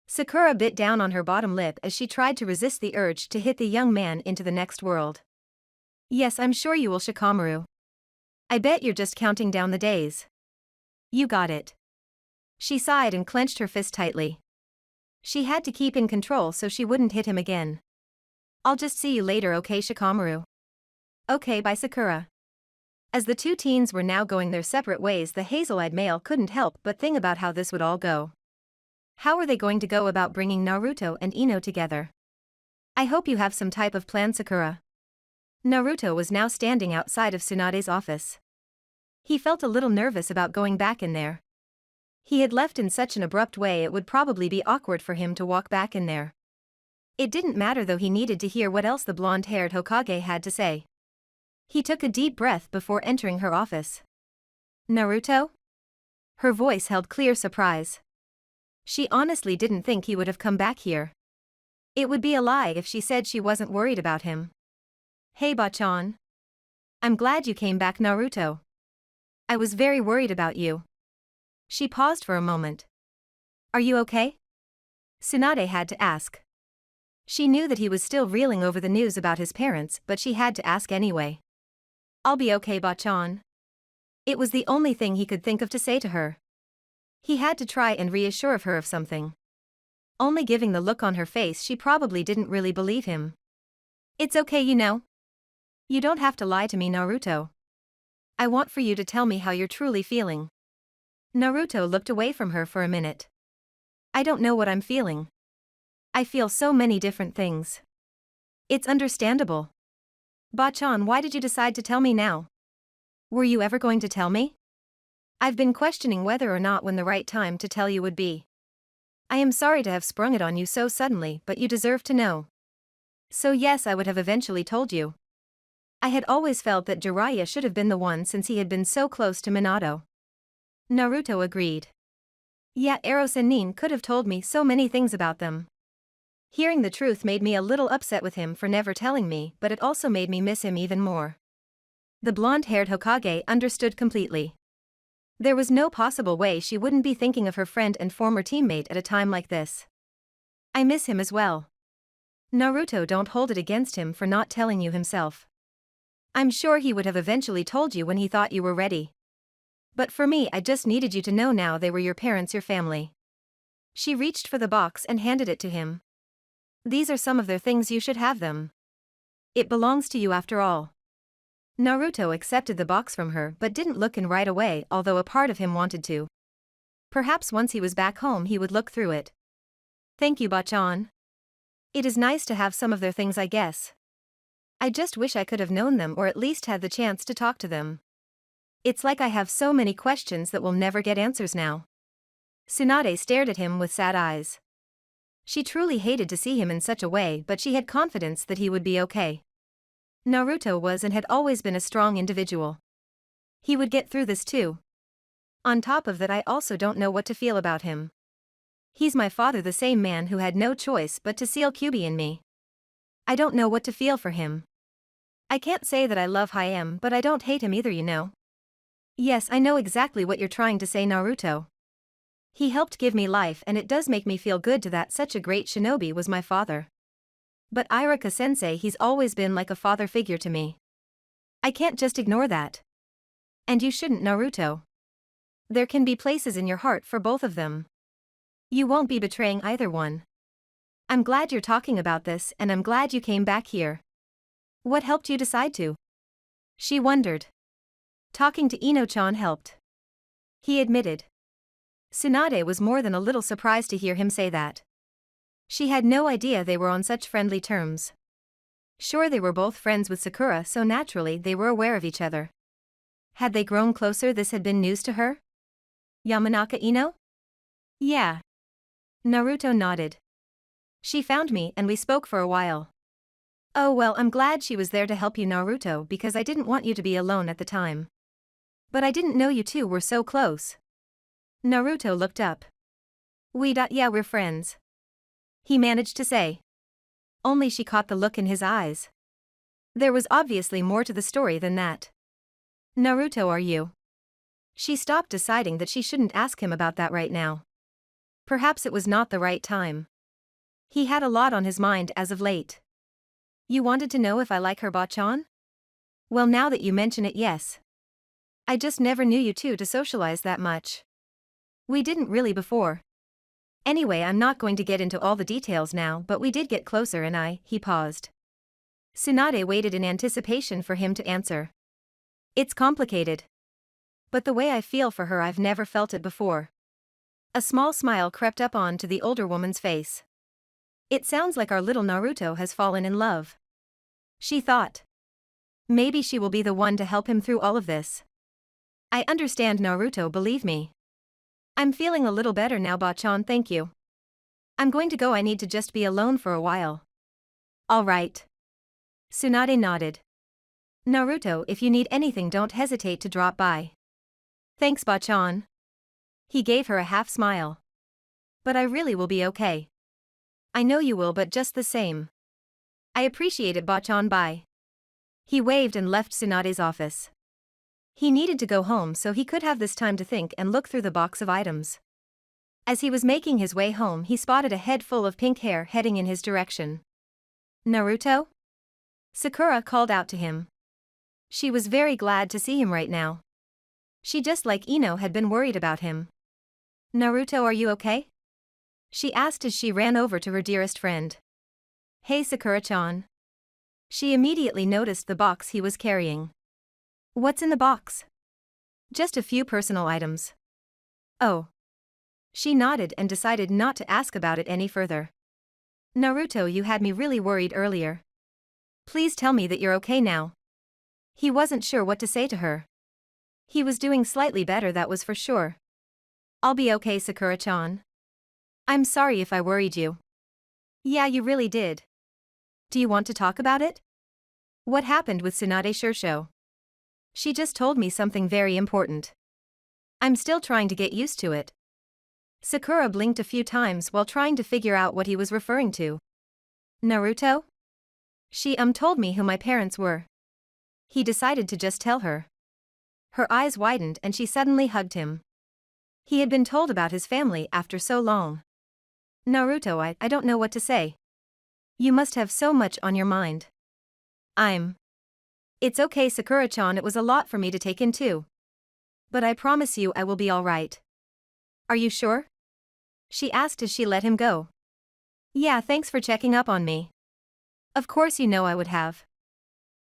Sakura bit down on her bottom lip as she tried to resist the urge to hit the young man into the next world. Yes, I'm sure you will, Shikamaru. I bet you're just counting down the days. You got it. She sighed and clenched her fist tightly. She had to keep in control so she wouldn't hit him again. I'll just see you later, okay, Shikamaru? Okay, bye, Sakura. As the two teens were now going their separate ways, the hazel-eyed male couldn't help but think about how this would all go. How were they going to go about bringing Naruto and Ino together? I hope you have some type of plan, Sakura. Naruto was now standing outside of Tsunade's office. He felt a little nervous about going back in there. He had left in such an abrupt way it would probably be awkward for him to walk back in there. It didn't matter though, he needed to hear what else the blonde-haired Hokage had to say. He took a deep breath before entering her office. Naruto? Her voice held clear surprise. She honestly didn't think he would have come back here. It would be a lie if she said she wasn't worried about him. Hey Bachan. I'm glad you came back, Naruto. I was very worried about you. She paused for a moment. Are you okay? Tsunade had to ask. She knew that he was still reeling over the news about his parents, but she had to ask anyway. I'll be okay, Bachan. It was the only thing he could think of to say to her. He had to try and reassure her of something. Only giving the look on her face, she probably didn't really believe him. It's okay, you know. You don't have to lie to me, Naruto. I want for you to tell me how you're truly feeling. Naruto looked away from her for a minute. I don't know what I'm feeling. I feel so many different things. It's understandable. Bachan, why did you decide to tell me now? Were you ever going to tell me? I've been questioning whether or not when the right time to tell you would be. I am sorry to have sprung it on you so suddenly, but you deserve to know. So yes, I would have eventually told you. I had always felt that Jiraiya should have been the one since he had been so close to Minato. Naruto agreed. Yeah, Eros and Nin could have told me so many things about them. Hearing the truth made me a little upset with him for never telling me, but it also made me miss him even more. The blonde-haired Hokage understood completely. There was no possible way she wouldn't be thinking of her friend and former teammate at a time like this. I miss him as well. Naruto, don't hold it against him for not telling you himself. I'm sure he would have eventually told you when he thought you were ready. But for me, I just needed you to know now they were your parents, your family. She reached for the box and handed it to him. These are some of their things, you should have them. It belongs to you after all. Naruto accepted the box from her but didn't look in right away, although a part of him wanted to. Perhaps once he was back home he would look through it. Thank you, Bachan. It is nice to have some of their things, I guess. I just wish I could have known them or at least had the chance to talk to them. It's like I have so many questions that will never get answers now. Tsunade stared at him with sad eyes. She truly hated to see him in such a way, but she had confidence that he would be okay. Naruto was and had always been a strong individual. He would get through this too. On top of that, I also don't know what to feel about him. He's my father, the same man who had no choice but to seal Kyuubi in me. I don't know what to feel for him. I can't say that I love Hyam, but I don't hate him either, you know. Yes, I know exactly what you're trying to say, Naruto. He helped give me life and it does make me feel good to that such a great shinobi was my father. But Iruka-sensei, he's always been like a father figure to me. I can't just ignore that. And you shouldn't, Naruto. There can be places in your heart for both of them. You won't be betraying either one. I'm glad you're talking about this and I'm glad you came back here. What helped you decide to? She wondered. Talking to Ino-chan helped. He admitted. Tsunade was more than a little surprised to hear him say that. She had no idea they were on such friendly terms. Sure, they were both friends with Sakura, so naturally they were aware of each other. Had they grown closer? This had been news to her? Yamanaka Ino? Yeah. Naruto nodded. She found me and we spoke for a while. Oh well, I'm glad she was there to help you, Naruto, because I didn't want you to be alone at the time. But I didn't know you two were so close. Naruto looked up. Yeah, we're friends. He managed to say. Only she caught the look in his eyes. There was obviously more to the story than that. Naruto, are you? She stopped, deciding that she shouldn't ask him about that right now. Perhaps it was not the right time. He had a lot on his mind as of late. You wanted to know if I like her, Bachan? Well, now that you mention it, yes. I just never knew you two to socialize that much. We didn't really before. Anyway, I'm not going to get into all the details now, but we did get closer and he paused. Tsunade waited in anticipation for him to answer. It's complicated. But the way I feel for her, I've never felt it before. A small smile crept up onto the older woman's face. It sounds like our little Naruto has fallen in love. She thought. Maybe she will be the one to help him through all of this. I understand, Naruto, believe me. I'm feeling a little better now, Bachan, thank you. I'm going to go, I need to just be alone for a while. All right. Tsunade nodded. Naruto, if you need anything, don't hesitate to drop by. Thanks, Bachan. He gave her a half smile. But I really will be okay. I know you will, but just the same. I appreciate it, Bachan, bye. He waved and left Tsunade's office. He needed to go home so he could have this time to think and look through the box of items. As he was making his way home, he spotted a head full of pink hair heading in his direction. Naruto? Sakura called out to him. She was very glad to see him right now. She, just like Ino, had been worried about him. Naruto, are you okay? She asked as she ran over to her dearest friend. Hey, Sakura-chan. She immediately noticed the box he was carrying. What's in the box? Just a few personal items. Oh. She nodded and decided not to ask about it any further. Naruto, you had me really worried earlier. Please tell me that you're okay now. He wasn't sure what to say to her. He was doing slightly better, that was for sure. I'll be okay, Sakura-chan. I'm sorry if I worried you. Yeah, you really did. Do you want to talk about it? What happened with Tsunade Shursho? She just told me something very important. I'm still trying to get used to it. Sakura blinked a few times while trying to figure out what he was referring to. Naruto? She told me who my parents were. He decided to just tell her. Her eyes widened and she suddenly hugged him. He had been told about his family after so long. Naruto, I don't know what to say. You must have so much on your mind. It's okay, Sakura-chan, it was a lot for me to take in too. But I promise you I will be alright. Are you sure? She asked as she let him go. Yeah, thanks for checking up on me. Of course you know I would have.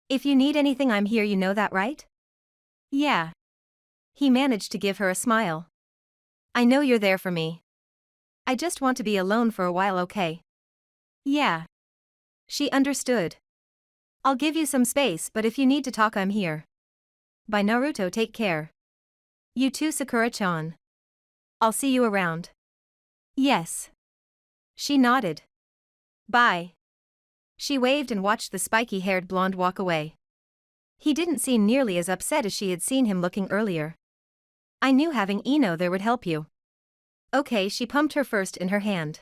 If you need anything I'm here, you know that, right? Yeah. He managed to give her a smile. I know you're there for me. I just want to be alone for a while, okay? Yeah. She understood. I'll give you some space, but if you need to talk, I'm here. Bye Naruto, take care. You too, Sakura-chan. I'll see you around. Yes. She nodded. Bye. She waved and watched the spiky-haired blonde walk away. He didn't seem nearly as upset as she had seen him looking earlier. I knew having Ino there would help you. Okay, she pumped her first in her hand.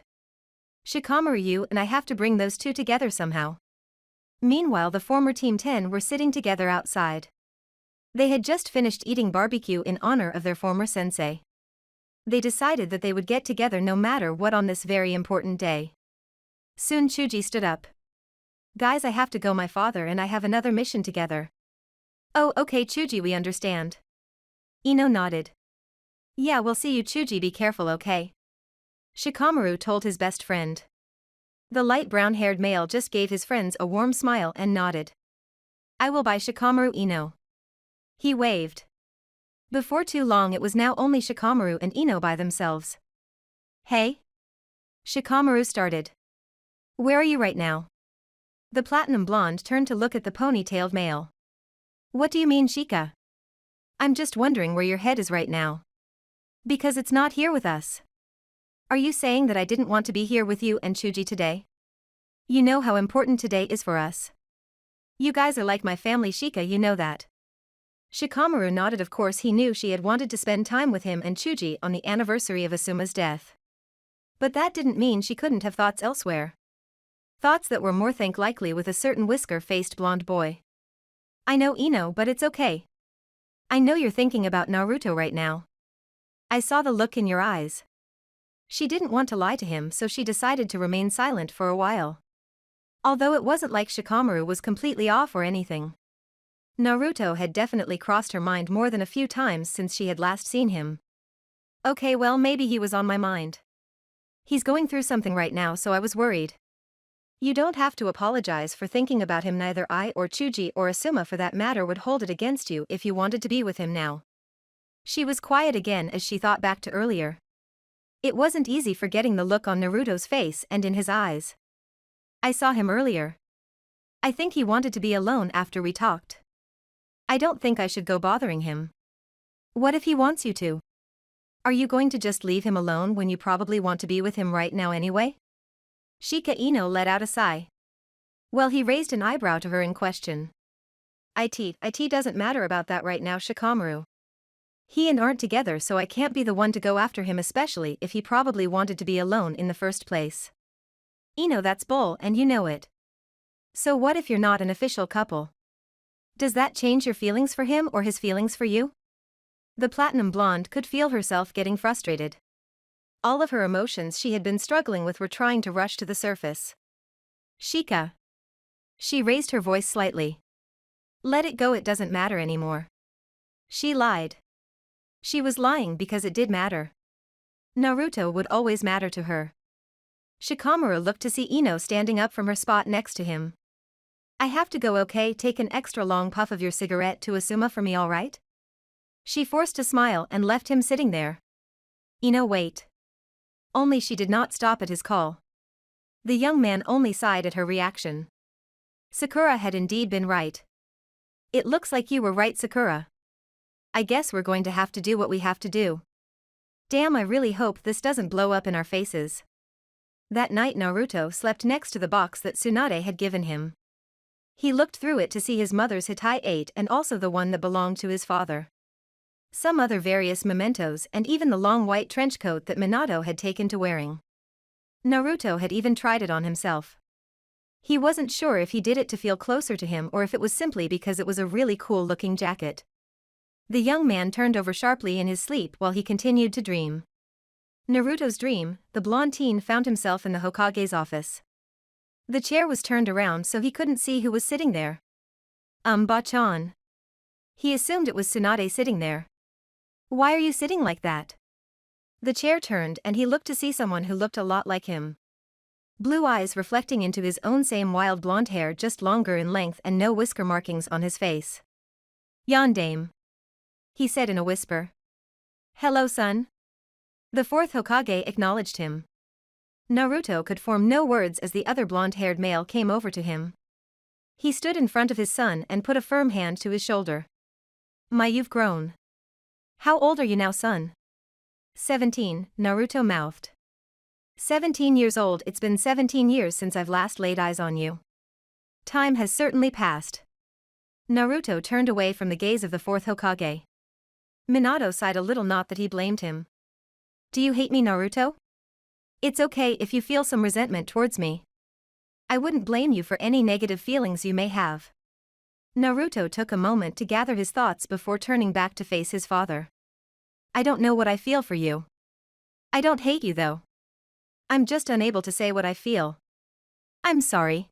Shikamaru, you and I have to bring those two together somehow. Meanwhile, the former Team 10 were sitting together outside. They had just finished eating barbecue in honor of their former sensei. They decided that they would get together no matter what on this very important day. Soon Chuji stood up. Guys, I have to go, my father and I have another mission together. Oh, okay Chuji, we understand. Ino nodded. Yeah, we'll see you Chuji, be careful, okay? Shikamaru told his best friend. The light brown-haired male just gave his friends a warm smile and nodded. I will, by Shikamaru Ino. He waved. Before too long it was now only Shikamaru and Ino by themselves. Hey? Shikamaru started. Where are you right now? The platinum blonde turned to look at the pony-tailed male. What do you mean, Shika? I'm just wondering where your head is right now. Because it's not here with us. Are you saying that I didn't want to be here with you and Chuji today? You know how important today is for us. You guys are like my family, Shika, you know that. Shikamaru nodded. Of course he knew she had wanted to spend time with him and Chuji on the anniversary of Asuma's death. But that didn't mean she couldn't have thoughts elsewhere. Thoughts that were more than likely with a certain whisker-faced blonde boy. I know Ino, but it's okay. I know you're thinking about Naruto right now. I saw the look in your eyes. She didn't want to lie to him, so she decided to remain silent for a while. Although it wasn't like Shikamaru was completely off or anything. Naruto had definitely crossed her mind more than a few times since she had last seen him. Okay, well, maybe he was on my mind. He's going through something right now, so I was worried. You don't have to apologize for thinking about him. Neither I or Chuji or Asuma for that matter would hold it against you if you wanted to be with him now. She was quiet again as she thought back to earlier. It wasn't easy forgetting the look on Naruto's face and in his eyes. I saw him earlier. I think he wanted to be alone after we talked. I don't think I should go bothering him. What if he wants you to? Are you going to just leave him alone when you probably want to be with him right now anyway? Shika Ino let out a sigh. Well, he raised an eyebrow to her in question. It doesn't matter about that right now, Shikamaru. He and aren't together, so I can't be the one to go after him, especially if he probably wanted to be alone in the first place. Ino, that's bull and you know it. So what if you're not an official couple? Does that change your feelings for him or his feelings for you? The platinum blonde could feel herself getting frustrated. All of her emotions she had been struggling with were trying to rush to the surface. Shika. She raised her voice slightly. Let it go, it doesn't matter anymore. She lied. She was lying because it did matter. Naruto would always matter to her. Shikamaru looked to see Ino standing up from her spot next to him. I have to go, okay? Take an extra long puff of your cigarette to Asuma for me, alright? She forced a smile and left him sitting there. Ino, wait. Only she did not stop at his call. The young man only sighed at her reaction. Sakura had indeed been right. It looks like you were right, Sakura. I guess we're going to have to do what we have to do. Damn, I really hope this doesn't blow up in our faces. That night Naruto slept next to the box that Tsunade had given him. He looked through it to see his mother's Hitai 8 and also the one that belonged to his father. Some other various mementos and even the long white trench coat that Minato had taken to wearing. Naruto had even tried it on himself. He wasn't sure if he did it to feel closer to him or if it was simply because it was a really cool-looking jacket. The young man turned over sharply in his sleep while he continued to dream. Naruto's dream, the blonde teen found himself in the Hokage's office. The chair was turned around so he couldn't see who was sitting there. Ba-chan. He assumed it was Tsunade sitting there. Why are you sitting like that? The chair turned and he looked to see someone who looked a lot like him. Blue eyes reflecting into his own same wild blonde hair, just longer in length and no whisker markings on his face. Yandame, he said in a whisper. Hello, son. The fourth Hokage acknowledged him. Naruto could form no words as the other blonde-haired male came over to him. He stood in front of his son and put a firm hand to his shoulder. You've grown. How old are you now, son? 17, Naruto mouthed. 17 years old. It's been 17 years since I've last laid eyes on you. Time has certainly passed. Naruto turned away from the gaze of the fourth Hokage. Minato sighed a little, not that he blamed him. Do you hate me, Naruto? It's okay if you feel some resentment towards me. I wouldn't blame you for any negative feelings you may have. Naruto took a moment to gather his thoughts before turning back to face his father. I don't know what I feel for you. I don't hate you though. I'm just unable to say what I feel. I'm sorry.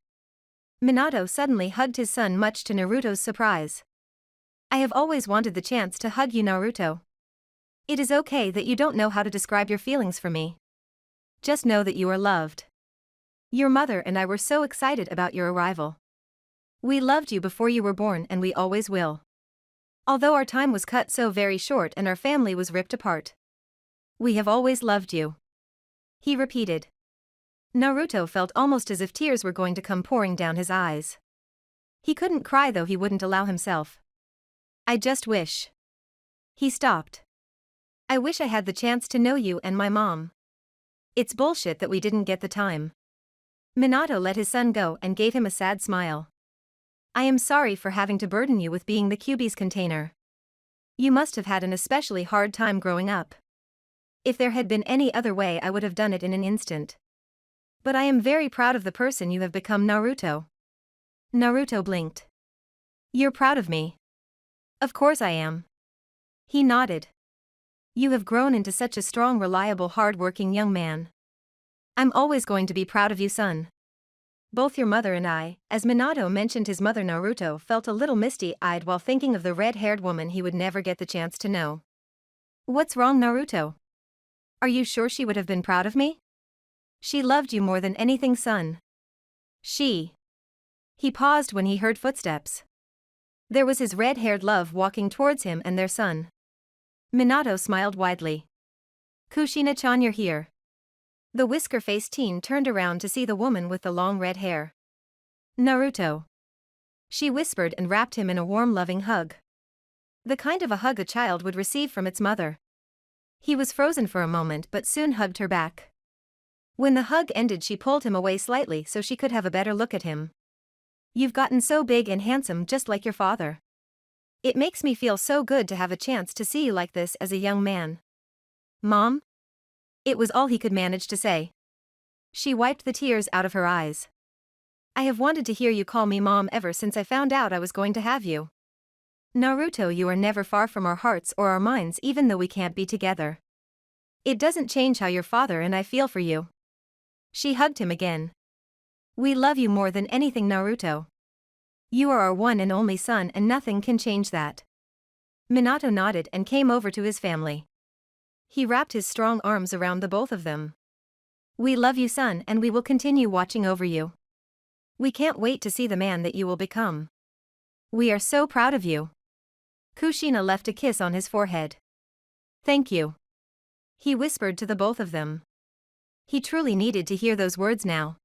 Minato suddenly hugged his son, much to Naruto's surprise. I have always wanted the chance to hug you, Naruto. It is okay that you don't know how to describe your feelings for me. Just know that you are loved. Your mother and I were so excited about your arrival. We loved you before you were born and we always will. Although our time was cut so very short and our family was ripped apart. We have always loved you. He repeated. Naruto felt almost as if tears were going to come pouring down his eyes. He couldn't cry though he wouldn't allow himself. I just wish. He stopped. I wish I had the chance to know you and my mom. It's bullshit that we didn't get the time. Minato let his son go and gave him a sad smile. I am sorry for having to burden you with being the Kyuubi's container. You must have had an especially hard time growing up. If there had been any other way, I would have done it in an instant. But I am very proud of the person you have become, Naruto. Naruto blinked. You're proud of me? Of course I am. He nodded. You have grown into such a strong, reliable, hard-working young man. I'm always going to be proud of you, son. Both your mother and I, as Minato mentioned his mother, Naruto felt a little misty-eyed while thinking of the red-haired woman he would never get the chance to know. What's wrong, Naruto? Are you sure she would have been proud of me? She loved you more than anything, son. She. He paused when he heard footsteps. There was his red-haired love walking towards him and their son. Minato smiled widely. Kushina-chan, you're here. The whisker-faced teen turned around to see the woman with the long red hair. Naruto. She whispered and wrapped him in a warm, loving hug. The kind of a hug a child would receive from its mother. He was frozen for a moment but soon hugged her back. When the hug ended, she pulled him away slightly so she could have a better look at him. You've gotten so big and handsome, just like your father. It makes me feel so good to have a chance to see you like this as a young man. Mom? It was all he could manage to say. She wiped the tears out of her eyes. I have wanted to hear you call me Mom ever since I found out I was going to have you. Naruto, you are never far from our hearts or our minds, even though we can't be together. It doesn't change how your father and I feel for you. She hugged him again. We love you more than anything, Naruto. You are our one and only son and nothing can change that. Minato nodded and came over to his family. He wrapped his strong arms around the both of them. We love you, son, and we will continue watching over you. We can't wait to see the man that you will become. We are so proud of you. Kushina left a kiss on his forehead. Thank you. He whispered to the both of them. He truly needed to hear those words now.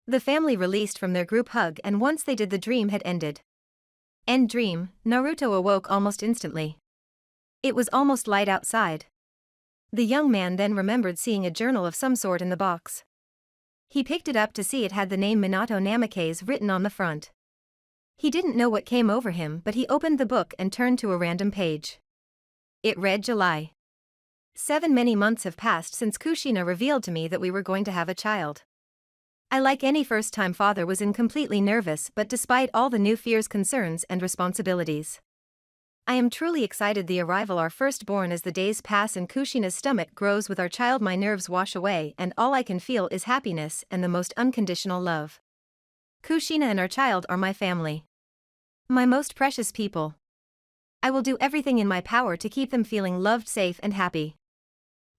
The family released from their group hug, and once they did, the dream had ended. End dream. Naruto awoke almost instantly. It was almost light outside. The young man then remembered seeing a journal of some sort in the box. He picked it up to see it had the name Minato Namikaze written on the front. He didn't know what came over him, but he opened the book and turned to a random page. It read July. 7 Many months have passed since Kushina revealed to me that we were going to have a child. I, like any first-time father, was completely nervous, but despite all the new fears, concerns, and responsibilities, I am truly excited the arrival our firstborn. As the days pass and Kushina's stomach grows with our child, my nerves wash away and all I can feel is happiness and the most unconditional love. Kushina and our child are my family. My most precious people. I will do everything in my power to keep them feeling loved, safe, and happy.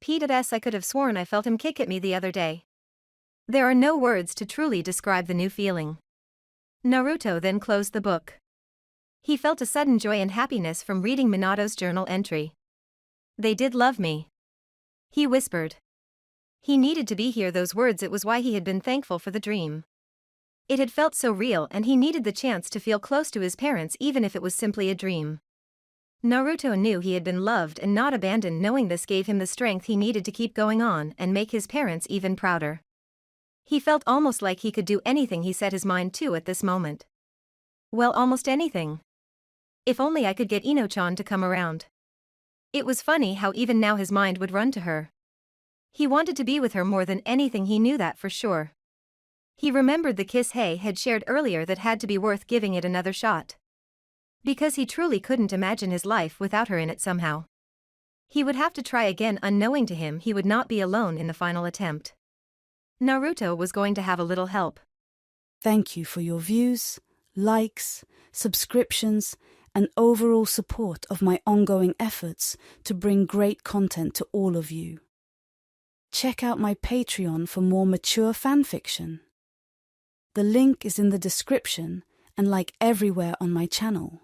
P.S. I could have sworn I felt him kick at me the other day. There are no words to truly describe the new feeling. Naruto then closed the book. He felt a sudden joy and happiness from reading Minato's journal entry. They did love me, he whispered. He needed to be here, those words, it was why he had been thankful for the dream. It had felt so real and he needed the chance to feel close to his parents even if it was simply a dream. Naruto knew he had been loved and not abandoned. Knowing this gave him the strength he needed to keep going on and make his parents even prouder. He felt almost like he could do anything he set his mind to at this moment. Well, almost anything. If only I could get Ino-chan to come around. It was funny how even now his mind would run to her. He wanted to be with her more than anything, he knew that for sure. He remembered the kiss Hei had shared earlier that had to be worth giving it another shot. Because he truly couldn't imagine his life without her in it somehow. He would have to try again. Unknowing to him, he would not be alone in the final attempt. Naruto was going to have a little help. Thank you for your views, likes, subscriptions, and overall support of my ongoing efforts to bring great content to all of you. Check out my Patreon for more mature fanfiction. The link is in the description and like everywhere on my channel.